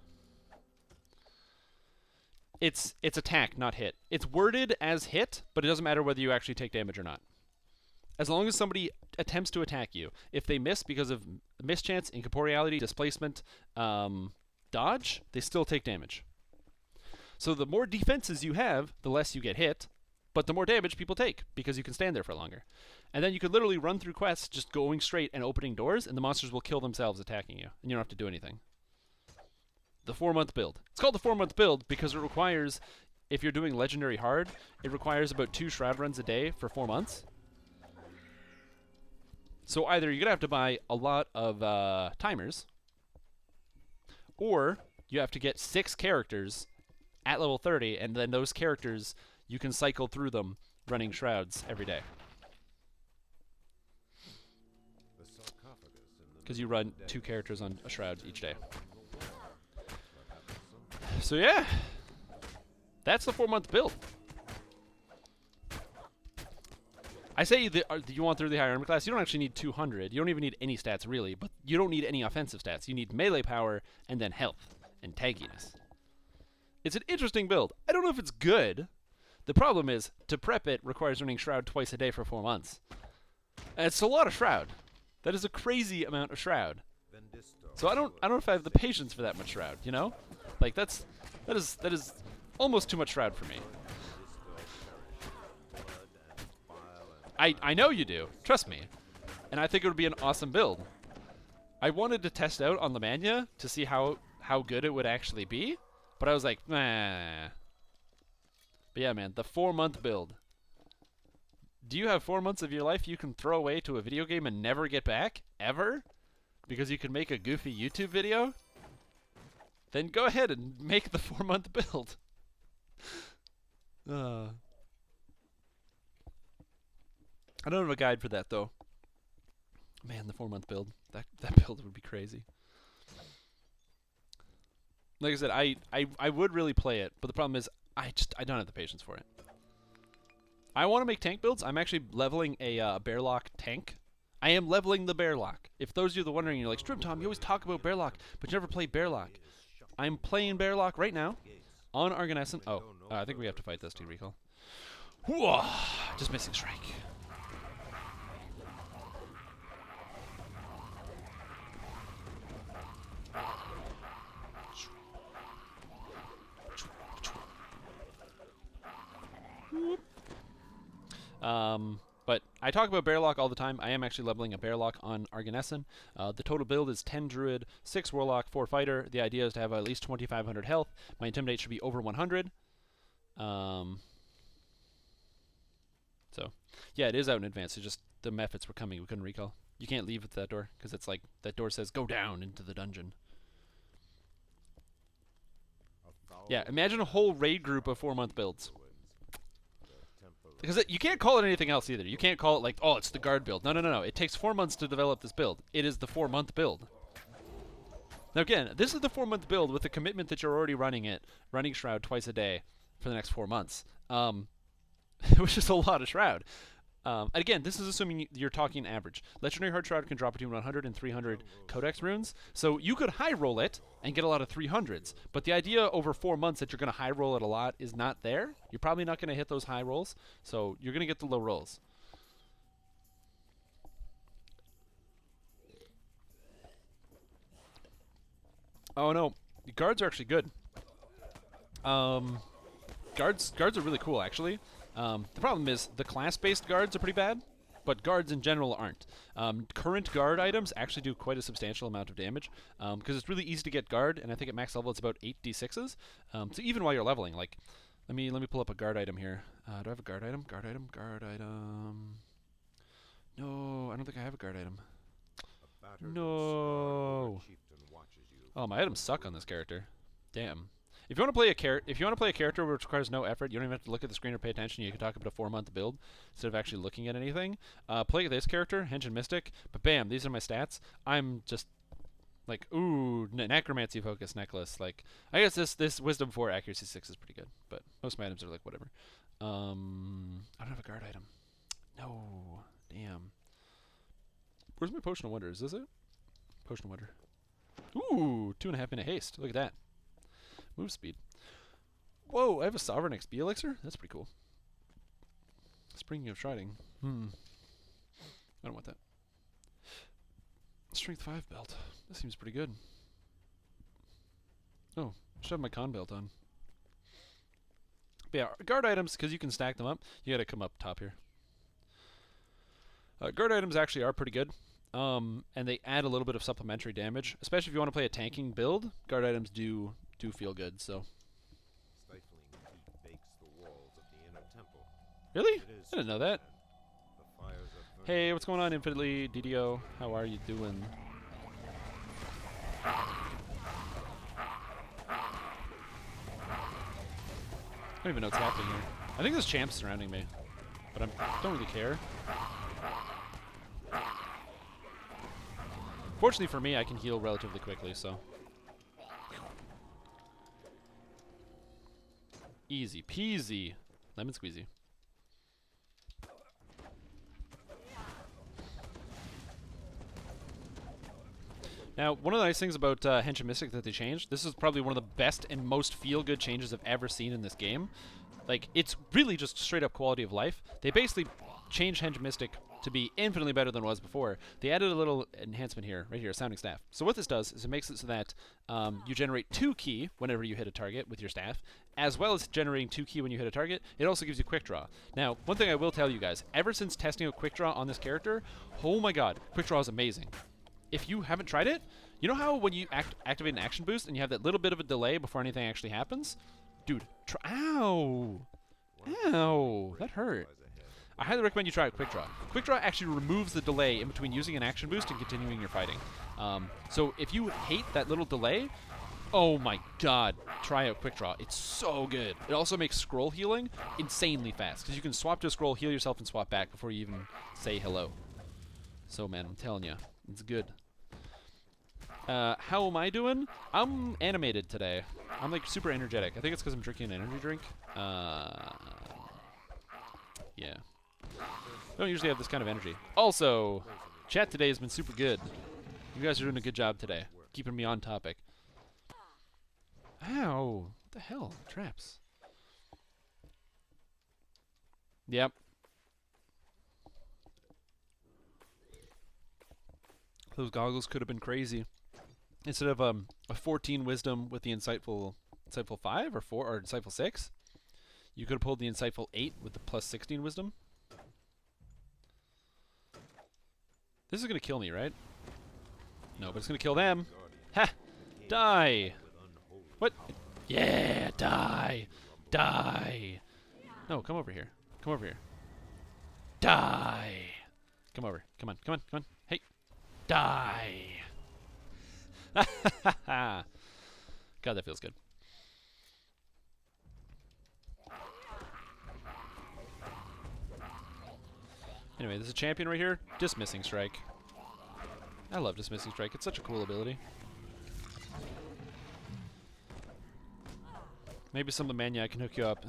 It's attack, not hit. It's worded as hit, but it doesn't matter whether you actually take damage or not. As long as somebody attempts to attack you, if they miss because of mischance, incorporeality, displacement, dodge, they still take damage. So the more defenses you have, the less you get hit, but the more damage people take because you can stand there for longer. And then you could literally run through quests just going straight and opening doors, and the monsters will kill themselves attacking you, and you don't have to do anything. The 4-month build. It's called the 4-month build because it requires, if you're doing Legendary Hard, it requires about 2 Shroud runs a day for 4 months. So either you're going to have to buy a lot of timers, or you have to get 6 characters at level 30, and then those characters, you can cycle through them running Shrouds every day. Because you run 2 characters on a Shroud each day. So yeah, that's the 4-month build. I say you want through the higher armor class, you don't actually need 200. You don't even need any stats, really. But you don't need any offensive stats. You need melee power and then health and tankiness. It's an interesting build. I don't know if it's good. The problem is, to prep it requires running Shroud twice a day for 4 months. And it's a lot of Shroud. That is a crazy amount of Shroud. So I don't know if I have the patience for that much Shroud, you know? Like that is almost too much Shroud for me. I know you do. Trust me. And I think it would be an awesome build. I wanted to test out on the Mania to see how good it would actually be, but I was like, nah. But yeah, man, the 4-month build. Do you have 4 months of your life you can throw away to a video game and never get back? Ever? Because you can make a goofy YouTube video? Then go ahead and make the 4-month build. I don't have a guide for that, though. Man, the 4-month build. That build would be crazy. Like I said, I would really play it, but the problem is I don't have the patience for it. I want to make tank builds. I'm actually leveling a Bearlock tank. I am leveling the Bearlock. If those of you that are wondering, you're like, Strim Tom, you always talk about Bearlock, but you never play Bearlock. I'm playing Bearlock right now on Arganesson. Oh, I think we have to fight this to recall. Whoa! Just missing strike. But I talk about Bearlock all the time. I am actually leveling a Bearlock on Arganesson. The total build is 10 Druid, 6 Warlock, 4 Fighter. The idea is to have at least 2,500 health. My Intimidate should be over 100. So, yeah, it is out in advance. It's just the methods were coming. We couldn't recall. You can't leave at that door, because it's like, that door says, go down into the dungeon. Yeah, imagine a whole raid group of 4-month builds. Because you can't call it anything else either. You can't call it like, oh, it's the guard build. No. It takes 4 months to develop this build. It is the 4-month build. Now again, this is the 4-month build with the commitment that you're already running Shroud twice a day for the next 4 months. Which is a lot of Shroud. And again, this is assuming you're talking average. Legendary Hard Shroud can drop between 100 and 300 Codex runes. So you could high roll it and get a lot of 300s. But the idea over 4 months that you're going to high roll it a lot is not there. You're probably not going to hit those high rolls. So you're going to get the low rolls. Oh no, the guards are actually good. Guards are really cool actually. The problem is the class-based guards are pretty bad, but guards in general aren't. Current guard items actually do quite a substantial amount of damage because it's really easy to get guard, and I think at max level it's about 8 d6s. So even while you're leveling, like, let me pull up a guard item here. Do I have a guard item? Guard item. No, I don't think I have a guard item. No. Oh, my items suck on this character. Damn. If you want to play a character which requires no effort, you don't even have to look at the screen or pay attention. You can talk about a 4-month build instead of actually looking at anything. Play this character, Hench and Mystic. But bam, these are my stats. I'm just like, ooh, necromancy focus necklace. Like, I guess this Wisdom 4 accuracy 6 is pretty good, but most of my items are like whatever. guard item. No. Damn. Where's my Potion of Wonder? Is this it? Potion of Wonder. Ooh, 2.5 minute haste. Look at that. Move speed. Whoa, I have a Sovereign XP elixir? That's pretty cool. Springing of Shrouding. I don't want that. Strength 5 belt. That seems pretty good. Oh, I should have my con belt on. But yeah, guard items, because you can stack them up, you gotta come up top here. Guard items actually are pretty good. And they add a little bit of supplementary damage. Especially if you want to play a tanking build, guard items do feel good, so. Stifling heat bakes the walls of the inner temple. Really? It is I didn't know that. the fires are Hey, what's going on, Infinitely? DDO, how are you doing? I don't even know what's happening here. I think there's champs surrounding me, but I don't really care. Fortunately for me, I can heal relatively quickly, so. Easy peasy. Lemon squeezy. Now, one of the nice things about Henshin Mystic that they changed, this is probably one of the best and most feel-good changes I've ever seen in this game. Like, it's really just straight-up quality of life. They basically changed Henshin Mystic to be infinitely better than it was before. They added a little enhancement here, right here, Sounding Staff. So what this does is it makes it so that you generate 2 ki whenever you hit a target with your staff, as well as generating 2 ki when you hit a target. It also gives you Quick Draw. Now, one thing I will tell you guys, ever since testing out Quick Draw on this character, oh my god, Quick Draw is amazing. If you haven't tried it, you know how when you activate an action boost and you have that little bit of a delay before anything actually happens? Dude, ow! Ow! That hurt. I highly recommend you try Quick Draw. Quick Draw actually removes the delay in between using an action boost and continuing your fighting. So if you hate that little delay, oh my god, try out Quick Draw. It's so good. It also makes scroll healing insanely fast, because you can swap to a scroll, heal yourself, and swap back before you even say hello. So man, I'm telling you, it's good. How am I doing? I'm animated today. I'm like super energetic. I think it's because I'm drinking an energy drink. Yeah. I don't usually have this kind of energy. Also, chat today has been super good. You guys are doing a good job today, keeping me on topic. Ow! What the hell? Traps. Yep. Those goggles could have been crazy. Instead of a 14 wisdom with the insightful 5 or 4 or insightful 6, you could have pulled the insightful 8 with the plus 16 wisdom. This is gonna kill me, right? No, but it's gonna kill them. Ha! Die! What? Yeah, die! Die! No, come over here. Come over here. Die! Come over. Come on, come on, come on. Hey! Die! God, that feels good. Anyway, there's a champion right here. Dismissing Strike. I love Dismissing Strike. It's such a cool ability. Maybe some of the mania can hook you up.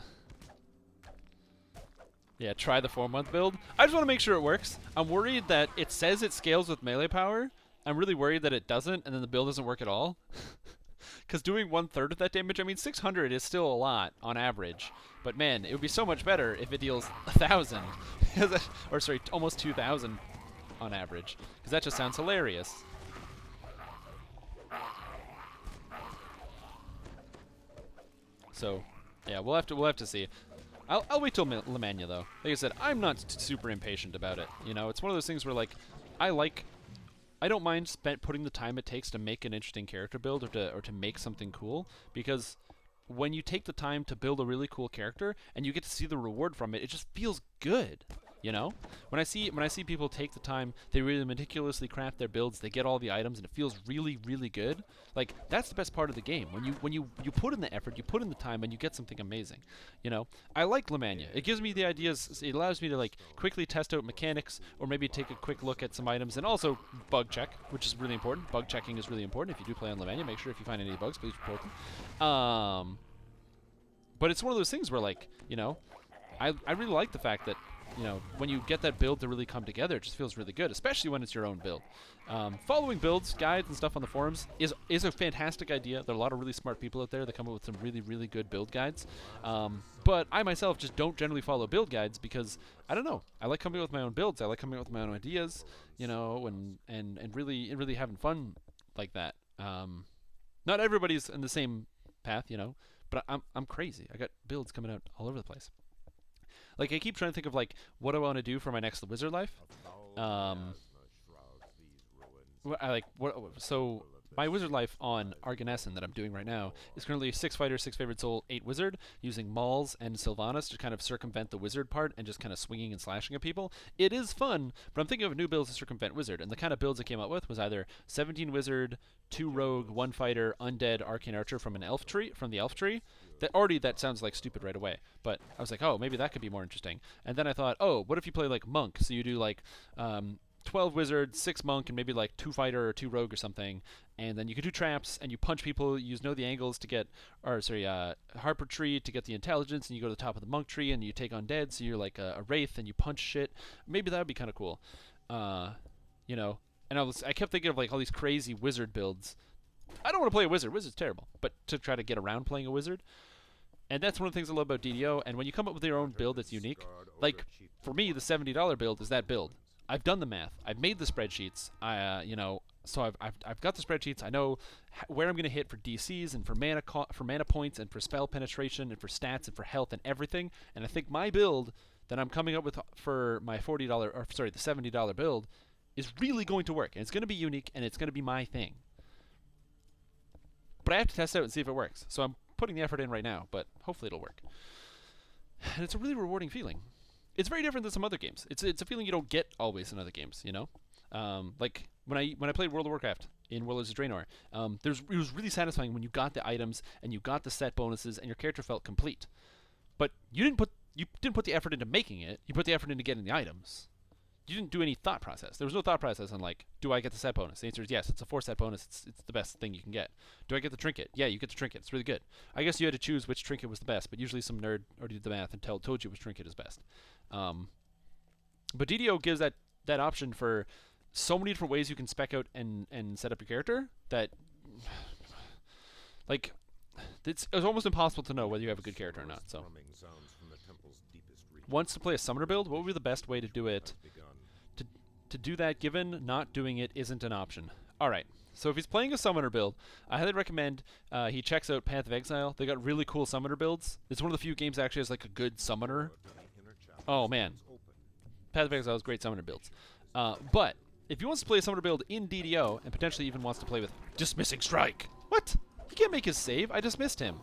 Yeah, try the 4-month build. I just want to make sure it works. I'm worried that it says it scales with melee power. I'm really worried that it doesn't, and then the build doesn't work at all. Because doing 1/3 of that damage, I mean, 600 is still a lot on average. But man, it would be so much better if it deals 1,000. Or sorry, almost 2,000 on average. Because that just sounds hilarious. So, yeah, we'll have to see. I'll wait till Lemania though. Like I said, I'm not super impatient about it. You know, it's one of those things where like, I don't mind putting the time it takes to make an interesting character build or to make something cool, because when you take the time to build a really cool character and you get to see the reward from it, it just feels good. You know, when I see people take the time, they really meticulously craft their builds, they get all the items, and it feels really, really good. Like, that's the best part of the game. When you put in the effort, you put in the time, and you get something amazing. You know, I like Lemania. It gives me the ideas. It allows me to like quickly test out mechanics, or maybe take a quick look at some items, and also bug check, which is really important. Bug checking is really important. If you do play on Lemania, make sure if you find any bugs, please report them. But it's one of those things where, like, you know, I really like the fact that you know, when you get that build to really come together, it just feels really good, especially when it's your own build. Following builds, guides, and stuff on the forums is a fantastic idea. There are a lot of really smart people out there that come up with some really, really good build guides. But I myself just don't generally follow build guides because, I don't know, I like coming up with my own builds. I like coming up with my own ideas, you know, and really having fun like that. Not everybody's in the same path, you know, but I'm crazy. I got builds coming out all over the place. Like, I keep trying to think of, like, what I want to do for my next wizard life. So my wizard life on Arganessen that I'm doing right now is currently 6 fighter, 6 favorite soul, 8 wizard, using Mauls and Sylvanas to kind of circumvent the wizard part and just kind of swinging and slashing at people. It is fun, but I'm thinking of new builds to circumvent wizard, and the kind of builds I came up with was either 17 wizard, 2 rogue, 1 fighter, undead, arcane archer from the elf tree. That sounds like stupid right away, but I was like, oh, maybe that could be more interesting. And then I thought, oh, what if you play like monk? So you do like 12 wizard, 6 monk, and maybe like 2 fighter or 2 rogue or something. And then you can do traps, and you punch people. You use know the angles to get, Harper tree to get the intelligence, and you go to the top of the monk tree, and you take undead. So you're like a wraith, and you punch shit. Maybe that would be kind of cool, you know. And I kept thinking of like all these crazy wizard builds. I don't want to play a wizard. Wizard's terrible, but to try to get around playing a wizard. And that's one of the things I love about DDO. And when you come up with your own build that's unique, like for me, the $70 build is that build. I've done the math. I've made the spreadsheets. So I've got the spreadsheets. I know where I'm going to hit for DCs and for mana points and for spell penetration and for stats and for health and everything. And I think my build that I'm coming up with for my the $70 build is really going to work. And it's going to be unique and it's going to be my thing. But I have to test it out and see if it works. So I'm putting the effort in right now, but hopefully it'll work. And it's a really rewarding feeling. It's very different than some other games. It's a feeling you don't get always in other games, you know? Like when I played World of Warcraft in Warlords of Draenor, it was really satisfying when you got the items and you got the set bonuses and your character felt complete. But you didn't put the effort into making it. You put the effort into getting the items. You didn't do any thought process. There was no thought process on like, do I get the set bonus? The answer is yes. It's a 4 set bonus. It's the best thing you can get. Do I get the trinket? Yeah, you get the trinket. It's really good. I guess you had to choose which trinket was the best, but usually some nerd already did the math and told you which trinket is best. But DDO gives that option for so many different ways you can spec out and set up your character that, like, it's almost impossible to know whether you have a good character or not. So, once to play a summoner build, what would be the best way to do it? To do that, given not doing it isn't an option. All right. So if he's playing a summoner build, I highly recommend he checks out Path of Exile. They got really cool summoner builds. It's one of the few games that actually has like a good summoner. Oh man, Path of Exile is great summoner builds. But if he wants to play a summoner build in DDO and potentially even wants to play with Dismissing Strike, what? He can't make his save. I dismissed him.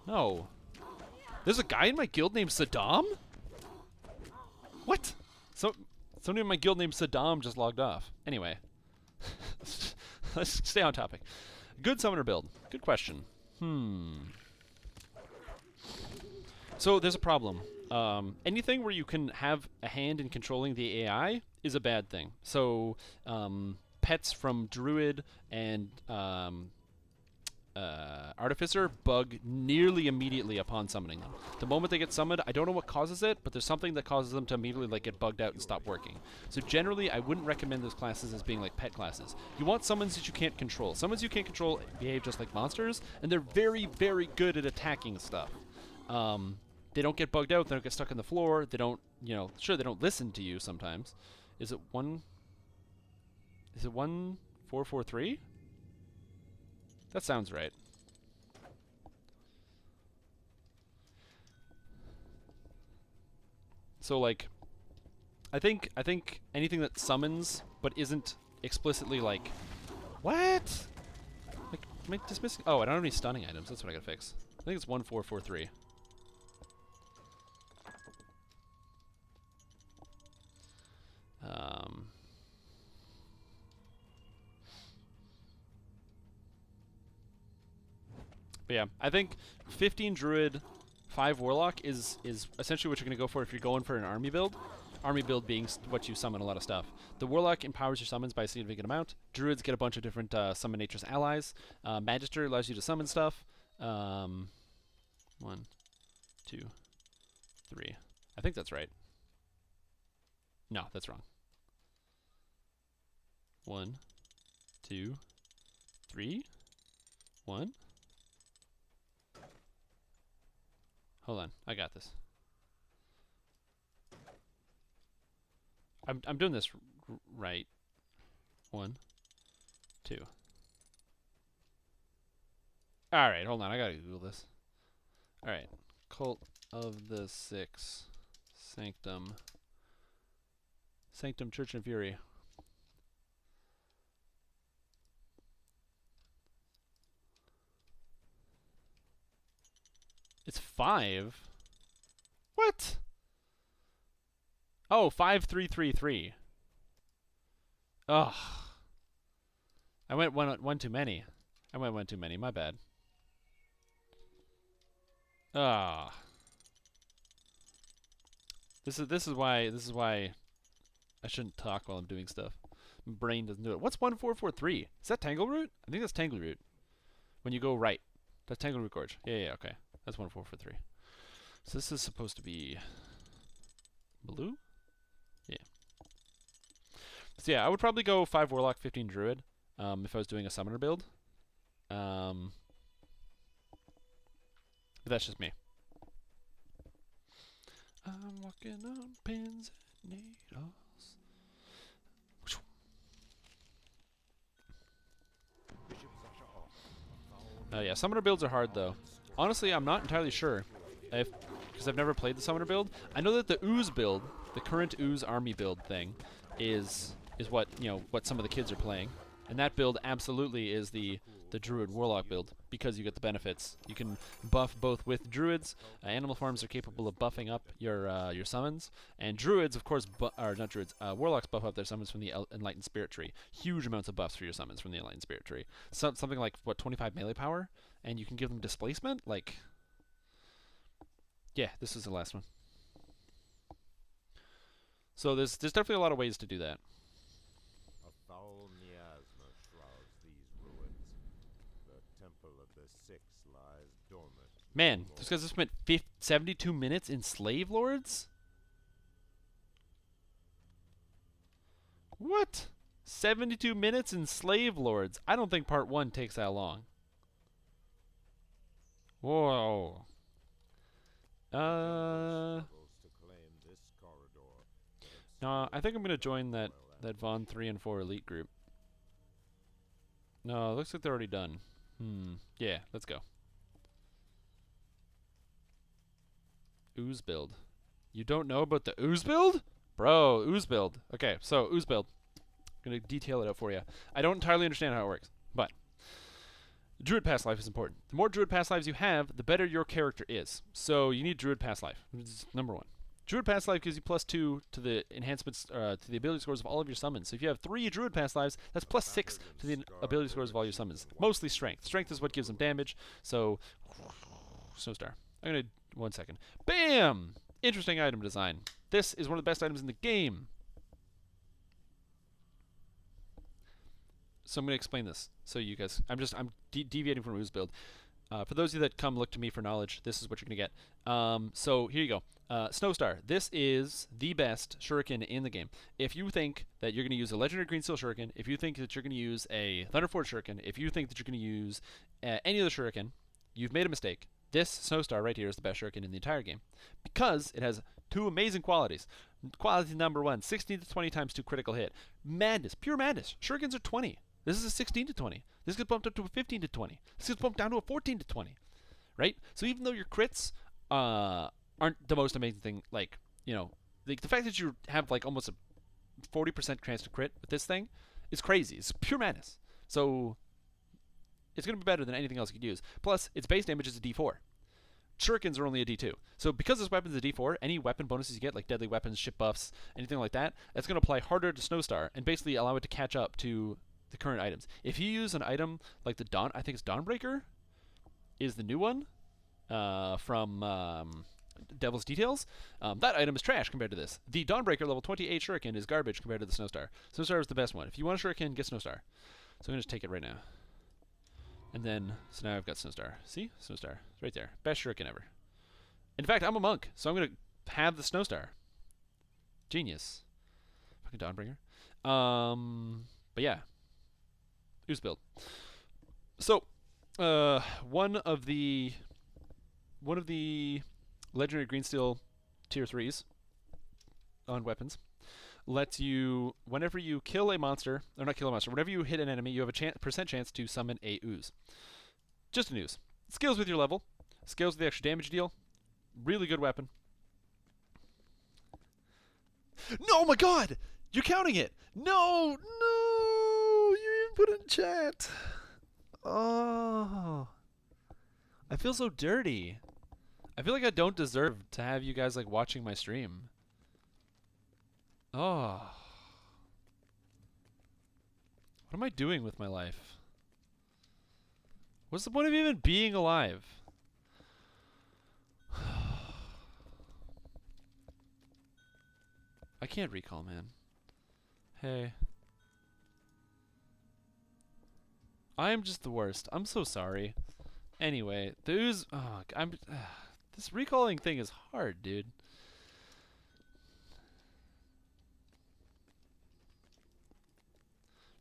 No. There's a guy in my guild named Saddam? What? Somebody in my guild named Saddam just logged off. Anyway. Let's stay on topic. Good summoner build. Good question. So there's a problem. Anything where you can have a hand in controlling the AI is a bad thing. So pets from Druid and Artificer bug nearly immediately upon summoning them. The moment they get summoned, I don't know what causes it, but there's something that causes them to immediately like get bugged out and stop working. So generally, I wouldn't recommend those classes as being like pet classes. You want summons that you can't control. Summons you can't control behave just like monsters, and they're very, very good at attacking stuff. They don't get bugged out. They don't get stuck on the floor. They don't, sure, they don't listen to you sometimes. Is it 1443? That sounds right. So like, I think anything that summons but isn't explicitly like, what? Like, am I dismissing? Oh, I don't have any stunning items. That's what I gotta fix. I think it's 1443. But yeah, I think 15 Druid, 5 Warlock is essentially what you're going to go for if you're going for an army build. Army build being what you summon a lot of stuff. The Warlock empowers your summons by a significant amount. Druids get a bunch of different summon nature's allies. Magister allows you to summon stuff. 1, 2, 3. I I think that's right. No, that's wrong. 1, 2, 3, 1. Hold on, I got this. I'm doing this right. 1, 2. All right, hold on, I gotta Google this. All right, Cult of the Six, Sanctum Church and Fury. It's 5. What? Oh, 5333. Ugh. I went one too many. I went one too many. My bad. Ah. This is why I shouldn't talk while I'm doing stuff. My brain doesn't do it. What's 1443? Is that Tangleroot? I think that's Tangleroot. When you go right. That's Tangleroot Gorge. Yeah, okay. That's 1443. So this is supposed to be blue? Yeah. So yeah, I would probably go 5 Warlock, 15 Druid, if I was doing a summoner build. But that's just me. I'm walking on pins and needles. Yeah, summoner builds are hard though. Honestly, I'm not entirely sure, because I've never played the summoner build. I know that the Ooze build, the current Ooze army build thing, is what what some of the kids are playing, and that build absolutely is the Druid Warlock build because you get the benefits. You can buff both with Druids. Animal forms are capable of buffing up your summons, and Druids, of course, or not Druids. Warlocks buff up their summons from the Enlightened Spirit Tree. Huge amounts of buffs for your summons from the Enlightened Spirit Tree. Something like what 25 melee power, and you can give them displacement. Like, yeah, this is the last one. So there's definitely a lot of ways to do that. A foul miasma shrouds these ruins. The temple of the Six lies dormant. Man, those guys have spent 72 minutes in Slave Lords? What? 72 minutes in Slave Lords? I don't think part 1 takes that long. Whoa. No, I think I'm gonna join that Vaughn 3 and 4 elite group. No, it looks like they're already done. Yeah, let's go. Ooze build. You don't know about the Ooze build? Bro, Ooze build. Okay, so Ooze build. I'm gonna detail it out for you. I don't entirely understand how it works, but Druid Past Life is important. The more Druid Past Lives you have, the better your character is. So you need Druid Past Life. This is number 1. Druid Past Life gives you +2 to the enhancements, to the ability scores of all of your summons. So if you have 3 Druid Past Lives, that's +6 to the ability scores of all your summons. Mostly strength. Strength is what gives them damage. So, Snowstar. I'm gonna, 1 second. Bam! Interesting item design. This is one of the best items in the game. So I'm gonna explain this. So you guys, I'm deviating from Ooze build. For those of you that come look to me for knowledge, this is what you're going to get. So here you go. Snowstar. This is the best shuriken in the game. If you think that you're going to use a Legendary Green Steel Shuriken, if you think that you're going to use a Thunderforge Shuriken, if you think that you're going to use any other shuriken, you've made a mistake. This Snowstar right here is the best shuriken in the entire game because it has 2 amazing qualities. Quality number 1, 16 to 20 times 2 critical hit. Madness. Pure madness. Shurikens are 20. This is a 16 to 20. This gets bumped up to a 15 to 20. This gets bumped down to a 14 to 20. Right? So even though your crits aren't the most amazing thing, like, the fact that you have like almost a 40% chance to crit with this thing is crazy. It's pure madness. So it's going to be better than anything else you could use. Plus, its base damage is a D4. Shurikens are only a D2. So because this weapon's a D4, any weapon bonuses you get, like deadly weapons, ship buffs, anything like that, that's going to apply harder to Snowstar and basically allow it to catch up to the current items. If you use an item like the I think it's Dawnbreaker is the new one from Devil's Details, that item is trash compared to this. The Dawnbreaker level 28 Shuriken is garbage compared to the Snowstar. Snowstar is the best one. If you want a Shuriken, get Snowstar. So I'm going to just take it right now. And then, so now I've got Snowstar. See? Snowstar. It's right there. Best Shuriken ever. In fact, I'm a monk, so I'm going to have the Snowstar. Genius. Fucking Dawnbringer. But yeah. Ooze build. So, one of the legendary Greensteel tier 3s on weapons lets you, whenever you kill a monster, or not kill a monster, whenever you hit an enemy, you have a percent chance to summon a ooze. Just an ooze. Scales with your level. Scales with the extra damage deal. Really good weapon. No, oh my god! You're counting it! No! No! You even put it in chat. Oh. I feel so dirty. I feel like I don't deserve to have you guys like watching my stream. Oh. What am I doing with my life? What's the point of even being alive? I can't recall, man. Hey. I'm just the worst. I'm so sorry. Anyway, the ooze... Oh, this recalling thing is hard, dude.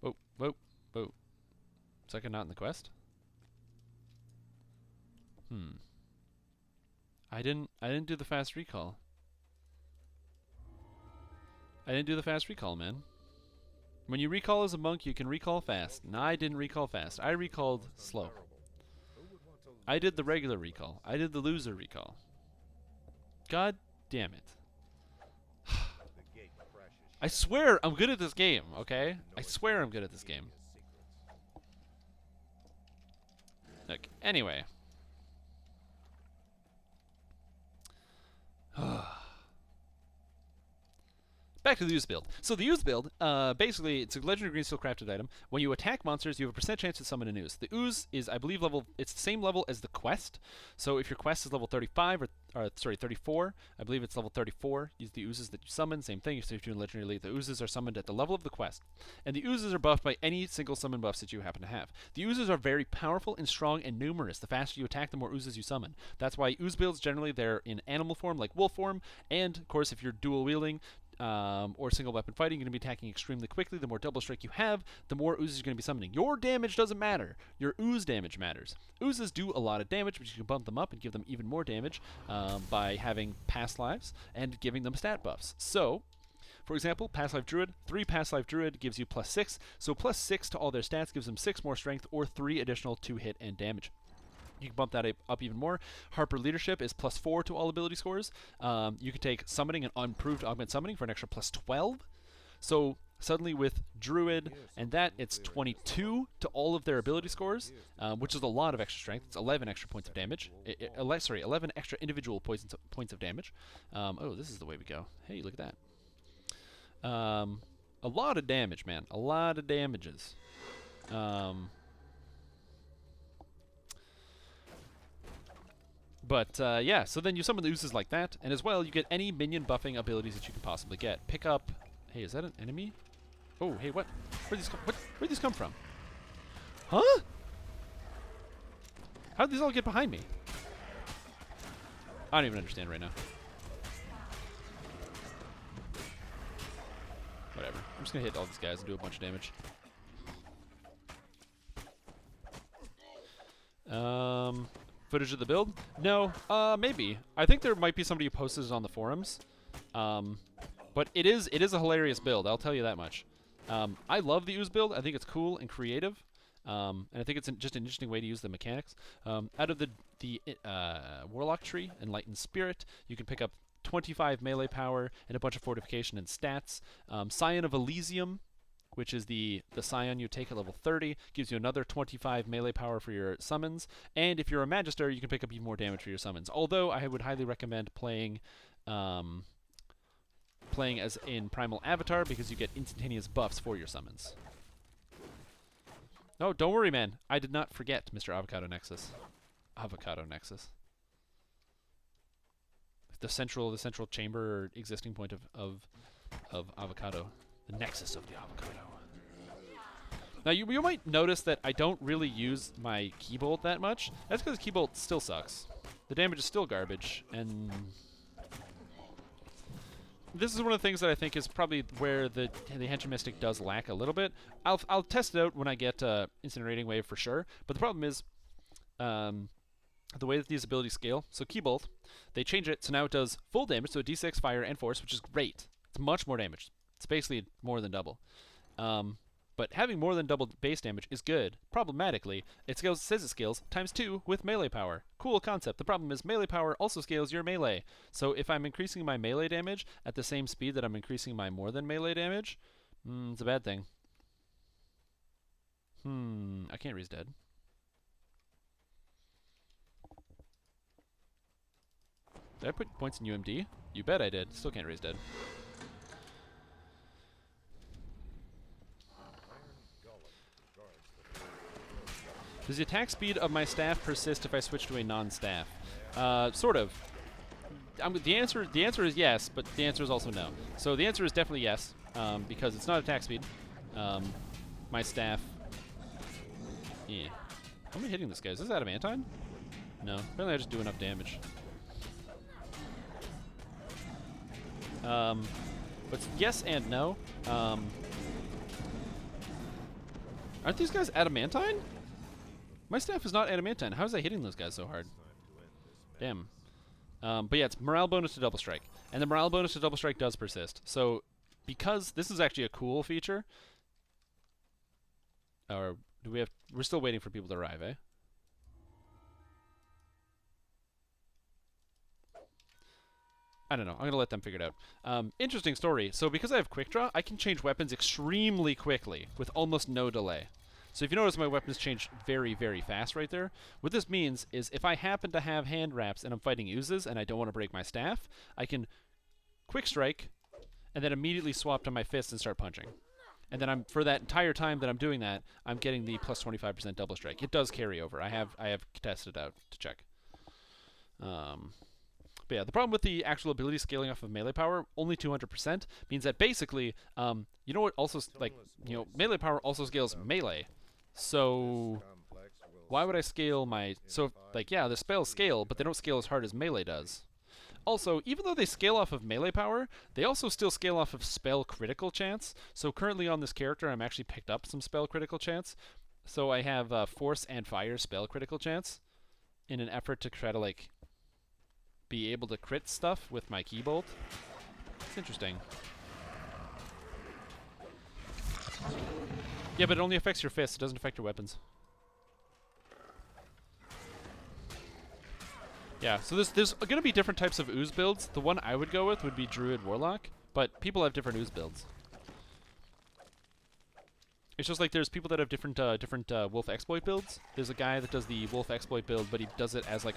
Whoa, whoa, whoa. Second not in the quest? I didn't do the fast recall. I didn't do the fast recall, man. When you recall as a monk, you can recall fast. And I didn't recall fast. I recalled slow. I did the regular recall. I did the loser recall. God damn it. I swear I'm good at this game, okay? I swear I'm good at this game. Look, anyway. Back to the ooze build. So the ooze build, basically, it's a legendary greensteel crafted item. When you attack monsters, you have a percent chance to summon an ooze. The ooze is, I believe, it's the same level as the quest. So if your quest is level 35, or sorry, 34, I believe it's level 34. Use the oozes that you summon. Same thing. If you're doing legendary elite, the oozes are summoned at the level of the quest. And the oozes are buffed by any single summon buffs that you happen to have. The oozes are very powerful and strong and numerous. The faster you attack, the more oozes you summon. That's why ooze builds, generally, they're in animal form, like wolf form. And, of course, if you're dual wielding, or single weapon fighting, you're going to be attacking extremely quickly. The more double strike you have, the more oozes you're going to be summoning. Your damage doesn't matter. Your ooze damage matters. Oozes do a lot of damage, but you can bump them up and give them even more damage by having past lives and giving them stat buffs. So, for example, Past Life Druid, 3 Past Life Druid gives you +6. So +6 to all their stats gives them 6 more strength or 3 additional to hit and damage. You can bump that up even more. Harper Leadership is +4 to all ability scores. You can take Summoning and Unproved Augment Summoning for an extra +12. So suddenly with Druid and that, it's 22 to all of their ability scores, which is a lot of extra strength. It's 11 extra points of damage. 11 extra individual points of damage. Oh, this is the way we go. Hey, look at that. A lot of damage, man. A lot of damages. But, yeah, so then you summon the oozes like that, and as well, you get any minion buffing abilities that you can possibly get. Pick up... Hey, is that an enemy? Oh, hey, what? Where'd these come from? Huh? How did these all get behind me? I don't even understand right now. Whatever. I'm just gonna hit all these guys and do a bunch of damage. Footage of the build? No, maybe. I think there might be somebody who posted it on the forums. But it is a hilarious build, I'll tell you that much. I love the ooze build. I think it's cool and creative. And I think it's just an interesting way to use the mechanics. Out of the Warlock tree, Enlightened Spirit, you can pick up 25 melee power and a bunch of fortification and stats. Scion of Elysium, which is the Scion you take at level 30, gives you another 25 melee power for your summons. And if you're a Magister, you can pick up even more damage for your summons. Although I would highly recommend playing as in Primal Avatar because you get instantaneous buffs for your summons. No, don't worry, man. I did not forget Mr. Avocado Nexus. Avocado Nexus. The central chamber or existing point of Avocado. The nexus of the avocado. Now, you might notice that I don't really use my Keybolt that much. That's because Keybolt still sucks. The damage is still garbage, and this is one of the things that I think is probably where the Henchman Mystic does lack a little bit. I'll test it out when I get Incinerating Wave for sure. But the problem is the way that these abilities scale. So Keybolt, they change it so now it does full damage, so D6, fire, and force, which is great. It's much more damage. It's basically more than double. But having more than double base damage is good. Problematically, it says it scales ×2 with melee power. Cool concept. The problem is melee power also scales your melee. So if I'm increasing my melee damage at the same speed that I'm increasing my more than melee damage, it's a bad thing. I can't raise dead. Did I put points in UMD? You bet I did. Still can't raise dead. Does the attack speed of my staff persist if I switch to a non-staff? Sort of. The answer is yes, but the answer is also no. So the answer is definitely yes, because it's not attack speed. My staff. Yeah. How am I hitting this guy? Is this adamantine? No. Apparently I just do enough damage. But yes and no. Aren't these guys adamantine? My staff is not adamantine. How is I hitting those guys so hard? Damn. But yeah, it's morale bonus to double strike. And the morale bonus to double strike does persist. So, because this is actually a cool feature... Or do we have... We're still waiting for people to arrive, eh? I don't know. I'm going to let them figure it out. Interesting story. So because I have quick draw, I can change weapons extremely quickly with almost no delay. So if you notice, my weapons change very, very fast right there. What this means is if I happen to have hand wraps and I'm fighting oozes and I don't want to break my staff, I can quick strike and then immediately swap to my fist and start punching. And then for that entire time that I'm doing that, I'm getting the plus 25% double strike. It does carry over. I have tested it out to check. But yeah, the problem with the actual ability scaling off of melee power, only 200%, means that basically, you know what also, melee power also scales melee. So, why would I scale my... So, yeah, the spells scale, but they don't scale as hard as melee does. Also, even though they scale off of melee power, they also still scale off of spell critical chance. So currently on this character, I'm actually picked up some spell critical chance. So I have force and fire spell critical chance in an effort to try to, be able to crit stuff with my Keybolt. It's interesting. Yeah, but it only affects your fists. It doesn't affect your weapons. Yeah, so there's going to be different types of ooze builds. The one I would go with would be Druid Warlock, but people have different ooze builds. It's just like there's people that have different Wolf Exploit builds. There's a guy that does the Wolf Exploit build, but he does it as a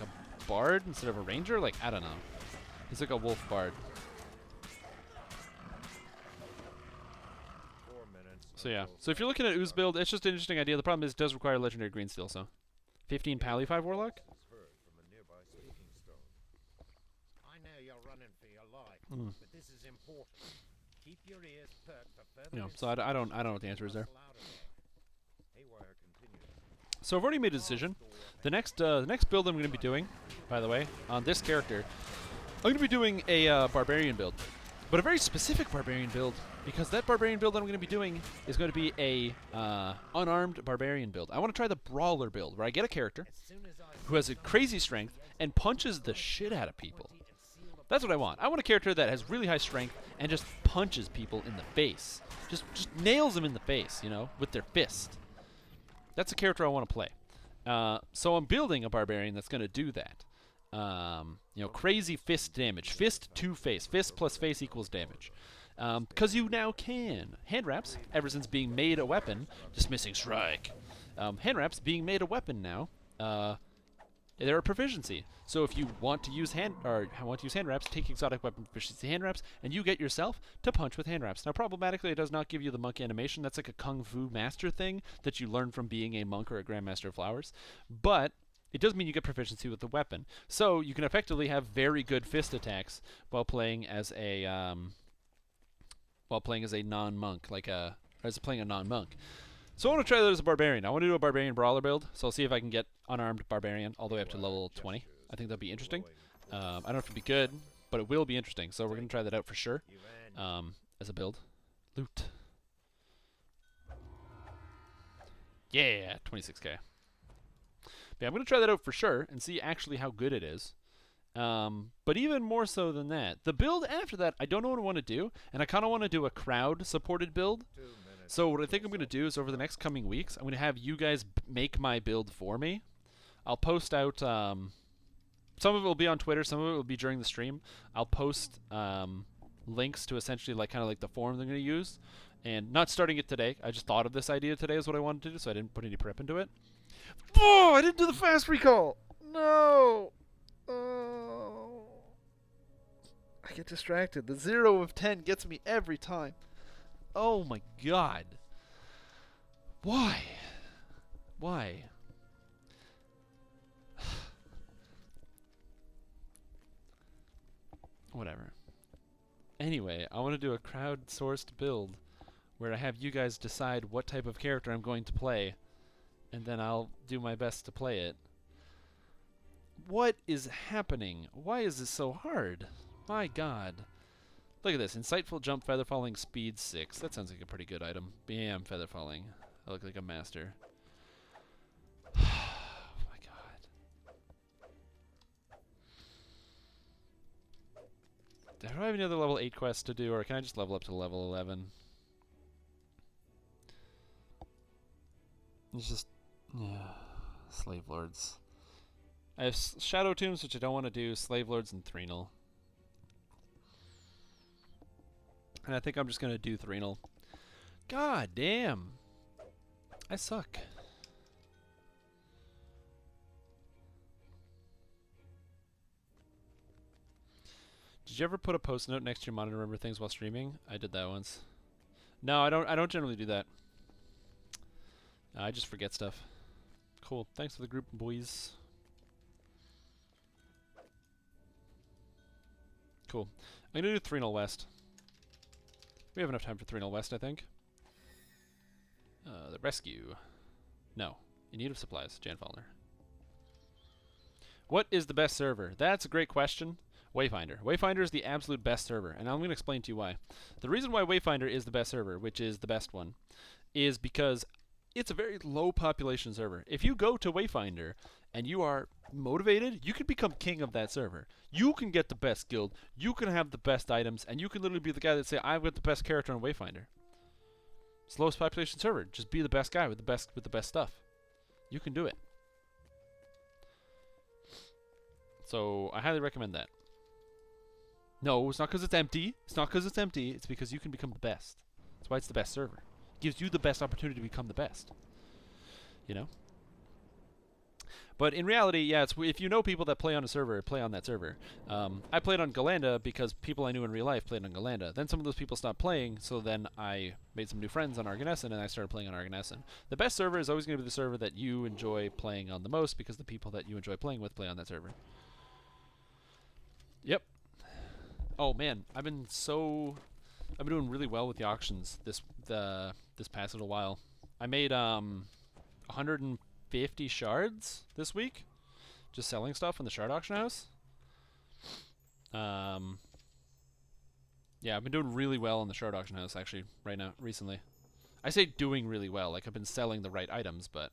bard instead of a ranger. I don't know. He's like a wolf bard. So yeah. So if you're looking at ooze build, it's just an interesting idea. The problem is it does require legendary green steel, so 15 Pally 5 Warlock. I know you're running for your life, but this is important. Keep your ears perked for further. So I don't know what the answer is there. So I've already made a decision. The next build I'm going to be doing, by the way, on this character, I'm going to be doing a barbarian build, but a very specific barbarian build, because that barbarian build that I'm going to be doing is going to be a unarmed barbarian build. I want to try the brawler build, where I get a character who has a crazy strength and punches the shit out of people. That's what I want. I want a character that has really high strength and just punches people in the face. Just nails them in the face, with their fist. That's a character I want to play. So I'm building a barbarian that's going to do that. Crazy fist damage. Fist to face. Fist plus face equals damage. Because you now can. Hand wraps, ever since being made a weapon, dismissing strike. Hand wraps being made a weapon now. They're a proficiency. So if you want to use hand wraps, take exotic weapon proficiency hand wraps, and you get yourself to punch with hand wraps. Now, problematically, it does not give you the monk animation. That's like a kung fu master thing that you learn from being a monk or a grandmaster of flowers. But it does mean you get proficiency with the weapon. So you can effectively have very good fist attacks while playing as a non-monk, playing a non-monk. So I want to try that as a barbarian. I want to do a barbarian brawler build, so I'll see if I can get unarmed barbarian all the way up to level 20. I think that'd be interesting. I don't know if it'd be good, but it will be interesting. So we're going to try that out for sure You in? as a build. Loot. Yeah, 26k. But yeah, I'm going to try that out for sure and see actually how good it is. But even more so than that, the build after that, I don't know what I want to do, and I kind of want to do a crowd-supported build. 2 minutes. So what I think I'm going to do is over the next coming weeks, I'm going to have you guys make my build for me. I'll post out, some of it will be on Twitter, some of it will be during the stream. I'll post links to essentially like kind of like the form I'm going to use. And not starting it today. I just thought of this idea today is what I wanted to do, so I didn't put any prep into it. Oh, I didn't do the fast recall. No. Oh. I get distracted. The 0 of 10 gets me every time. Oh my god. Why? Why? Whatever. Anyway, I want to do a crowdsourced build where I have you guys decide what type of character I'm going to play, and then I'll do my best to play it. What is happening? Why is this so hard? My god. Look at this. Insightful jump, feather falling, speed 6. That sounds like a pretty good item. Bam, feather falling. I look like a master. Oh my god. Do I have any other level 8 quests to do, or can I just level up to level 11? It's just, yeah, slave lords. I have shadow tombs, which I don't want to do. Slave lords and Threnal, and I think I'm just gonna do Threnal. God damn, I suck. Did you ever put a post note next to your monitor to remember things while streaming? I did that once. No, I don't. I don't generally do that. I just forget stuff. Cool. Thanks for the group, boys. Cool. I'm gonna do Threnal West. We have enough time for Threnal West, I think. The rescue. No. In need of supplies. Jan Fallner. What is the best server? That's a great question. Wayfinder. Wayfinder is the absolute best server, and I'm going to explain to you why. The reason why Wayfinder is the best server, which is the best one, is because it's a very low population server. If you go to Wayfinder and you are motivated, you can become king of that server. You can get the best guild, you can have the best items, and you can literally be the guy that say, I've got the best character on Wayfinder. It's the lowest population server. Just be the best guy with the best stuff. You can do it. So I highly recommend that. No, it's not because it's empty. It's not because it's empty. It's because you can become the best. That's why it's the best server. It gives you the best opportunity to become the best. You know? But in reality, yeah, it's if you know people that play on a server, play on that server. I played on Galanda because people I knew in real life played on Galanda. Then some of those people stopped playing, so then I made some new friends on Arganessen, and I started playing on Arganessen. The best server is always going to be the server that you enjoy playing on the most, because the people that you enjoy playing with play on that server. Yep. Oh man, I've been doing really well with the auctions this past little while. I made 150 shards this week, just selling stuff in the shard auction house. Yeah, I've been doing really well in the shard auction house actually right now recently. I say doing really well, like I've been selling the right items, but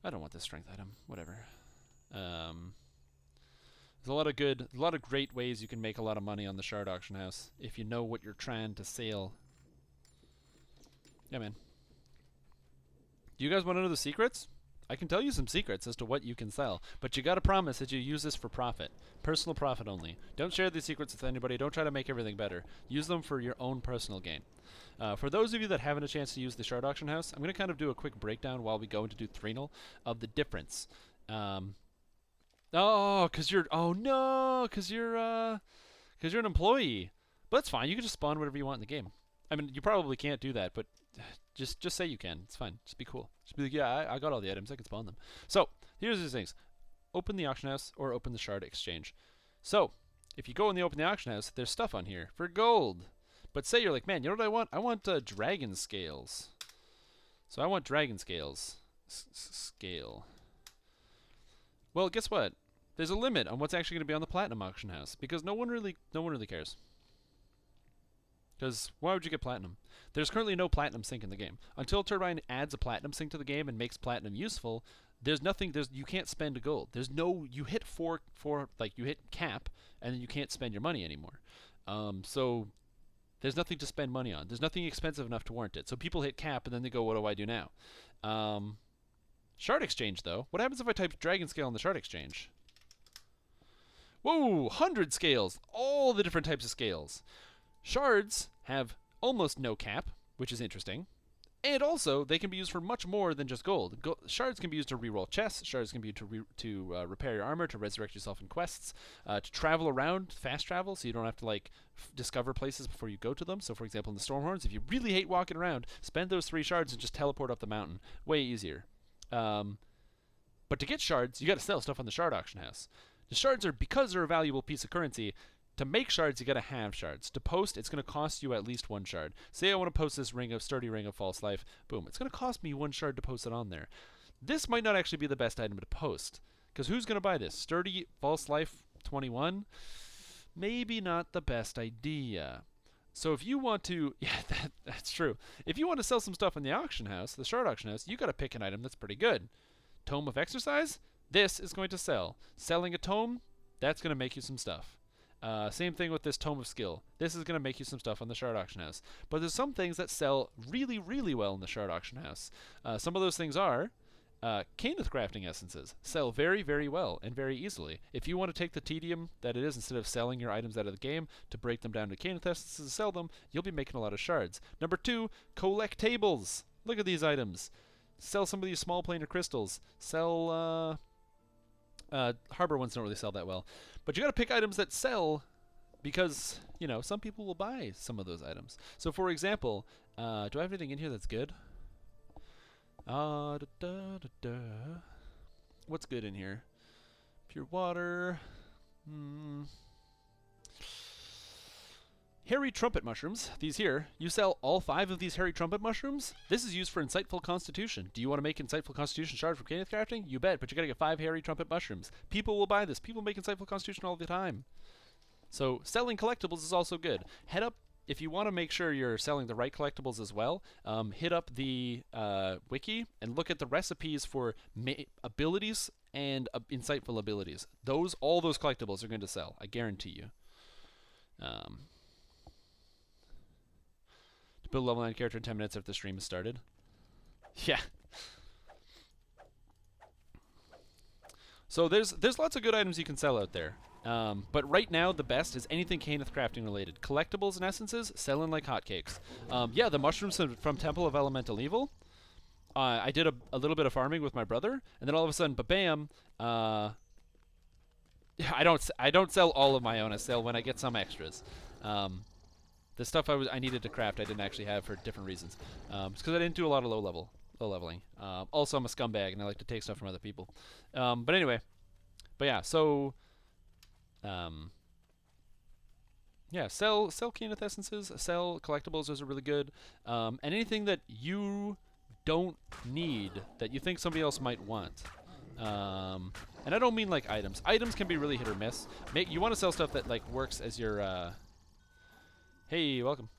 I don't want this strength item. Whatever. There's a lot of great ways you can make a lot of money on the shard auction house if you know what you're trying to sell. Yeah, man. Do you guys want to know the secrets? I can tell you some secrets as to what you can sell, but you gotta promise that you use this for profit. Personal profit only. Don't share these secrets with anybody. Don't try to make everything better. Use them for your own personal gain. For those of you that haven't a chance to use the shard auction house, I'm going to kind of do a quick breakdown while we go into do Threnal of the difference. Oh, because you're an employee. But that's fine. You can just spawn whatever you want in the game. I mean, you probably can't do that, but just say you can. It's fine. Just be cool. Just be like, yeah, I got all the items. I can spawn them. So here's the things: open the auction house or open the shard exchange. So if you go and open the auction house, there's stuff on here for gold. But say you're like, man, you know what I want? I want dragon scales. So I want dragon scales. Scale. Well, guess what? There's a limit on what's actually going to be on the platinum auction house because no one really cares. Because why would you get platinum? There's currently no platinum sink in the game. Until Turbine adds a platinum sink to the game and makes platinum useful, there's nothing. You can't spend a gold. There's no. You hit you hit cap, and then you can't spend your money anymore. So there's nothing to spend money on. There's nothing expensive enough to warrant it. So people hit cap, and then they go, "What do I do now?" Shard exchange though. What happens if I type dragon scale on the shard exchange? Whoa, 100 scales. All the different types of scales. Shards have almost no cap, which is interesting. And also, they can be used for much more than just gold. Shards can be used to reroll chests. Shards can be used to repair your armor, to resurrect yourself in quests, to travel around, fast travel, so you don't have to discover places before you go to them. So, for example, in the Stormhorns, if you really hate walking around, spend those 3 shards and just teleport up the mountain. Way easier. But to get shards, you got to sell stuff on the shard auction house. The shards are, because they're a valuable piece of currency, to make shards, you gotta have shards. To post, it's gonna cost you at least 1 shard. Say I want to post this sturdy ring of false life. Boom, it's gonna cost me 1 shard to post it on there. This might not actually be the best item to post, because who's gonna buy this? Sturdy false life 21? Maybe not the best idea. So if you want to, yeah, that's true. If you want to sell some stuff in the auction house, the shard auction house, you gotta pick an item that's pretty good. Tome of Exercise? This is going to sell. Selling a tome? That's gonna make you some stuff. Same thing with this Tome of Skill. This is going to make you some stuff on the Shard Auction House. But there's some things that sell really, really well in the Shard Auction House. Some of those things are Caneth Crafting Essences. Sell very, very well and very easily. If you want to take the tedium that it is, instead of selling your items out of the game, to break them down to Caneth Essences and sell them, you'll be making a lot of shards. Number 2, Collectables. Look at these items. Sell some of these small planar crystals. Sell... Harbor ones don't really sell that well. But you gotta pick items that sell because, some people will buy some of those items. So for example, do I have anything in here that's good? What's good in here? Pure water. Hairy trumpet mushrooms, these here, you sell all 5 of these hairy trumpet mushrooms. This is used for Insightful Constitution. Do you want to make Insightful Constitution shard from Caneth Crafting? You bet, but you gotta get 5 hairy trumpet mushrooms. People will buy this. People make Insightful Constitution all the time. So selling collectibles is also good. Head up, if you want to make sure you're selling the right collectibles as well, hit up the wiki and look at the recipes for abilities and insightful abilities. All those collectibles are going to sell, I guarantee you. Build a level 9 character in 10 minutes after the stream has started. Yeah. So there's lots of good items you can sell out there. But right now, the best is anything Caneth Crafting related. Collectibles and essences, selling like hotcakes. Yeah, the mushrooms from Temple of Elemental Evil. I did a little bit of farming with my brother, and then all of a sudden, ba-bam, I don't sell all of my own. I sell when I get some extras. The stuff I needed to craft, I didn't actually have for different reasons. It's because I didn't do a lot of low leveling. Also, I'm a scumbag, and I like to take stuff from other people. But anyway, yeah. So, yeah, sell Caneth essences, sell collectibles. Those are really good. And anything that you don't need that you think somebody else might want. And I don't mean like items. Items can be really hit or miss. You want to sell stuff that works as your. Hey, welcome.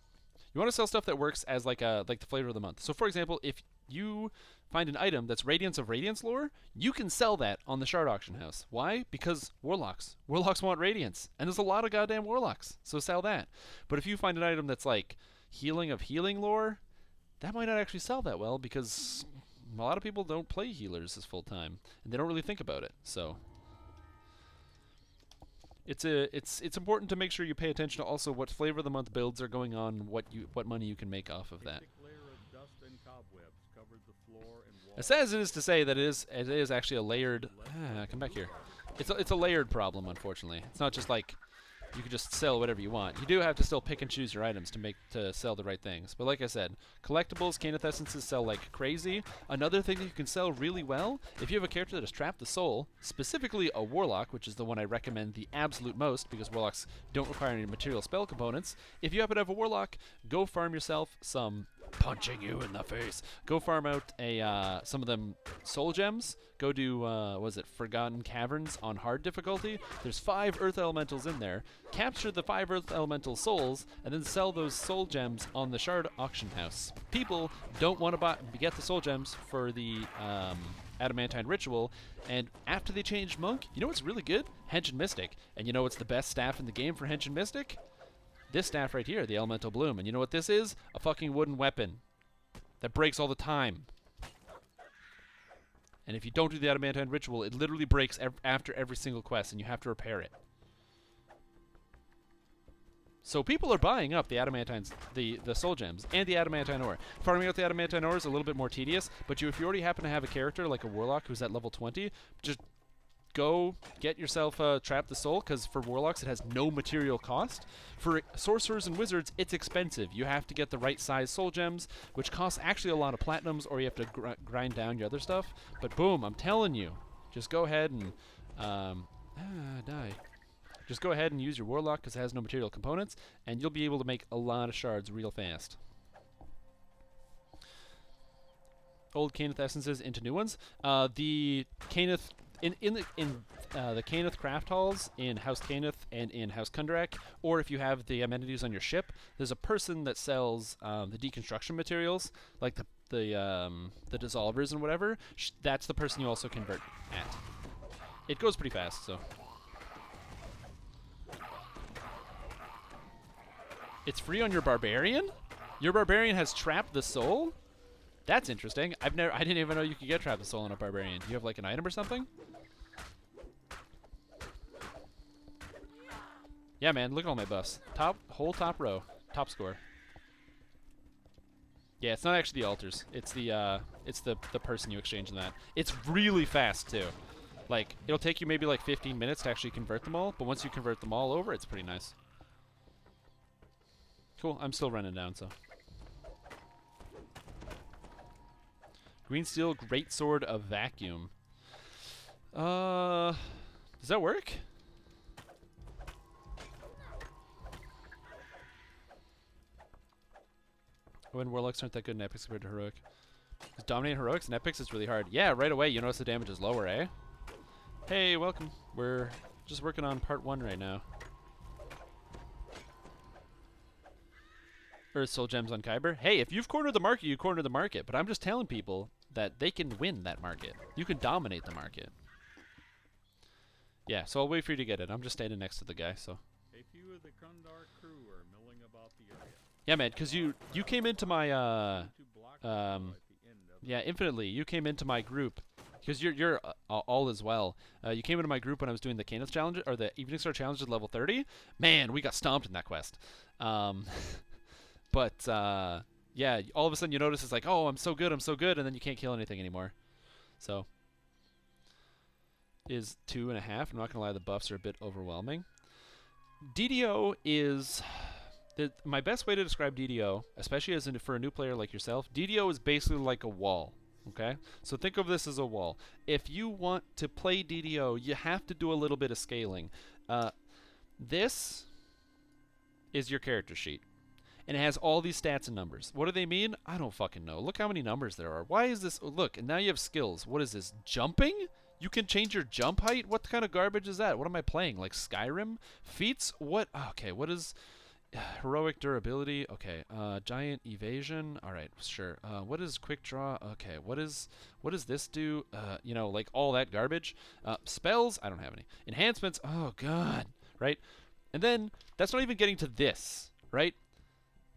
You want to sell stuff that works as like the flavor of the month. So for example, if you find an item that's Radiance of Radiance lore, you can sell that on the Shard Auction House. Why? Because Warlocks. Warlocks want Radiance. And there's a lot of goddamn Warlocks. So sell that. But if you find an item that's like Healing of Healing lore, that might not actually sell that well because a lot of people don't play healers as full time. And they don't really think about it. So it's important to make sure you pay attention to also what flavor of the month builds are going on, what money you can make off of that. It says it is to say that it is actually a layered. Come back here. It's a layered problem, unfortunately. It's not just like you can just sell whatever you want. You do have to still pick and choose your items to sell the right things. But like I said, collectibles, Caneth essences sell like crazy. Another thing that you can sell really well, if you have a character that has trapped the soul, specifically a warlock, which is the one I recommend the absolute most because warlocks don't require any material spell components. If you happen to have a warlock, go farm yourself some punching you in the face. Go farm out some of them soul gems. Go do Forgotten Caverns on hard difficulty. There's 5 earth elementals in there. Capture the 5 earth elemental souls and then sell those soul gems on the shard auction house. People don't want to get the soul gems for the adamantine ritual, and after they changed monk, you know what's really good? Hench and Mystic. And you know what's the best staff in the game for Hench and Mystic? This staff right here, the Elemental Bloom. And you know what this is? A fucking wooden weapon that breaks all the time. And if you don't do the adamantine ritual, it literally breaks after every single quest, and you have to repair it. So people are buying up the adamantines, the soul gems, and the adamantine ore. Farming out the adamantine ore is a little bit more tedious, but if you already happen to have a character like a warlock who's at level 20, just go get yourself Trap the Soul, because for warlocks it has no material cost. For sorcerers and wizards, it's expensive. You have to get the right size soul gems, which costs actually a lot of platinums, or you have to grind down your other stuff. But boom, I'm telling you, just go ahead and die. Just go ahead and use your warlock because it has no material components, and you'll be able to make a lot of shards real fast. Old Caneth essences into new ones. The Caneth in the Caneth craft halls in House Caneth and in House Kundarak, or if you have the amenities on your ship, there's a person that sells the deconstruction materials, like the dissolvers and whatever. That's the person you also convert at. It goes pretty fast, so. It's free on your barbarian? Your barbarian has trapped the soul? That's interesting. I didn't even know you could get Trap the Soul on a barbarian. Do you have like an item or something? Yeah, man, look at all my buffs. Whole top row. Top score. Yeah, it's not actually the altars. It's the person you exchange in that. It's really fast too. Like, it'll take you maybe like 15 minutes to actually convert them all, but once you convert them all over, it's pretty nice. Cool, I'm still running down, so. Green Steel Greatsword of Vacuum. Does that work? When warlocks aren't that good in epics compared to heroic. Because dominating heroics and epics is really hard. Yeah, right away you notice the damage is lower, eh? Hey, welcome. We're just working on part 1 right now. Earth Soul Gems on Kyber. Hey, if you've cornered the market, you cornered the market. But I'm just telling people that they can win that market. You can dominate the market. Yeah, so I'll wait for you to get it. I'm just standing next to the guy, so. A few of the Kundar crew are milling about the area. Yeah, man, because you came into my, yeah, Infinitely, you came into my group. Because you're all as well. You came into my group when I was doing the Caneth challenge, or the Evening Star challenge at level 30. Man, we got stomped in that quest. But, yeah, all of a sudden you notice it's like, oh, I'm so good, and then you can't kill anything anymore. So, is 2.5. I'm not going to lie, the buffs are a bit overwhelming. DDO is... my best way to describe DDO, especially for a new player like yourself, DDO is basically like a wall, okay? So think of this as a wall. If you want to play DDO, you have to do a little bit of scaling. This is your character sheet. And it has all these stats and numbers. What do they mean? I don't fucking know. Look how many numbers there are. Why is this? Oh, look, and now you have skills. What is this? Jumping? You can change your jump height? What kind of garbage is that? What am I playing? Like Skyrim? Feats? What? Okay, what is... heroic durability? Okay. Giant evasion? Alright, sure. What is quick draw? Okay, what does this do? You know, like all that garbage. Spells? I don't have any. Enhancements? Oh, God. Right? And then, that's not even getting to this. Right?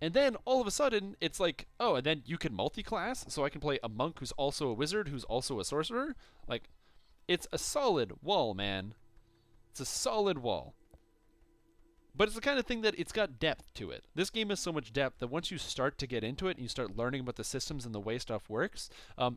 And then, all of a sudden, it's like, oh, and then you can multi-class, so I can play a monk who's also a wizard, who's also a sorcerer. Like, it's a solid wall, man. It's a solid wall. But it's the kind of thing that it's got depth to it. This game has so much depth that once you start to get into it and you start learning about the systems and the way stuff works,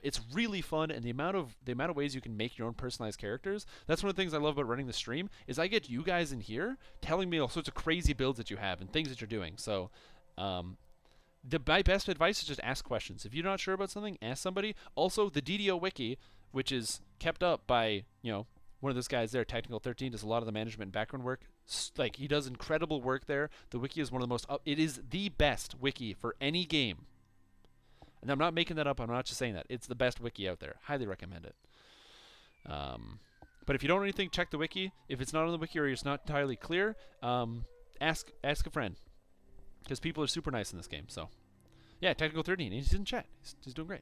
it's really fun. And the amount of ways you can make your own personalized characters. That's one of the things I love about running the stream is I get you guys in here telling me all sorts of crazy builds that you have and things that you're doing. So, my best advice is just ask questions. If you're not sure about something, ask somebody. Also, the DDO wiki, which is kept up by one of those guys there, Technical 13, does a lot of the management and background work. Like, he does incredible work there. The wiki is one of the most it is the best wiki for any game. And I'm not making that up. I'm not just saying that. It's the best wiki out there. Highly recommend it. But if you don't know anything, check the wiki. If it's not on the wiki or it's not entirely clear, ask a friend. Because people are super nice in this game. So, yeah, Technical 13. He's in chat. He's doing great.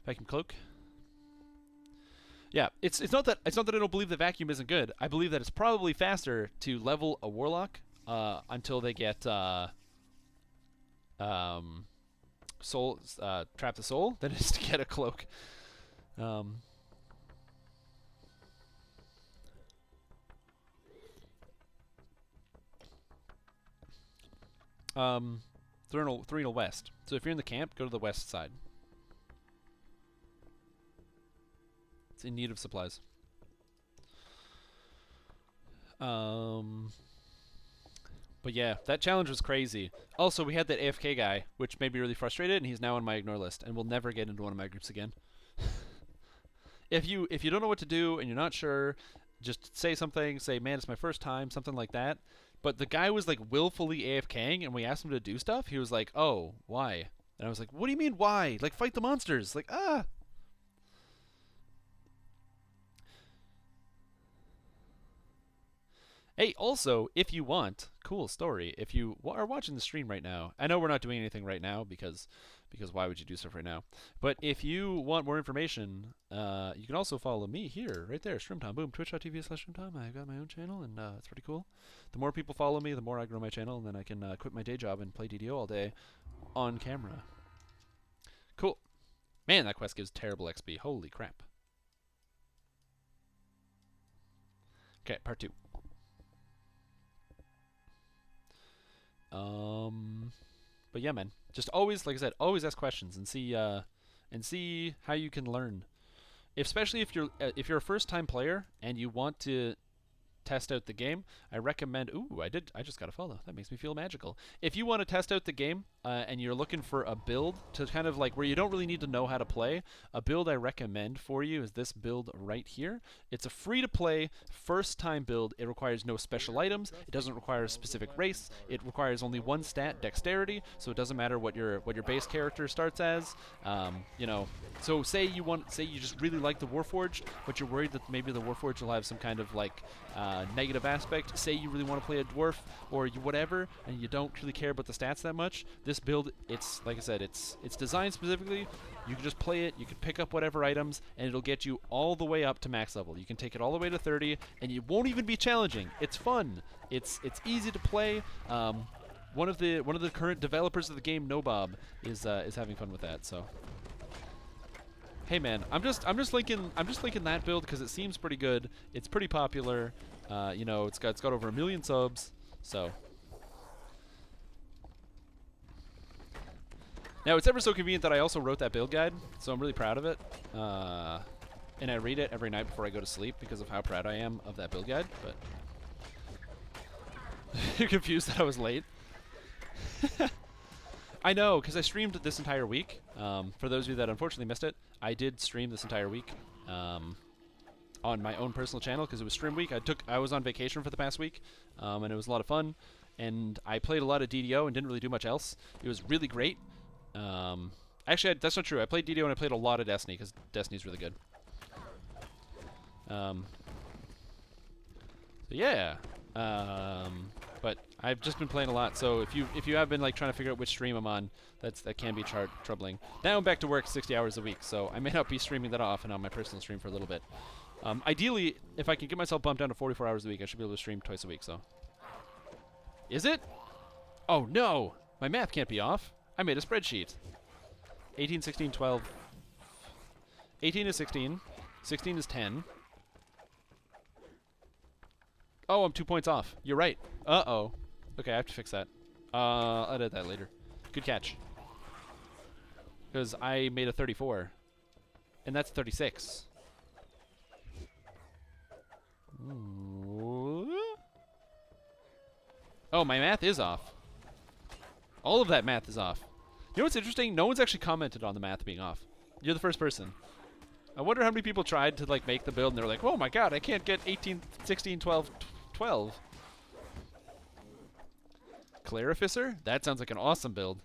Vacuum Cloak. Yeah, it's not that I don't believe the vacuum isn't good. I believe that it's probably faster to level a warlock until they get soul trap the soul than it is to get a cloak. Threnal West. So if you're in the camp, go to the west side. It's in need of supplies. But yeah, that challenge was crazy. Also, we had that AFK guy, which made me really frustrated, and he's now on my ignore list, and will never get into one of my groups again. If you don't know what to do and you're not sure, just say something. Say, man, it's my first time, something like that. But the guy was like willfully AFKing, and we asked him to do stuff. He was like, "Oh, why?" And I was like, "What do you mean why? Like, fight the monsters!" Like, ah. Hey, also, if you want, cool story, if you are watching the stream right now, I know we're not doing anything right now because why would you do stuff right now? But if you want more information, you can also follow me here, right there, Strimtom. Boom, twitch.tv/Strimtom. I've got my own channel, and it's pretty cool. The more people follow me, the more I grow my channel, and then I can quit my day job and play DDO all day on camera. Cool. Man, that quest gives terrible XP. Holy crap. Okay, part 2. But yeah, man, just always, like I said, always ask questions and see how you can learn. Especially if you're a first-time player and you want to test out the game, I recommend. Ooh, I just got a follow. That makes me feel magical. If you want to test out the game and you're looking for a build to kind of like where you don't really need to know how to play, a build I recommend for you is this build right here. It's a free-to-play first-time build. It requires no special items. It doesn't require a specific race. It requires only one stat, dexterity. So it doesn't matter what your base character starts as. So say you just really like the Warforged, but you're worried that maybe the Warforged will have some kind of like negative aspect. Say you really want to play a dwarf or whatever, and you don't really care about the stats that much. This build, it's like I said, it's designed specifically. You can just play it. You can pick up whatever items, and it'll get you all the way up to max level. You can take it all the way to 30, and it won't even be challenging. It's fun. It's easy to play. One of the current developers of the game, Nobob, is having fun with that. So. Hey man, I'm just linking that build because it seems pretty good. It's pretty popular. It's got over 1 million subs. So now it's ever so convenient that I also wrote that build guide, so I'm really proud of it. And I read it every night before I go to sleep because of how proud I am of that build guide. But you're confused that I was late. I know, because I streamed this entire week. For those of you that unfortunately missed it, I did stream this entire week on my own personal channel because it was stream week. I was on vacation for the past week, and it was a lot of fun. And I played a lot of DDO and didn't really do much else. It was really great. Actually, that's not true. I played DDO and I played a lot of Destiny because Destiny's really good. So yeah. But I've just been playing a lot, so if you have been like trying to figure out which stream I'm on, that can be troubling. Now I'm back to work 60 hours a week, so I may not be streaming that often on my personal stream for a little bit. Ideally, if I can get myself bumped down to 44 hours a week, I should be able to stream twice a week. So, is it? Oh no, my math can't be off. I made a spreadsheet. 18, 16, 12. 18 is 16. 16 is 10. Oh, I'm 2 points off. You're right. Uh-oh. Okay, I have to fix that. I'll edit that later. Good catch. Because I made a 34. And that's 36. Ooh. Oh, my math is off. All of that math is off. You know what's interesting? No one's actually commented on the math being off. You're the first person. I wonder how many people tried to like make the build and they're like, oh my god, I can't get 18, 16, 12, 12. Clarificer? That sounds like an awesome build.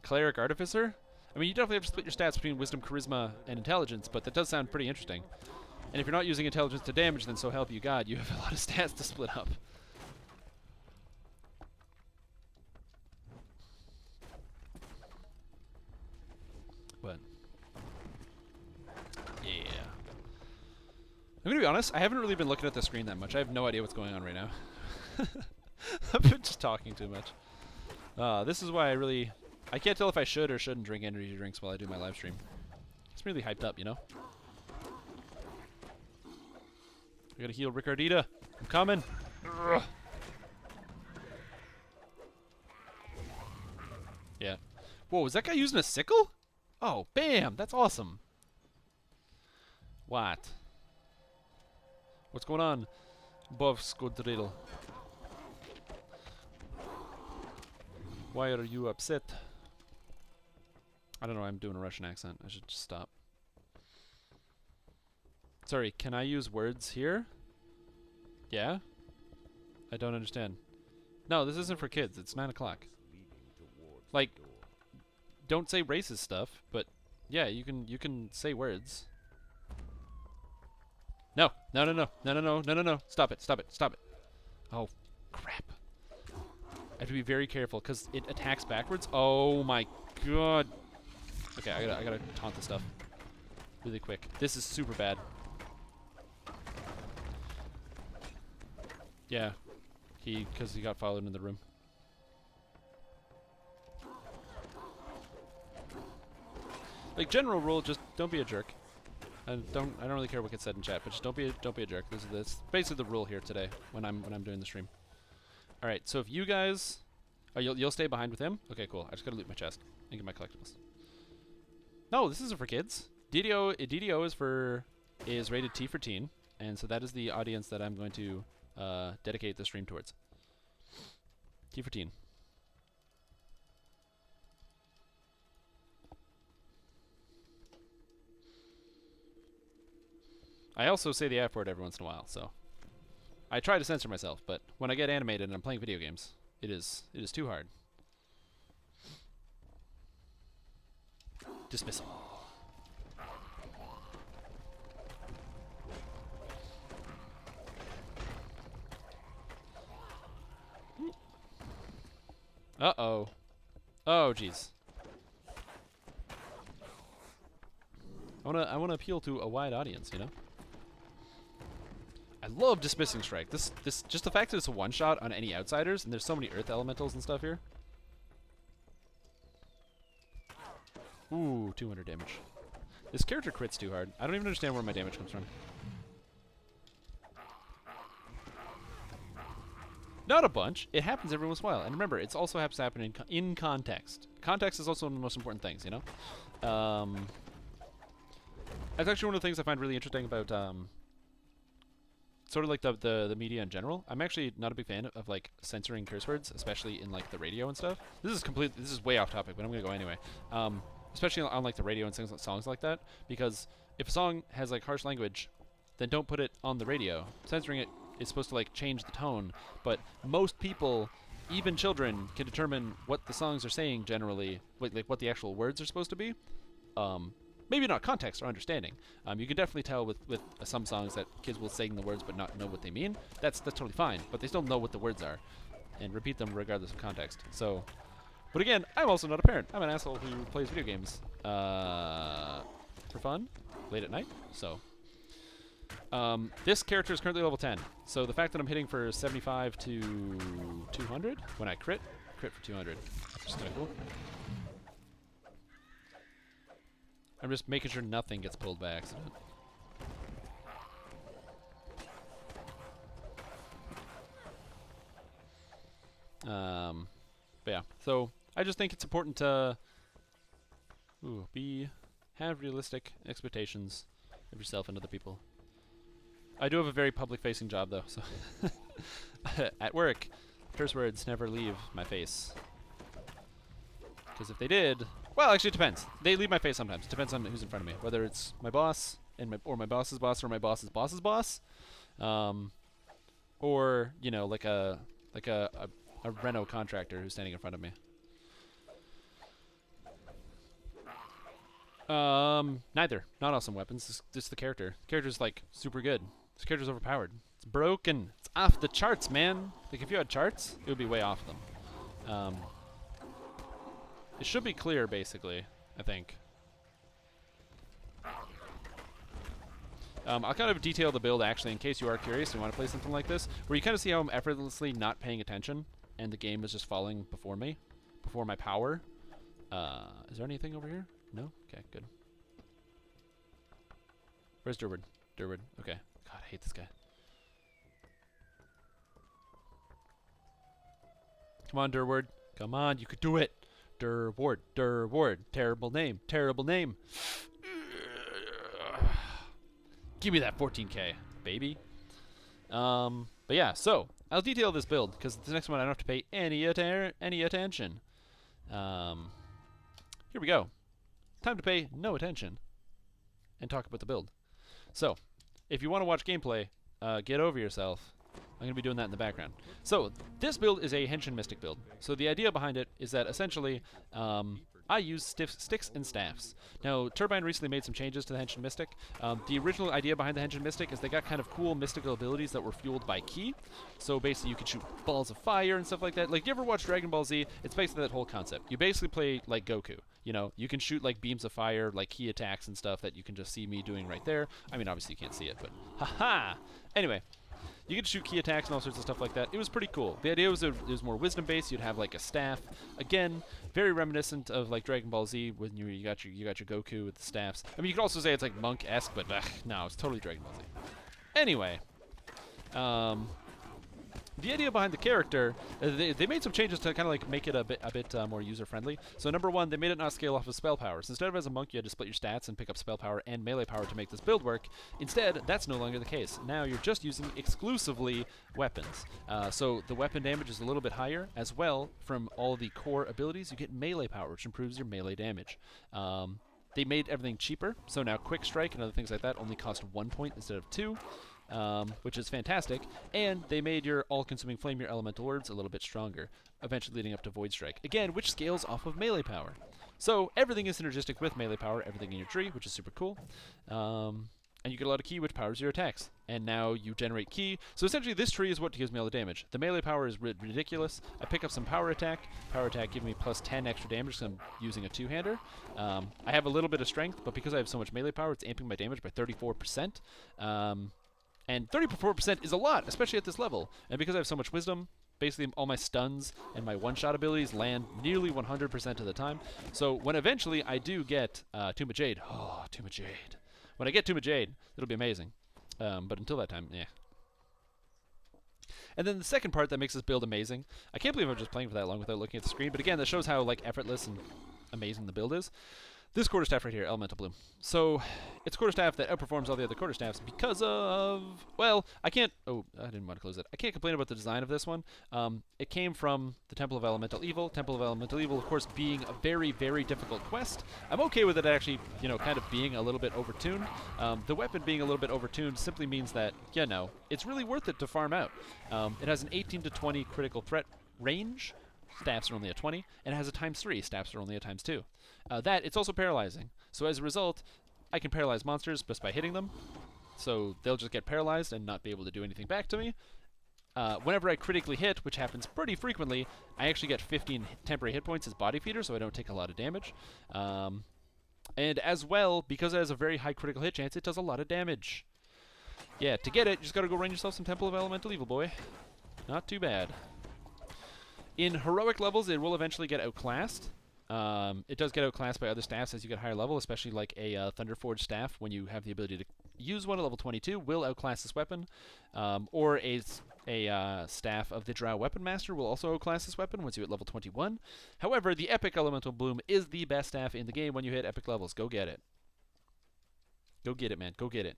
Cleric Artificer? I mean, you definitely have to split your stats between Wisdom, Charisma, and Intelligence, but that does sound pretty interesting. And if you're not using Intelligence to damage, then so help you God, you have a lot of stats to split up. But yeah. I'm gonna be honest, I haven't really been looking at the screen that much. I have no idea what's going on right now. I've been just talking too much. This is why I can't tell if I should or shouldn't drink energy drinks while I do my live stream. It's really hyped up, you know? I gotta heal Ricardita. I'm coming. Ugh. Yeah. Whoa, was that guy using a sickle? Oh, bam! That's awesome. What? What's going on? Bov Skodriddle. Why are you upset? I don't know, I'm doing a Russian accent. I should just stop. Sorry, can I use words here? Yeah? I don't understand. No, this isn't for kids. It's 9 o'clock. Like, don't say racist stuff, but yeah, you can say words. No, no, no, no, no, no, no, no, no, no. Stop it, stop it, stop it. Oh, crap. I have to be very careful because it attacks backwards. Oh my god. Okay, I gotta taunt this stuff really quick. This is super bad. Yeah, because he got followed in the room. Like general rule, just don't be a jerk. I don't really care what gets said in chat, but just don't be a jerk. This is basically the rule here today when I'm doing the stream. All right, so if you guys, oh, you'll stay behind with him. Okay, cool. I just gotta loot my chest and get my collectibles. No, this isn't for kids. DDO is rated T for teen, and so that is the audience that I'm going to dedicate the stream towards. T for teen. I also say the F word every once in a while, so I try to censor myself, but when I get animated and I'm playing video games, it is too hard. Dismissal. Uh-oh. Oh, jeez. I wanna appeal to a wide audience, you know? I love Dismissing Strike. This just the fact that it's a one-shot on any outsiders, and there's so many earth elementals and stuff here. Ooh, 200 damage. This character crits too hard. I don't even understand where my damage comes from. Not a bunch. It happens every once in a while. And remember, it also happens to happen in context. Context is also one of the most important things, you know? That's actually one of the things I find really interesting about sort of like the media in general. I'm actually not a big fan of like censoring curse words, especially in like the radio and stuff. This is way off topic, but I'm gonna go anyway. Especially on like the radio and songs like that, because if a song has like harsh language, then don't put it on the radio. Censoring it is supposed to like change the tone, but most people, even children, can determine what the songs are saying generally, like what the actual words are supposed to be. Maybe not context or understanding. You can definitely tell with some songs that kids will sing the words but not know what they mean. That's totally fine, but they still know what the words are and repeat them regardless of context. So, but again, I'm also not a parent. I'm an asshole who plays video games for fun, late at night. So, this character is currently level 10. So the fact that I'm hitting for 75 to 200 when I crit for 200, which is kind of cool. I'm just making sure nothing gets pulled by accident. But yeah, so I just think it's important to have realistic expectations of yourself and other people. I do have a very public-facing job, though, so at work, curse words never leave my face. Because if they did, well, actually, it depends. They leave my face sometimes. It depends on who's in front of me, whether it's my boss and my boss's boss or my boss's boss's boss, or you know, like a reno contractor who's standing in front of me. Neither. Not awesome weapons. Just the character. The character's like super good. This character's overpowered. It's broken. It's off the charts, man. Like if you had charts, it would be way off them. It should be clear, basically, I think. I'll kind of detail the build, actually, in case you are curious and want to play something like this, where you kind of see how I'm effortlessly not paying attention, and the game is just falling before me, before my power. Is there anything over here? No? Okay, good. Where's Durward? Durward. Okay. God, I hate this guy. Come on, Durward. Come on, you could do it. Durward. Durward. Terrible name. Terrible name. Give me that 14k, baby. But yeah, so I'll detail this build because the next one I don't have to pay any attention. Here we go. Time to pay no attention and talk about the build. So, if you want to watch gameplay, get over yourself. I'm going to be doing that in the background. So, this build is a Henshin Mystic build. So the idea behind it is that essentially, I use sticks and staffs. Now, Turbine recently made some changes to the Henshin Mystic. The original idea behind the Henshin Mystic is they got kind of cool mystical abilities that were fueled by ki. So basically, you could shoot balls of fire and stuff like that. Like, you ever watch Dragon Ball Z? It's basically that whole concept. You basically play like Goku. You know, you can shoot like beams of fire, like ki attacks and stuff that you can just see me doing right there. I mean, obviously you can't see it, but haha! Anyway. You could shoot key attacks and all sorts of stuff like that. It was pretty cool. The idea was it was more wisdom-based. You'd have like a staff. Again, very reminiscent of like Dragon Ball Z when you got your Goku with the staffs. I mean, you could also say it's like monk-esque, but no, it's totally Dragon Ball Z. Anyway, the idea behind the character, they made some changes to kind of like make it a bit more user-friendly. So number one, they made it not scale off of spell powers. Instead of as a monk, you had to split your stats and pick up spell power and melee power to make this build work. Instead, that's no longer the case. Now you're just using exclusively weapons. So the weapon damage is a little bit higher. As well, from all the core abilities, you get melee power, which improves your melee damage. They made everything cheaper. So now Quick Strike and other things like that only cost 1 point instead of 2. Which is fantastic, and they made your all-consuming flame, your elemental orbs, a little bit stronger, eventually leading up to Void Strike, again, which scales off of melee power. So everything is synergistic with melee power, everything in your tree, which is super cool, and you get a lot of ki, which powers your attacks, and now you generate ki. So essentially, this tree is what gives me all the damage. The melee power is ridiculous. I pick up some power attack giving me plus 10 extra damage because I'm using a two-hander. I have a little bit of strength, but because I have so much melee power, it's amping my damage by 34%. And 34% is a lot, especially at this level. And because I have so much wisdom, basically all my stuns and my one-shot abilities land nearly 100% of the time. So when eventually I do get Tomb of Jade, Tomb of Jade. When I get Tomb of Jade, it'll be amazing. But until that time, yeah. And then the second part that makes this build amazing, I can't believe I'm just playing for that long without looking at the screen, but again, that shows how like effortless and amazing the build is. This quarterstaff right here, Elemental Bloom. So, it's a quarterstaff that outperforms all the other quarterstaffs because of... Well, I can't... Oh, I didn't want to close it. I can't complain about the design of this one. It came from the Temple of Elemental Evil. Temple of Elemental Evil, of course, being a very, very difficult quest. I'm okay with it actually, you know, kind of being a little bit overtuned. The weapon being a little bit overtuned simply means that, you know, it's really worth it to farm out. It has an 18 to 20 critical threat range. Staffs are only at 20, and it has a ×3. Staffs are only at ×2. It's also paralyzing. So as a result, I can paralyze monsters just by hitting them. So they'll just get paralyzed and not be able to do anything back to me. Whenever I critically hit, which happens pretty frequently, I actually get 15 temporary hit points as body feeder, so I don't take a lot of damage. And as well, because it has a very high critical hit chance, it does a lot of damage. Yeah, to get it, you just gotta go run yourself some Temple of Elemental Evil, boy. Not too bad. In heroic levels, it will eventually get outclassed. It does get outclassed by other staffs as you get higher level, especially like a Thunderforged staff when you have the ability to use one at level 22 will outclass this weapon. Or a a staff of the Drow Weapon Master will also class this weapon once you hit level 21. However, the Epic Elemental Bloom is the best staff in the game when you hit epic levels. Go get it. Go get it, man. Go get it.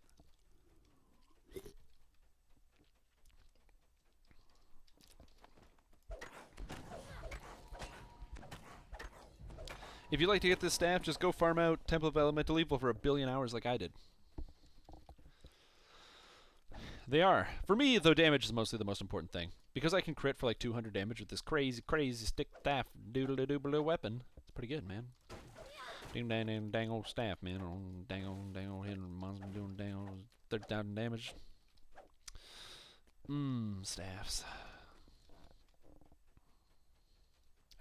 If you'd like to get this staff, just go farm out Temple of Elemental Evil for 1 billion hours like I did. They are. For me, though, damage is mostly the most important thing. Because I can crit for like 200 damage with this crazy, crazy stick staff doodle-doodle weapon. It's pretty good, man. Ding dang dang dang old staff, man. Dang old hitting monster doing dang old 30,000 damage. Staffs.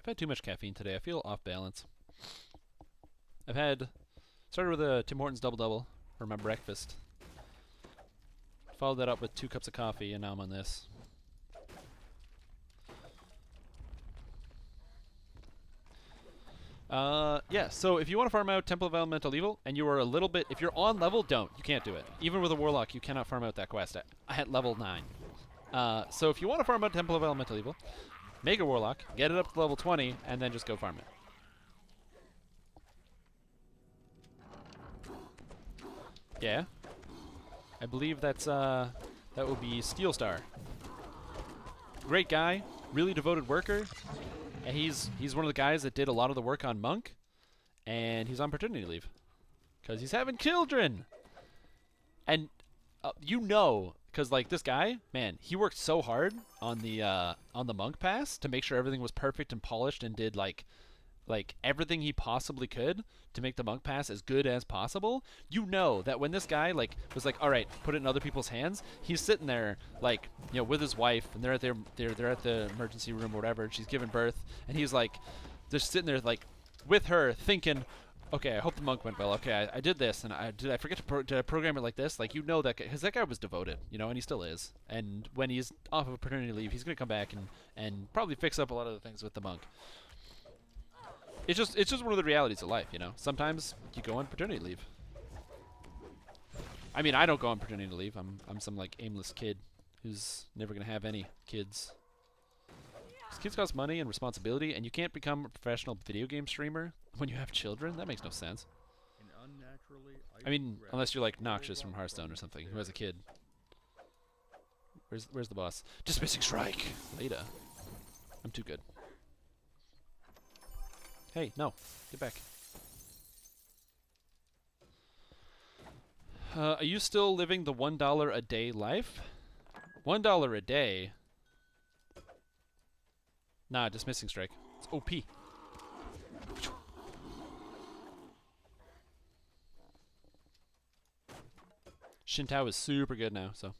I've had too much caffeine today. I feel off balance. Started with a Tim Hortons double-double for my breakfast. Followed that up with 2 cups of coffee, and now I'm on this. Yeah, so if you want to farm out Temple of Elemental Evil, and you are a little bit... If you're on level, don't. You can't do it. Even with a Warlock, you cannot farm out that quest at level 9. So if you want to farm out Temple of Elemental Evil, make a Warlock, get it up to level 20, and then just go farm it. Yeah. I believe that would be Steelstar. Great guy, really devoted worker. And he's one of the guys that did a lot of the work on Monk, and he's on paternity leave because he's having children. And you know, because like this guy, man, he worked so hard on the Monk pass to make sure everything was perfect and polished, and did like everything he possibly could to make the Monk pass as good as possible. You know that when this guy was like, all right, put it in other people's hands, he's sitting there like, you know, with his wife, and they're at the emergency room or whatever, and she's giving birth, and he's like just sitting there like with her thinking, okay, I hope the Monk went well. Okay, I did this, and did I forget to program it like this? Like, you know that guy, because that guy was devoted, you know, and he still is. And when he's off of paternity leave, he's gonna come back and probably fix up a lot of the things with the Monk. It's just one of the realities of life, you know. Sometimes you go on paternity leave. I mean, I don't go on paternity leave. I'm some like aimless kid who's never gonna have any kids. 'Cause kids cost money and responsibility, and you can't become a professional video game streamer when you have children. That makes no sense. I mean, unless you're like Noxious from Hearthstone or something, who has a kid. Where's the boss? Dismissing Strike. Later. I'm too good. Hey, no. Get back. Are you still living the $1 a day life? $1 a day? Nah, Dismissing Strike. It's OP. Shintao is super good now, so...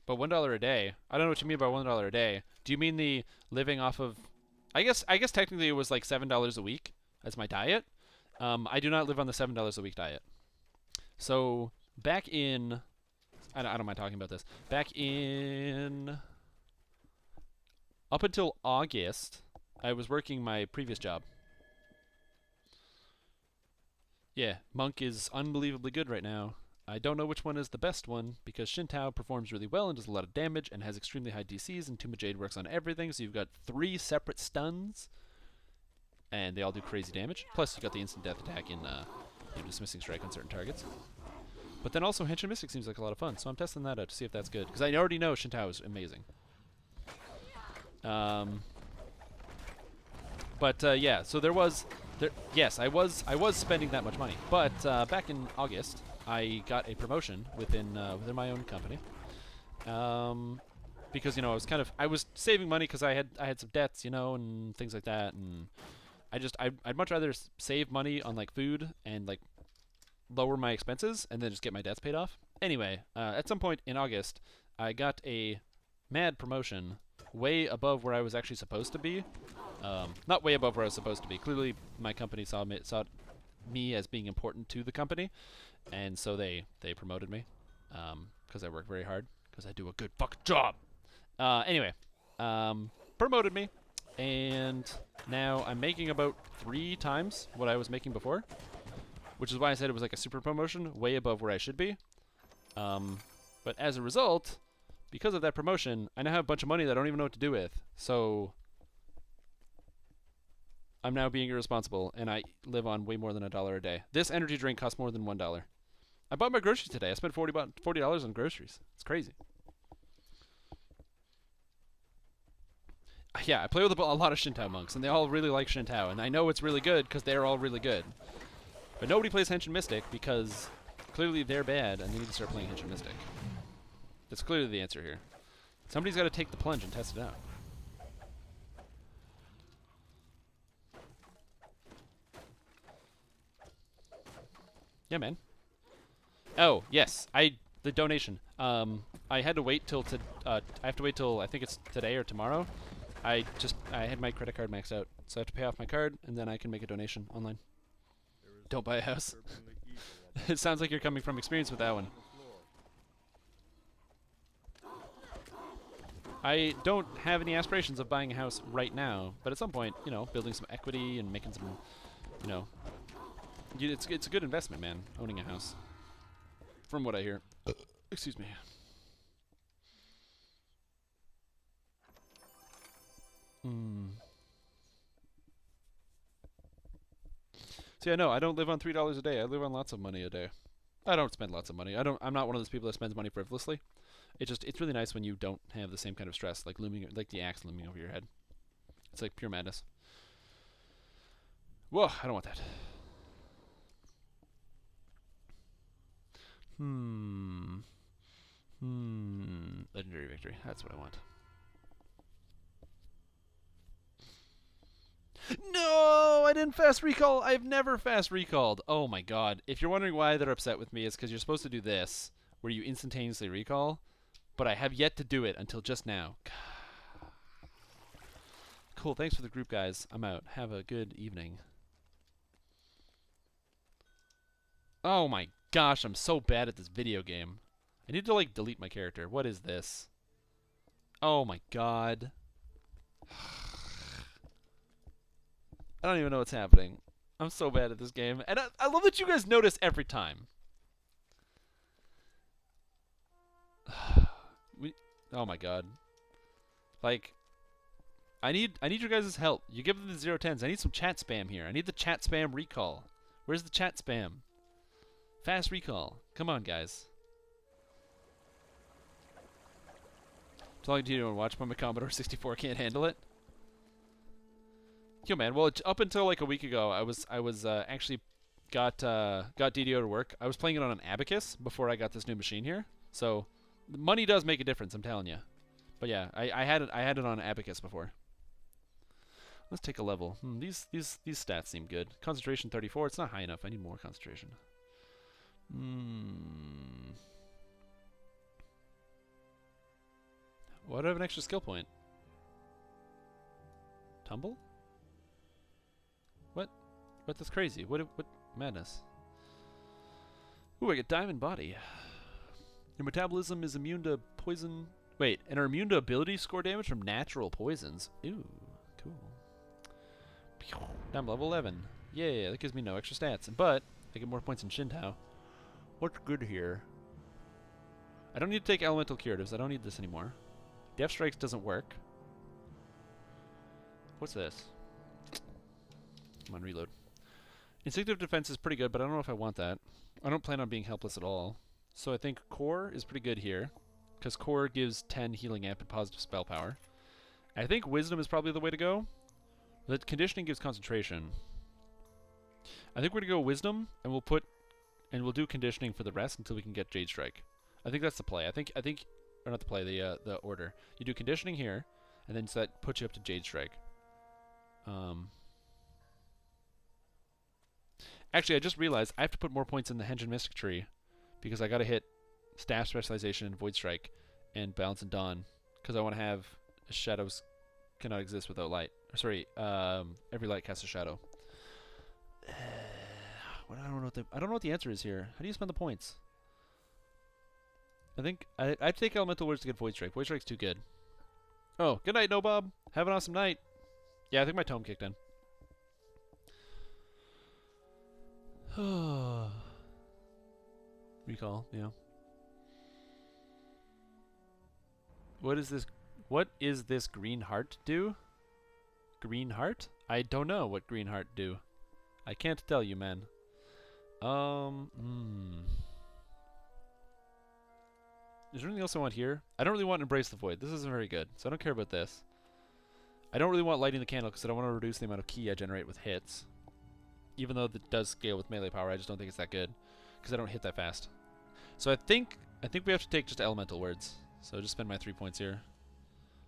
But $1 a day, I don't know what you mean by $1 a day. Do you mean the living off of... I guess technically it was like $7 a week as my diet. I do not live on the $7 a week diet. So back in... I don't mind talking about this. Back in... Up until August, I was working my previous job. Yeah, Monk is unbelievably good right now. I don't know which one is the best one, because Shintao performs really well and does a lot of damage and has extremely high DCs, and Tomb of Jade works on everything, so you've got 3 separate stuns, and they all do crazy damage. Plus, you got the instant death attack in Dismissing Strike on certain targets. But then also Henshin Mystic seems like a lot of fun, so I'm testing that out to see if that's good, because I already know Shintao is amazing. Yeah, so yes, I was spending that much money, but back in August, I got a promotion within my own company, because, you know, I was saving money because I had some debts, you know, and things like that, and I'd much rather save money on like food and like lower my expenses and then just get my debts paid off. Anyway, at some point in August, I got a mad promotion way above where I was actually supposed to be. Not way above where I was supposed to be. Clearly, my company saw me as being important to the company, and so they promoted me because I work very hard, because I do a good fucking job. Anyway, promoted me, and now I'm making about 3 times what I was making before. which is why I said it was like a super promotion, way above where I should be. But as a result, because of that promotion, I now have a bunch of money that I don't even know what to do with. So I'm now being irresponsible, and I live on way more than $1 a day. This energy drink costs more than $1. I bought my groceries today. I spent $40 on groceries. It's crazy. Yeah, I play with a lot of Shinto monks, and they all really like Shinto, and I know it's really good because they're all really good. But nobody plays Henshin Mystic because clearly they're bad, and they need to start playing Henshin Mystic. That's clearly the answer here. Somebody's got to take the plunge and test it out. Yeah, man. Oh, yes. The donation. I had to wait till I have to wait till I think it's today or tomorrow. I had my credit card maxed out, so I have to pay off my card and then I can make a donation online. Don't buy a house. It sounds like you're coming from experience with that one. I don't have any aspirations of buying a house right now, but at some point, you know, building some equity and making some, you know, it's a good investment, man, owning a house. From what I hear. Excuse me. See, I know I don't live on $3 a day. I live on lots of money a day. I don't spend lots of money. I'm not one of those people that spends money frivolously. It's really nice when you don't have the same kind of stress, like the axe looming over your head. It's like pure madness. Whoa, I don't want that. Legendary victory. That's what I want. No, I didn't fast recall. I've never fast recalled. Oh my god. If you're wondering why they're upset with me, it's because you're supposed to do this, where you instantaneously recall, but I have yet to do it until just now. Cool, thanks for the group, guys. I'm out. Have a good evening. Oh my gosh, I'm so bad at this video game. I need to, like, delete my character. What is this? Oh my god. I don't even know what's happening. I'm so bad at this game. And I love that you guys notice every time. Oh my god. Like, I need your guys' help. You give them the 0-10s. I need some chat spam here. I need the chat spam recall. Where's the chat spam? Fast recall. Come on, guys. Talking to you and watch, but my Commodore 64 can't handle it. Yo, man. Well, up until like a week ago, I was actually got DDO to work. I was playing it on an Abacus before I got this new machine here. So money does make a difference, I'm telling you. But yeah, I had it on an Abacus before. Let's take a level. These stats seem good. Concentration 34. It's not high enough. I need more concentration. Why do I have an extra skill point? Tumble? What? That's crazy. What madness? Ooh, I get diamond body. Your metabolism is immune to poison. Wait, and are immune to ability score damage from natural poisons. Ooh, cool. Now I'm level 11. Yeah, that gives me no extra stats. But I get more points in Shinto. What's good here? I don't need to take elemental curatives. I don't need this anymore. Death Strikes doesn't work. What's this? Come on, reload. Instinctive defense is pretty good, but I don't know if I want that. I don't plan on being helpless at all. So I think Core is pretty good here, because Core gives 10 healing amp and positive spell power. I think Wisdom is probably the way to go. The Conditioning gives concentration. I think we're going to go Wisdom, and we'll do Conditioning for the rest until we can get Jade Strike. I think that's the play. I think, or not the play, the order. You do Conditioning here, and then so that puts you up to Jade Strike. Actually, I just realized I have to put more points in the Henshin Mystic tree because I got to hit Staff Specialization and Void Strike and Balance and Dawn because I want to have shadows cannot exist without light. Sorry, every light casts a shadow. I don't know what the answer is here. How do you spend the points? I think I'd take Elemental Words to get Void Strike. Void Strike's too good. Oh, good night, No Bob. Have an awesome night. Yeah, I think my tome kicked in. Recall, yeah. What is this? What is this green heart do? Green heart? I don't know what green heart do. I can't tell you, man. Is there anything else I want here? I don't really want Embrace the Void. This isn't very good, so I don't care about this. I don't really want Lighting the Candle because I don't want to reduce the amount of ki I generate with hits. Even though it does scale with melee power, I just don't think it's that good because I don't hit that fast. So I think we have to take just elemental words. So just spend my 3 points here.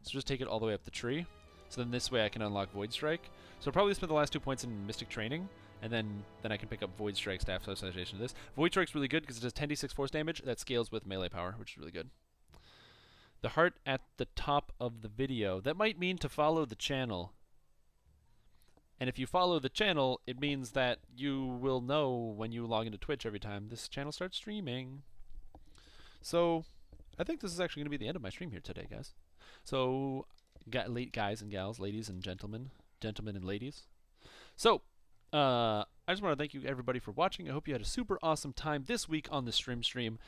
So just take it all the way up the tree. So then this way I can unlock Void Strike. So I'll probably spend the last 2 points in Mystic Training, and then I can pick up Void Strike Staff Association of this. Void Strike's really good because it does 10d6 force damage that scales with melee power, which is really good. The heart at the top of the video. That might mean to follow the channel. And if you follow the channel, it means that you will know when you log into Twitch every time this channel starts streaming. So I think this is actually going to be the end of my stream here today, guys. So guys and gals, ladies and gentlemen and ladies. So I just want to thank you everybody for watching. I hope you had a super awesome time this week on the Strimstream.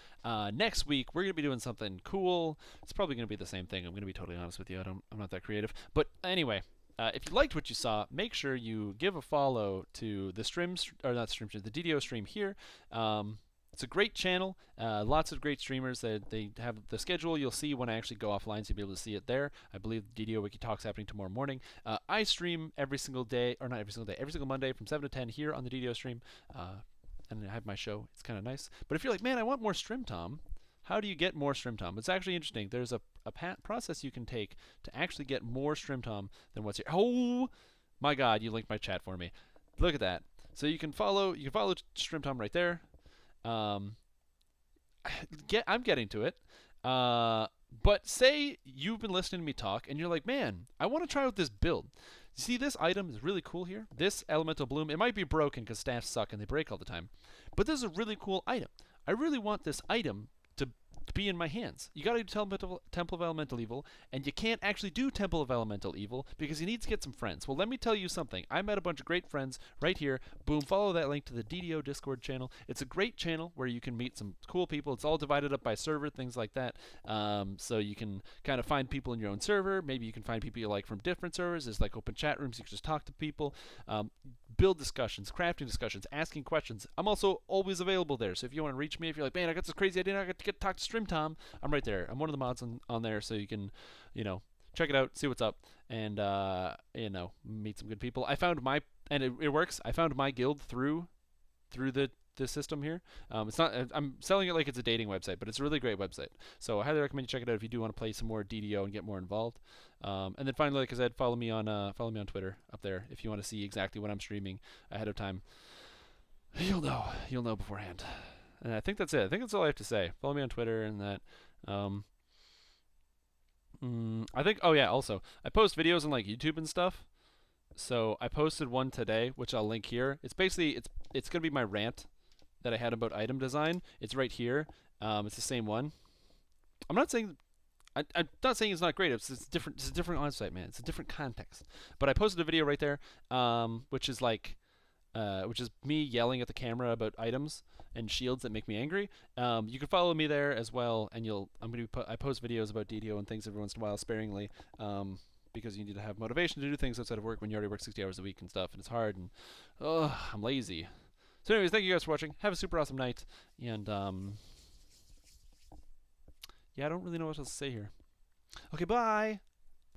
Next week we're going to be doing something cool. It's probably going to be the same thing. I'm going to be totally honest with you. I'm not that creative. But anyway, if you liked what you saw, make sure you give a follow to the the DDO stream here. It's a great channel. Lots of great streamers. They have the schedule. You'll see when I actually go offline, so you'll be able to see it there. I believe DDO Wiki Talk's happening tomorrow morning. I stream every single day, or not every single day, every single Monday from 7 to 10 here on the DDO stream. And I have my show. It's kind of nice. But if you're like, man, I want more Strim Tom, how do you get more Strim Tom? It's actually interesting. There's a process you can take to actually get more Strim Tom than what's here. Oh my God, you linked my chat for me. Look at that. So you can follow Strim Tom right there. I'm getting to it. But say you've been listening to me talk and you're like, man, I want to try out this build. See, this item is really cool here. This Elemental Bloom, it might be broken because staffs suck and they break all the time. But this is a really cool item. I really want this item to be in my hands. You gotta do Temple of Elemental Evil, and you can't actually do Temple of Elemental Evil because you need to get some friends. Well, let me tell you something. I met a bunch of great friends right here. Boom, follow that link to the DDO Discord channel. It's a great channel where you can meet some cool people. It's all divided up by server, things like that. So you can kind of find people in your own server. Maybe you can find people you like from different servers. There's like open chat rooms. You can just talk to people. Build discussions, crafting discussions, asking questions. I'm also always available there. So if you want to reach me, if you're like, man, I got this crazy idea, I got to talk to Strim Tom, I'm right there. I'm one of the mods on there, so you can, check it out, see what's up, and meet some good people. I found it works. I found my guild through the system here. It's not. I'm selling it like it's a dating website, but it's a really great website. So I highly recommend you check it out if you do want to play some more DDO and get more involved. And then finally, like I said, follow me on Twitter up there if you want to see exactly what I'm streaming ahead of time. You'll know beforehand. And I think that's it. I think that's all I have to say. Follow me on Twitter and that. I think. Oh yeah. Also, I post videos on like YouTube and stuff. So I posted one today, which I'll link here. It's basically it's gonna be my rant that I had about item design. It's right here. It's the same one. I'm not saying it's not great. It's different. It's a different on-site, man. It's a different context. But I posted a video right there, which is me yelling at the camera about items and shields that make me angry. You can follow me there as well, and I post videos about DDO and things every once in a while, sparingly, because you need to have motivation to do things outside of work when you already work 60 hours a week and stuff, and it's hard, and I'm lazy. So anyways, thank you guys for watching. Have a super awesome night, and yeah, I don't really know what else to say here. Okay, bye!